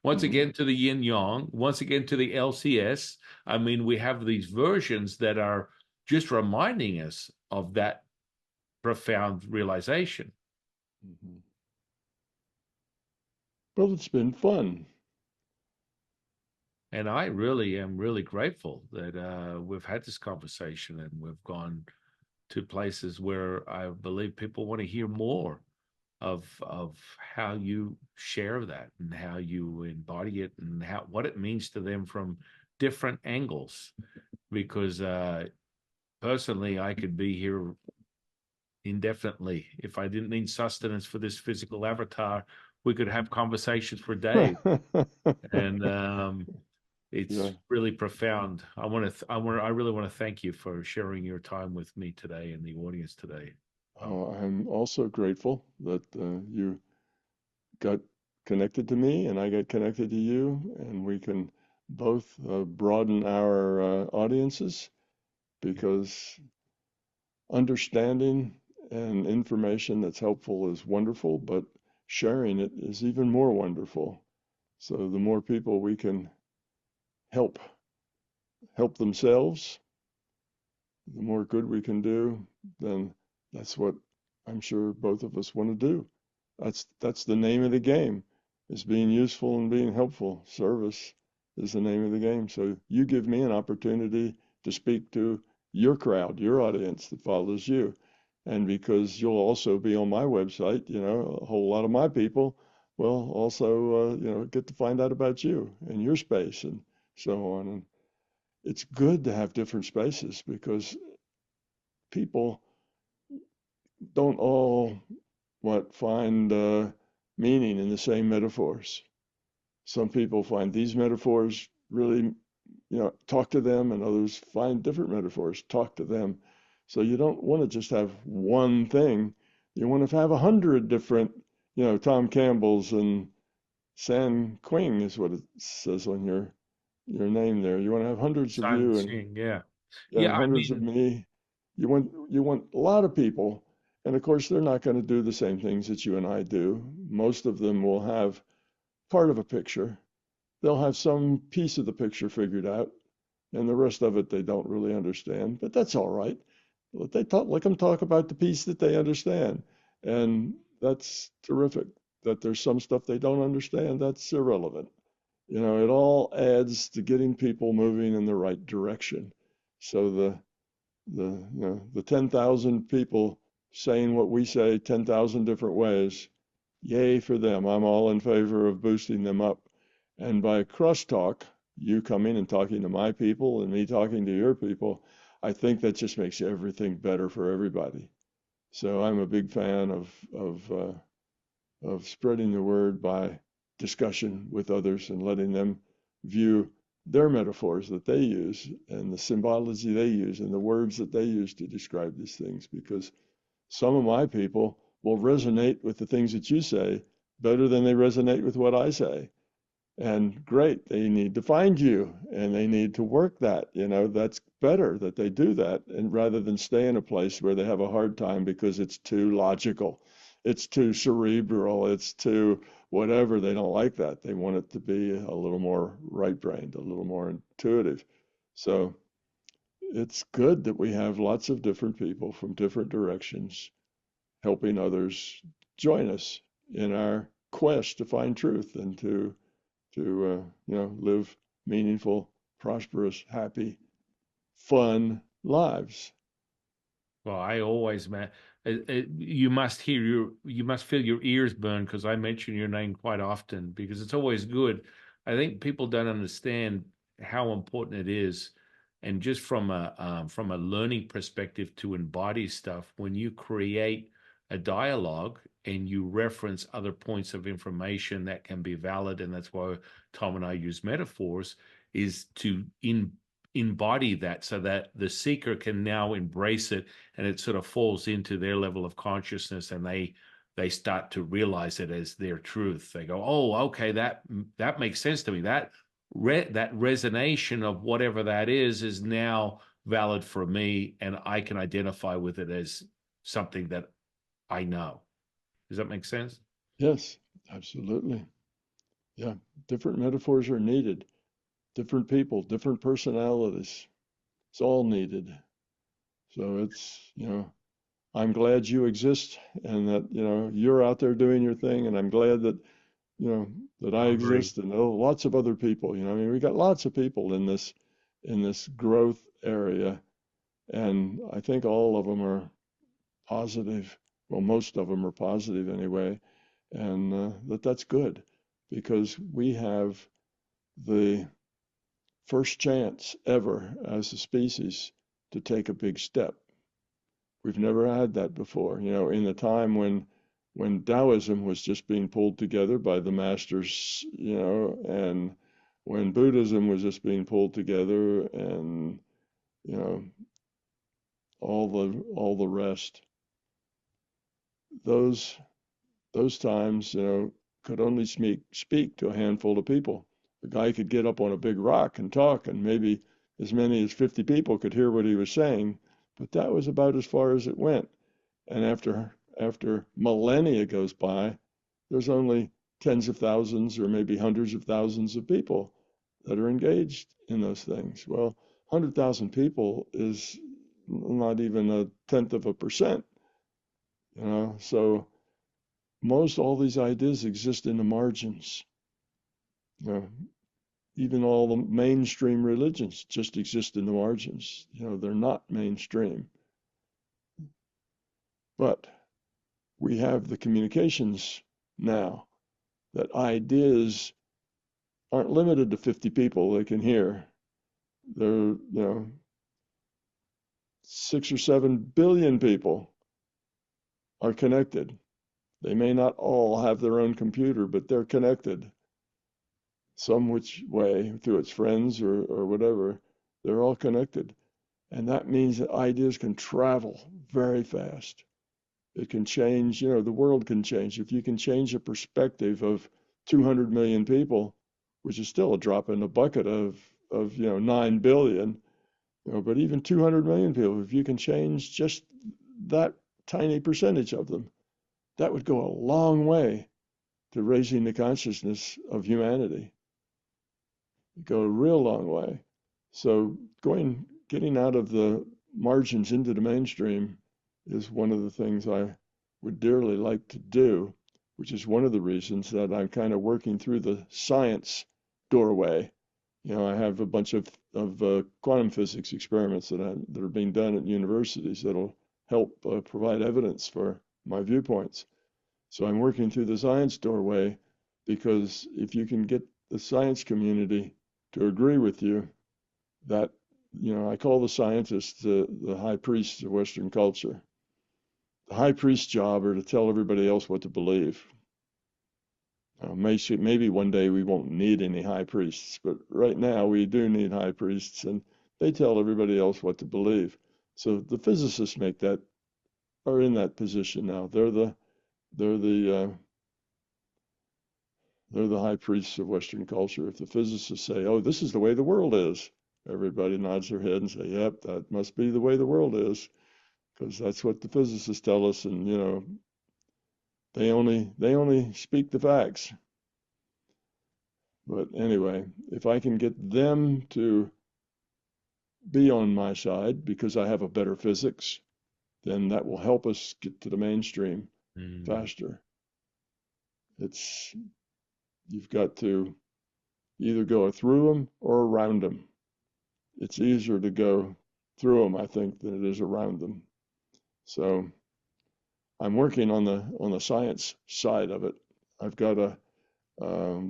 once Mhm. again to the yin yang, once again to the LCS. I mean, we have these versions that are just reminding us of that profound realization. Mhm. Well, it's been fun. And I really am really grateful that we've had this conversation and we've gone to places where I believe people want to hear more of how you share that and how you embody it and how what it means to them from different angles. Because personally, I could be here indefinitely. If I didn't need sustenance for this physical avatar, we could have conversations for days. And Yeah. it's really profound. I really want to thank you for sharing your time with me today and the audience today. Um, I'm also grateful that you got connected to me and I got connected to you, and we can both broaden our audiences, because understanding and information that's helpful is wonderful, but sharing it is even more wonderful. So the more people we can help themselves, the more good we can do, then that's what I'm sure both of us want to do. That's the name of the game, is being useful and being helpful. Service is the name of the game. So you give me an opportunity to speak to your crowd, your audience that follows you. And because you'll also be on my website, a whole lot of my people will also, get to find out about you and your space and so on. And it's good to have different spaces, because people don't all find meaning in the same metaphors. Some people find these metaphors really, talk to them, and others find different metaphors talk to them. So you don't want to just have one thing. You want to have 100 different, Tom Campbell's and San Qing is what it says on your name there. You want to have hundreds of San you and Qing, yeah, and yeah. I hundreds of mean, me. You want a lot of people, and of course they're not going to do the same things that you and I do. Most of them will have part of a picture. They'll have some piece of the picture figured out, and the rest of it they don't really understand. But that's all right. Let them talk about the piece that they understand, and that's terrific. That there's some stuff they don't understand, that's irrelevant. It all adds to getting people moving in the right direction. So the 10,000 people saying what we say 10,000 different ways, yay for them. I'm all in favor of boosting them up. And by crosstalk, you coming and talking to my people and me talking to your people, I think that just makes everything better for everybody. So I'm a big fan of spreading the word by discussion with others and letting them view their metaphors that they use and the symbology they use and the words that they use to describe these things, because some of my people will resonate with the things that you say better than they resonate with what I say. And great, they need to find you and they need to work that. That's better that they do that, and rather than stay in a place where they have a hard time because it's too logical, it's too cerebral, it's too whatever. They don't like that. They want it to be a little more right brained, a little more intuitive. So it's good that we have lots of different people from different directions helping others join us in our quest to find truth and to live meaningful, prosperous, happy, fun lives. well, I always, man, you must you must feel your ears burn because I mention your name quite often because it's always good. I think people don't understand how important it is, and just from a learning perspective to embody stuff. When you create a dialogue and you reference other points of information that can be valid, and that's why Tom and I use metaphors, is to embody that so that the seeker can now embrace it and it sort of falls into their level of consciousness and they start to realize it as their truth. They go, oh, okay, that makes sense to me. That resonation of whatever that is now valid for me, and I can identify with it as something that I know. Does that make sense? Yes, absolutely. Yeah, different metaphors are needed. Different people, different personalities. It's all needed. So I'm glad you exist and that, you're out there doing your thing. And I'm glad that, you know, that I I agree. exist and lots of other people. I mean, we got lots of people in this growth area, And I think all of them are positive. Well, most of them are positive anyway. And that's good because we have the first chance ever as a species to take a big step. We've never had that before. In the time when Taoism was just being pulled together by the masters, and when Buddhism was just being pulled together, and you know, all the rest. Those those times, could only speak to a handful of people. The guy could get up on a big rock and talk, and maybe as many as 50 people could hear what he was saying, but that was about as far as it went. And after millennia goes by, there's only tens of thousands or maybe hundreds of thousands of people that are engaged in those things. Well, 100,000 people is not even a tenth of a percent, so most all these ideas exist in the margins. You know, even all the mainstream religions just exist in the margins. They're not mainstream. But we have the communications now that ideas aren't limited to 50 people they can hear. They're, 6 or 7 billion people are connected. They may not all have their own computer, but they're connected some which way through its friends or whatever. They're all connected. And that means that ideas can travel very fast. It can change, the world can change. If you can change the perspective of 200 million people, which is still a drop in the bucket of 9 billion, but even 200 million people, if you can change just that tiny percentage of them, that would go a long way to raising the consciousness of humanity. Go a real long way. So getting out of the margins into the mainstream is one of the things I would dearly like to do, which is one of the reasons that I'm kind of working through the science doorway. I have a bunch of quantum physics experiments that are being done at universities that'll help provide evidence for my viewpoints. So I'm working through the science doorway because if you can get the science community to agree with you that, I call the scientists the high priests of Western culture. The high priest's job are to tell everybody else what to believe. Maybe one day we won't need any high priests, but right now we do need high priests, and they tell everybody else what to believe. So the physicists are in that position now. They're the high priests of Western culture. If the physicists say, "Oh, this is the way the world is," everybody nods their head and say, "Yep, that must be the way the world is," because that's what the physicists tell us, and they only speak the facts. But anyway, if I can get them to be on my side because I have a better physics, then that will help us get to the mainstream faster. You've got to either go through them or around them. It's easier to go through them, I think, than it is around them. So I'm working on the science side of it. I've got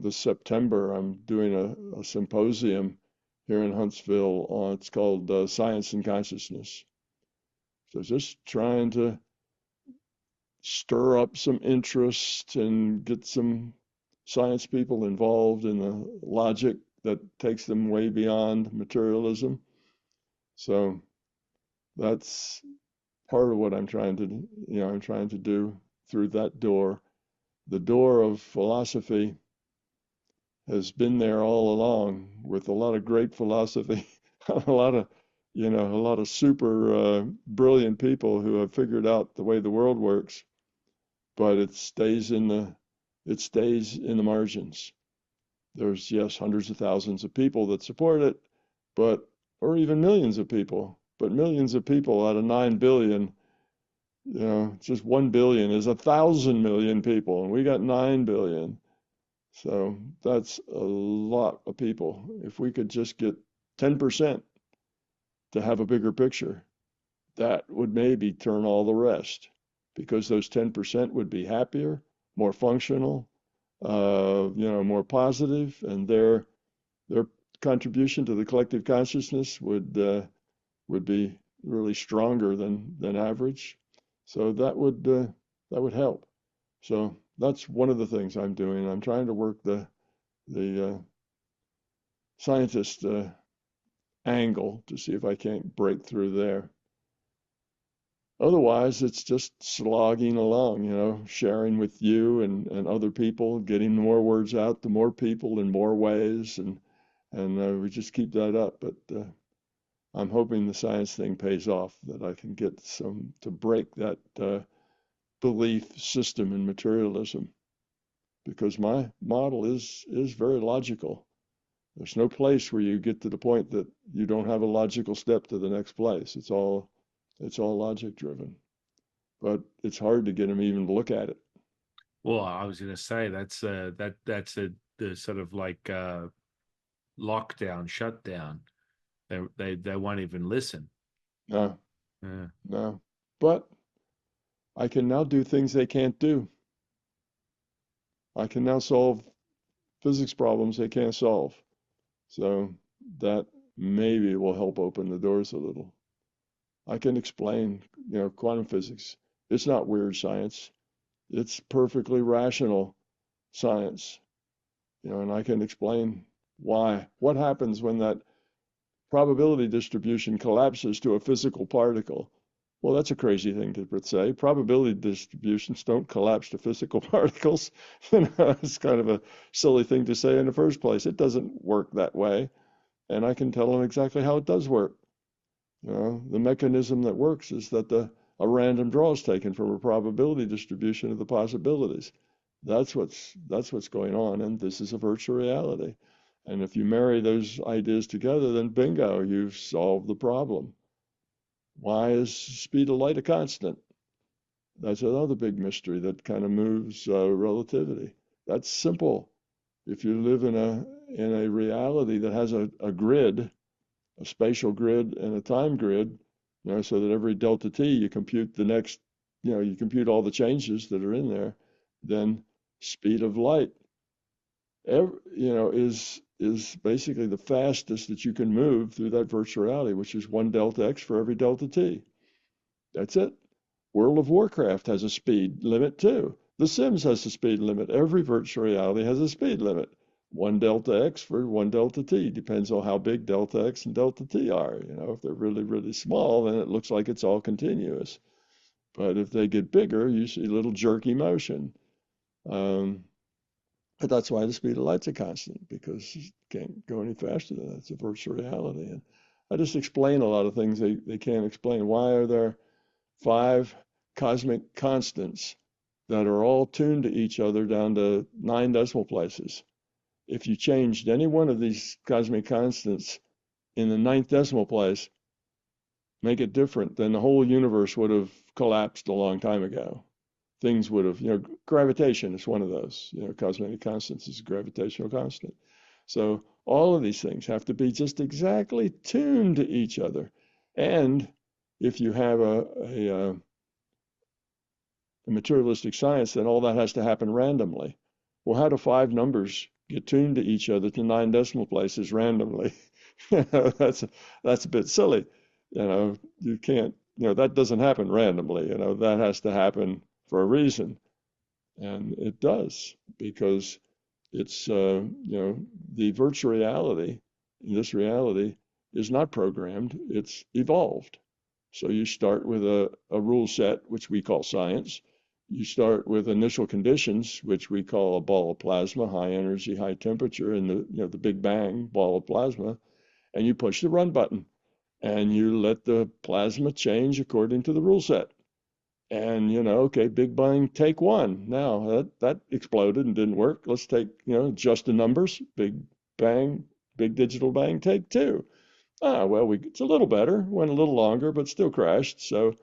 this September, I'm doing a symposium here in Huntsville. It's called Science and Consciousness. So just trying to stir up some interest and get some science people involved in the logic that takes them way beyond materialism. So that's part of what I'm trying to do through that door. The door of philosophy has been there all along with a lot of great philosophy, a lot of, a lot of super brilliant people who have figured out the way the world works, but it stays in the margins. There's, yes, hundreds of thousands of people that support it, or even millions of people, but millions of people out of 9 billion, just 1 billion is 1,000 million people, and we got 9 billion. So that's a lot of people. If we could just get 10% to have a bigger picture, that would maybe turn all the rest because those 10% would be happier, more functional, more positive, and their contribution to the collective consciousness would be really stronger than average. So that would help. So that's one of the things I'm doing. I'm trying to work the scientist angle to see if I can't break through there. Otherwise, it's just slogging along, sharing with you and other people, getting more words out to more people in more ways, and we just keep that up. But I'm hoping the science thing pays off, that I can get some to break that belief system in materialism, because my model is very logical. There's no place where you get to the point that you don't have a logical step to the next place. It's all logic driven, but it's hard to get them even to look at it. Well, I was going to say that's the sort of like lockdown, shutdown. They won't even listen. No, Yeah. no. But I can now do things they can't do. I can now solve physics problems they can't solve. So that maybe will help open the doors a little. I can explain, quantum physics. It's not weird science. It's perfectly rational science, and I can explain why. What happens when that probability distribution collapses to a physical particle? Well, that's a crazy thing to say. Probability distributions don't collapse to physical particles. It's kind of a silly thing to say in the first place. It doesn't work that way. And I can tell them exactly how it does work. The mechanism that works is that a random draw is taken from a probability distribution of the possibilities. That's what's going on, and this is a virtual reality. And if you marry those ideas together, then bingo, you've solved the problem. Why is speed of light a constant? That's another big mystery that kind of moves relativity. That's simple. If you live in a reality that has a grid, a spatial grid and a time grid, so that every delta t you compute the next, you compute all the changes that are in there, then speed of light, is basically the fastest that you can move through that virtual reality, which is one delta x for every delta t. That's it. World of Warcraft has a speed limit too. The Sims has a speed limit. Every virtual reality has a speed limit. One delta x for one delta t. Depends on how big delta x and delta t are. If they're really, really small, then it looks like it's all continuous. But if they get bigger, you see a little jerky motion. But that's why the speed of light's a constant, because you can't go any faster than that. It's a virtual reality. And I just explain a lot of things they can't explain. Why are there 5 cosmic constants that are all tuned to each other down to 9 decimal places? If you changed any one of these cosmic constants in the ninth decimal place, make it different, then the whole universe would have collapsed a long time ago. Things would have, gravitation is one of those. Cosmic constants is a gravitational constant. So all of these things have to be just exactly tuned to each other. And if you have a materialistic science, then all that has to happen randomly. Well, how do 5 numbers get tuned to each other to 9 decimal places randomly? That's a bit silly. You can't, that doesn't happen randomly. That has to happen for a reason. And it does, because it's, the virtual reality, this reality is not programmed, it's evolved. So you start with a rule set, which we call science. You start with initial conditions, which we call a ball of plasma, high energy, high temperature, and the Big Bang ball of plasma, and you push the run button, and you let the plasma change according to the rule set. And okay, Big Bang take 1. Now that exploded and didn't work. Let's take just the numbers. Big Bang, big digital bang take 2. Well, it's a little better, went a little longer, but still crashed. So,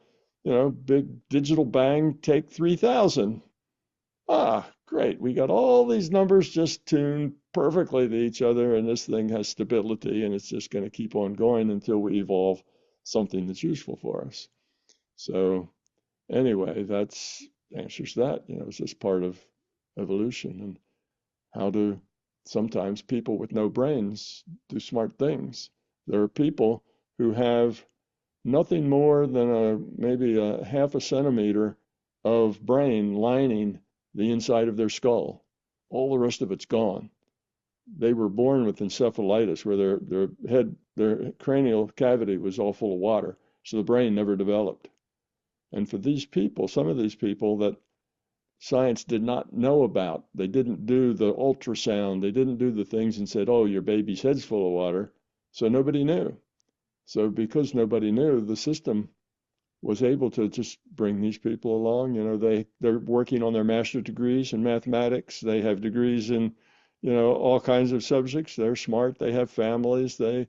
big digital bang, take 3,000. Great. We got all these numbers just tuned perfectly to each other, and this thing has stability, and it's just going to keep on going until we evolve something that's useful for us. So anyway, that's answers that. It's just part of evolution. And how do sometimes people with no brains do smart things? There are people who have nothing more than maybe a half a centimeter of brain lining the inside of their skull. All the rest of it's gone. They were born with encephalitis, where their cranial cavity was all full of water, so the brain never developed. And for these people, some of these people that science did not know about, they didn't do the ultrasound, they didn't do the things and said, "Oh, your baby's head's full of water," so nobody knew. So because nobody knew, the system was able to just bring these people along. They're working on their master degrees in mathematics. They have degrees in, all kinds of subjects. They're smart. They have families. They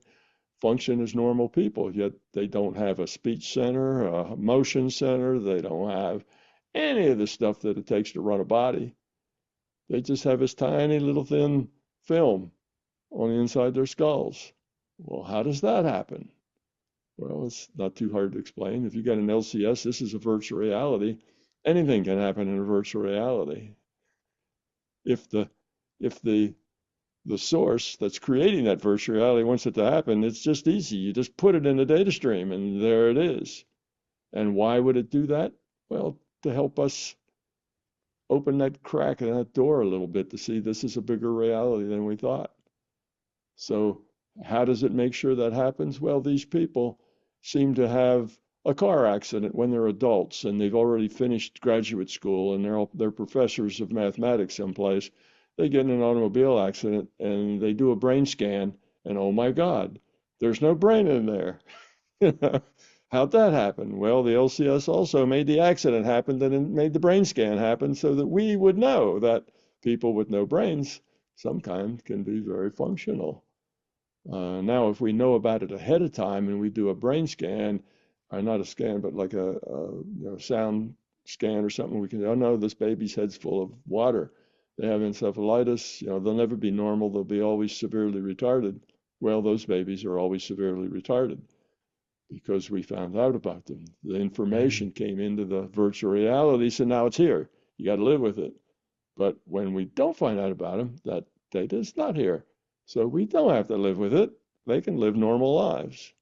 function as normal people, yet they don't have a speech center, a motion center. They don't have any of the stuff that it takes to run a body. They just have this tiny little thin film on the inside their skulls. Well, how does that happen? Well, it's not too hard to explain. If you got an LCS, this is a virtual reality. Anything can happen in a virtual reality. If the if the source that's creating that virtual reality wants it to happen, it's just easy. You just put it in a data stream and there it is. And why would it do that? Well, to help us open that crack in that door a little bit to see this is a bigger reality than we thought. So, how does it make sure that happens? Well, these people seem to have a car accident when they're adults and they've already finished graduate school and they're professors of mathematics someplace. They get in an automobile accident and they do a brain scan, and oh my God, there's no brain in there. How'd that happen? Well, the LCS also made the accident happen, then it made the brain scan happen so that we would know that people with no brains sometimes can be very functional. Now, if we know about it ahead of time and we do a brain scan, or not a scan, but like a sound scan or something, we can, oh no, this baby's head's full of water. They have encephalitis, they'll never be normal, they'll be always severely retarded. Well, those babies are always severely retarded because we found out about them. The Mm. information came into the virtual reality, so now it's here. You got to live with it. But when we don't find out about them, that data is not here. So we don't have to live with it. They can live normal lives.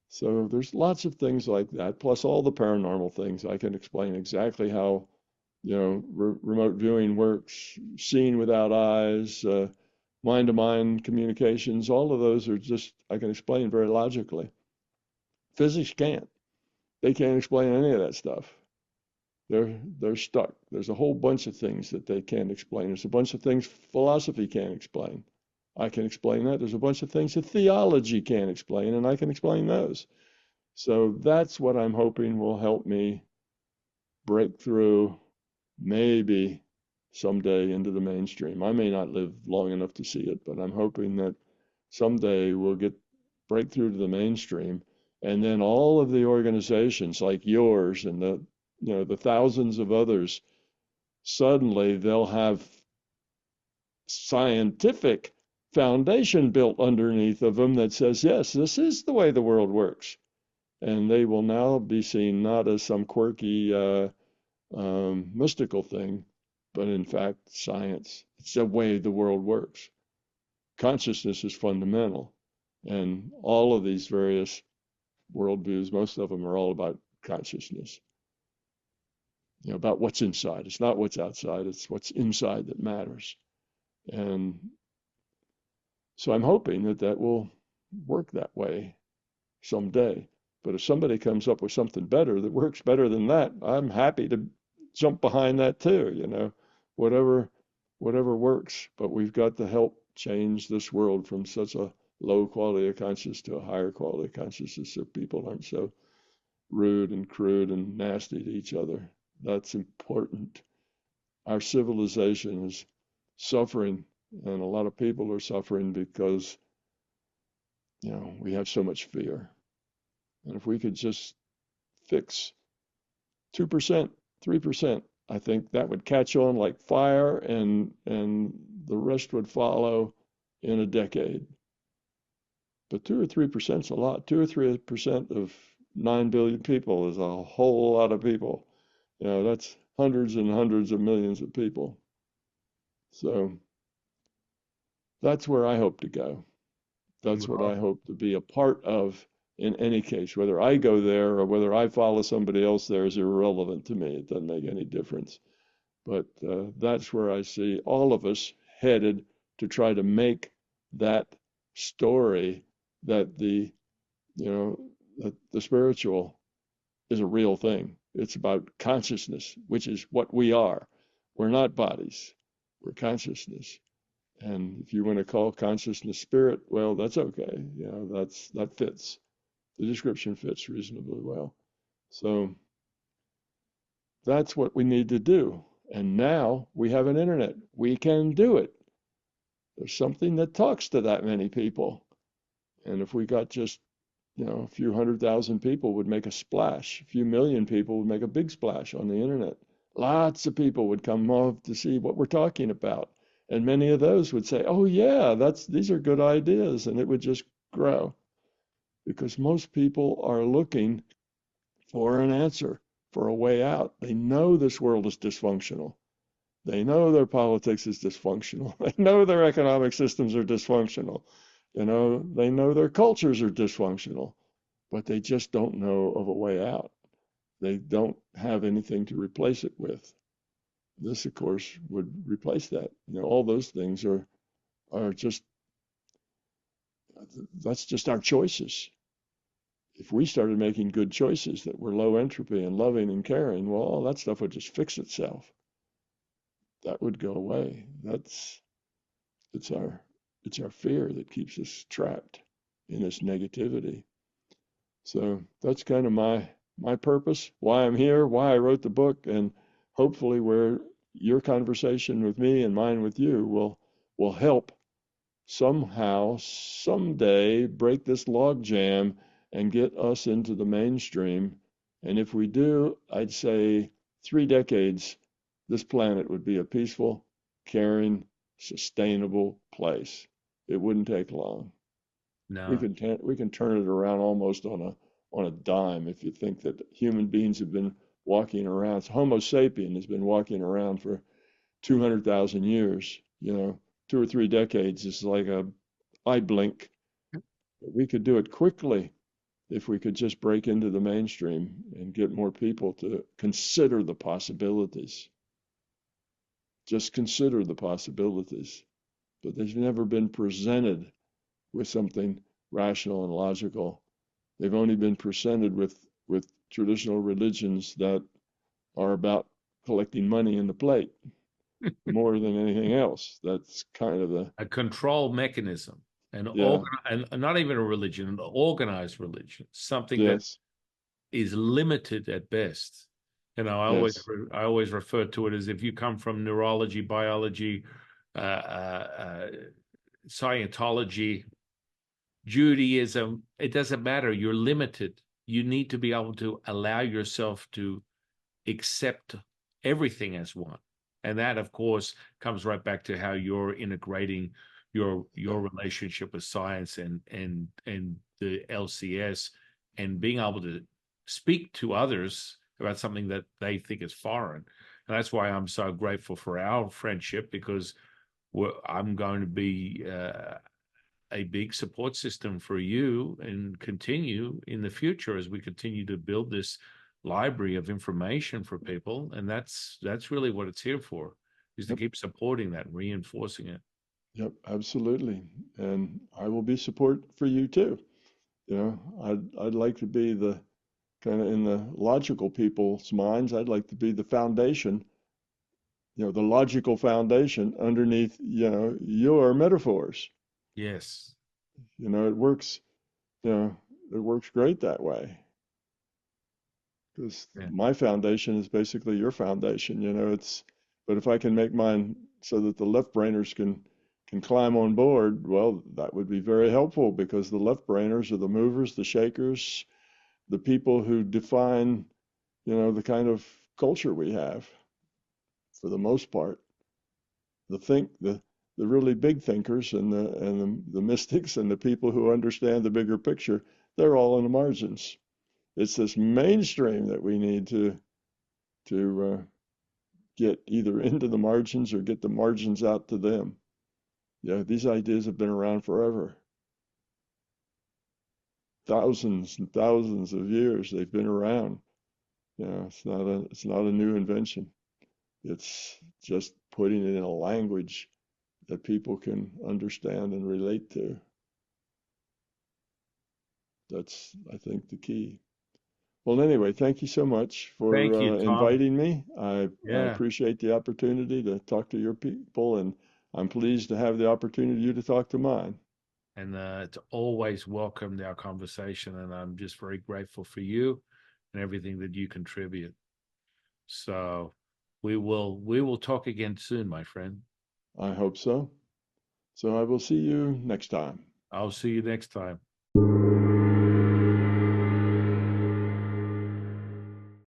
So there's lots of things like that, plus all the paranormal things. I can explain exactly how, remote viewing works, seeing without eyes, mind-to-mind communications. All of those are just, I can explain very logically. Physics can't. They can't explain any of that stuff. They're stuck. There's a whole bunch of things that they can't explain. There's a bunch of things philosophy can't explain. I can explain that. There's a bunch of things that theology can't explain, and I can explain those. So that's what I'm hoping will help me break through maybe someday into the mainstream. I may not live long enough to see it, but I'm hoping that someday we'll break through to the mainstream, and then all of the organizations like yours and the thousands of others, suddenly they'll have scientific foundation built underneath of them that says, yes, this is the way the world works. And they will now be seen not as some quirky mystical thing, but in fact, science. It's the way the world works. Consciousness is fundamental. And all of these various worldviews, most of them are all about consciousness, about what's inside. It's not what's outside, it's what's inside that matters. And so I'm hoping that that will work that way someday. But if somebody comes up with something better that works better than that, I'm happy to jump behind that too, whatever whatever works. But we've got to help change this world from such a low quality of consciousness to a higher quality of consciousness so people aren't so rude and crude and nasty to each other. That's important. Our civilization is suffering, and a lot of people are suffering because, we have so much fear. And if we could just fix 2%, 3%, I think that would catch on like fire and the rest would follow in a decade. But 2 or 3% is a lot. 2 or 3% of 9 billion people is a whole lot of people. That's hundreds and hundreds of millions of people. So that's where I hope to go. That's what I Well, hope to be a part of in any case. Whether I go there or whether I follow somebody else there is irrelevant to me. It doesn't make any difference. But that's where I see all of us headed to try to make that story that the spiritual is a real thing. It's about consciousness, which is what we are. We're not bodies. We're consciousness. And if you want to call consciousness spirit, well, that's okay. That fits. The description fits reasonably well. So that's what we need to do. And now we have an internet. We can do it. There's something that talks to that many people. And if we got just, a few 100,000 people would make a splash. A few million people would make a big splash on the internet. Lots of people would come off to see what we're talking about. And many of those would say, "Oh yeah, these are good ideas," and it would just grow because most people are looking for an answer, for a way out. They know this world is dysfunctional. They know their politics is dysfunctional. They know their economic systems are dysfunctional. They know their cultures are dysfunctional, but they just don't know of a way out. They don't have anything to replace it with. This, of course, would replace that. All those things are just that's just our choices. If we started making good choices that were low entropy and loving and caring, well, all that stuff would just fix itself. That would go away. It's our it's our fear that keeps us trapped in this negativity. So that's kind of my purpose, why I'm here, why I wrote the book, and hopefully where your conversation with me and mine with you will help somehow, someday break this log jam and get us into the mainstream. And if we do, I'd say 3 decades, this planet would be a peaceful, caring, sustainable place. It wouldn't take long. We no. can we can turn it around almost on a dime if you think that human beings have been walking around. Homo sapien has been walking around for 200,000 years. 2 or 3 decades is like a eye blink. But we could do it quickly if we could just break into the mainstream and get more people to consider the possibilities. Just consider the possibilities. But they've never been presented with something rational and logical. They've only been presented with traditional religions that are about collecting money in the plate more than anything else. That's kind of the A control mechanism, yeah, and not even a religion, an organized religion, something that yes, is limited at best. yes, I always refer to it as if you come from neurology, biology, Scientology, Judaism, it doesn't matter. You're limited. You need to be able to allow yourself to accept everything as one. And that, of course, comes right back to how you're integrating your yep, relationship with science and the LCS and being able to speak to others about something that they think is foreign. And that's why I'm so grateful for our friendship because I'm going to be a big support system for you and continue in the future as we continue to build this library of information for people. And that's really what it's here for, is to yep, keep supporting that and reinforcing it. yep, absolutely. And I will be support for you too. I'd like to be the kind of in the logical people's minds, I'd like to be the foundation, the logical foundation underneath, your metaphors. Yes. It works, you know, it works great that way because Yeah. my foundation is basically your foundation. But if I can make mine so that the left brainers can climb on board, well, that would be very helpful because the left brainers are the movers, the shakers, the people who define, the kind of culture we have for the most part. The really big thinkers and the mystics and the people who understand the bigger picture, they're all in the margins. It's this mainstream that we need to get either into the margins or get the margins out to them. Yeah, these ideas have been around forever. Thousands and thousands of years they've been around. It's not a new invention. It's just putting it in a language that people can understand and relate to. That's, I think, the key. Well, anyway, thank you so much for Thank you, Tom. inviting me. I Yeah. appreciate the opportunity to talk to your people, and I'm pleased to have the opportunity to talk to mine. And it's always welcomed our conversation. And I'm just very grateful for you and everything that you contribute. So we will talk again soon, my friend. I hope so. So I will see you next time. I'll see you next time.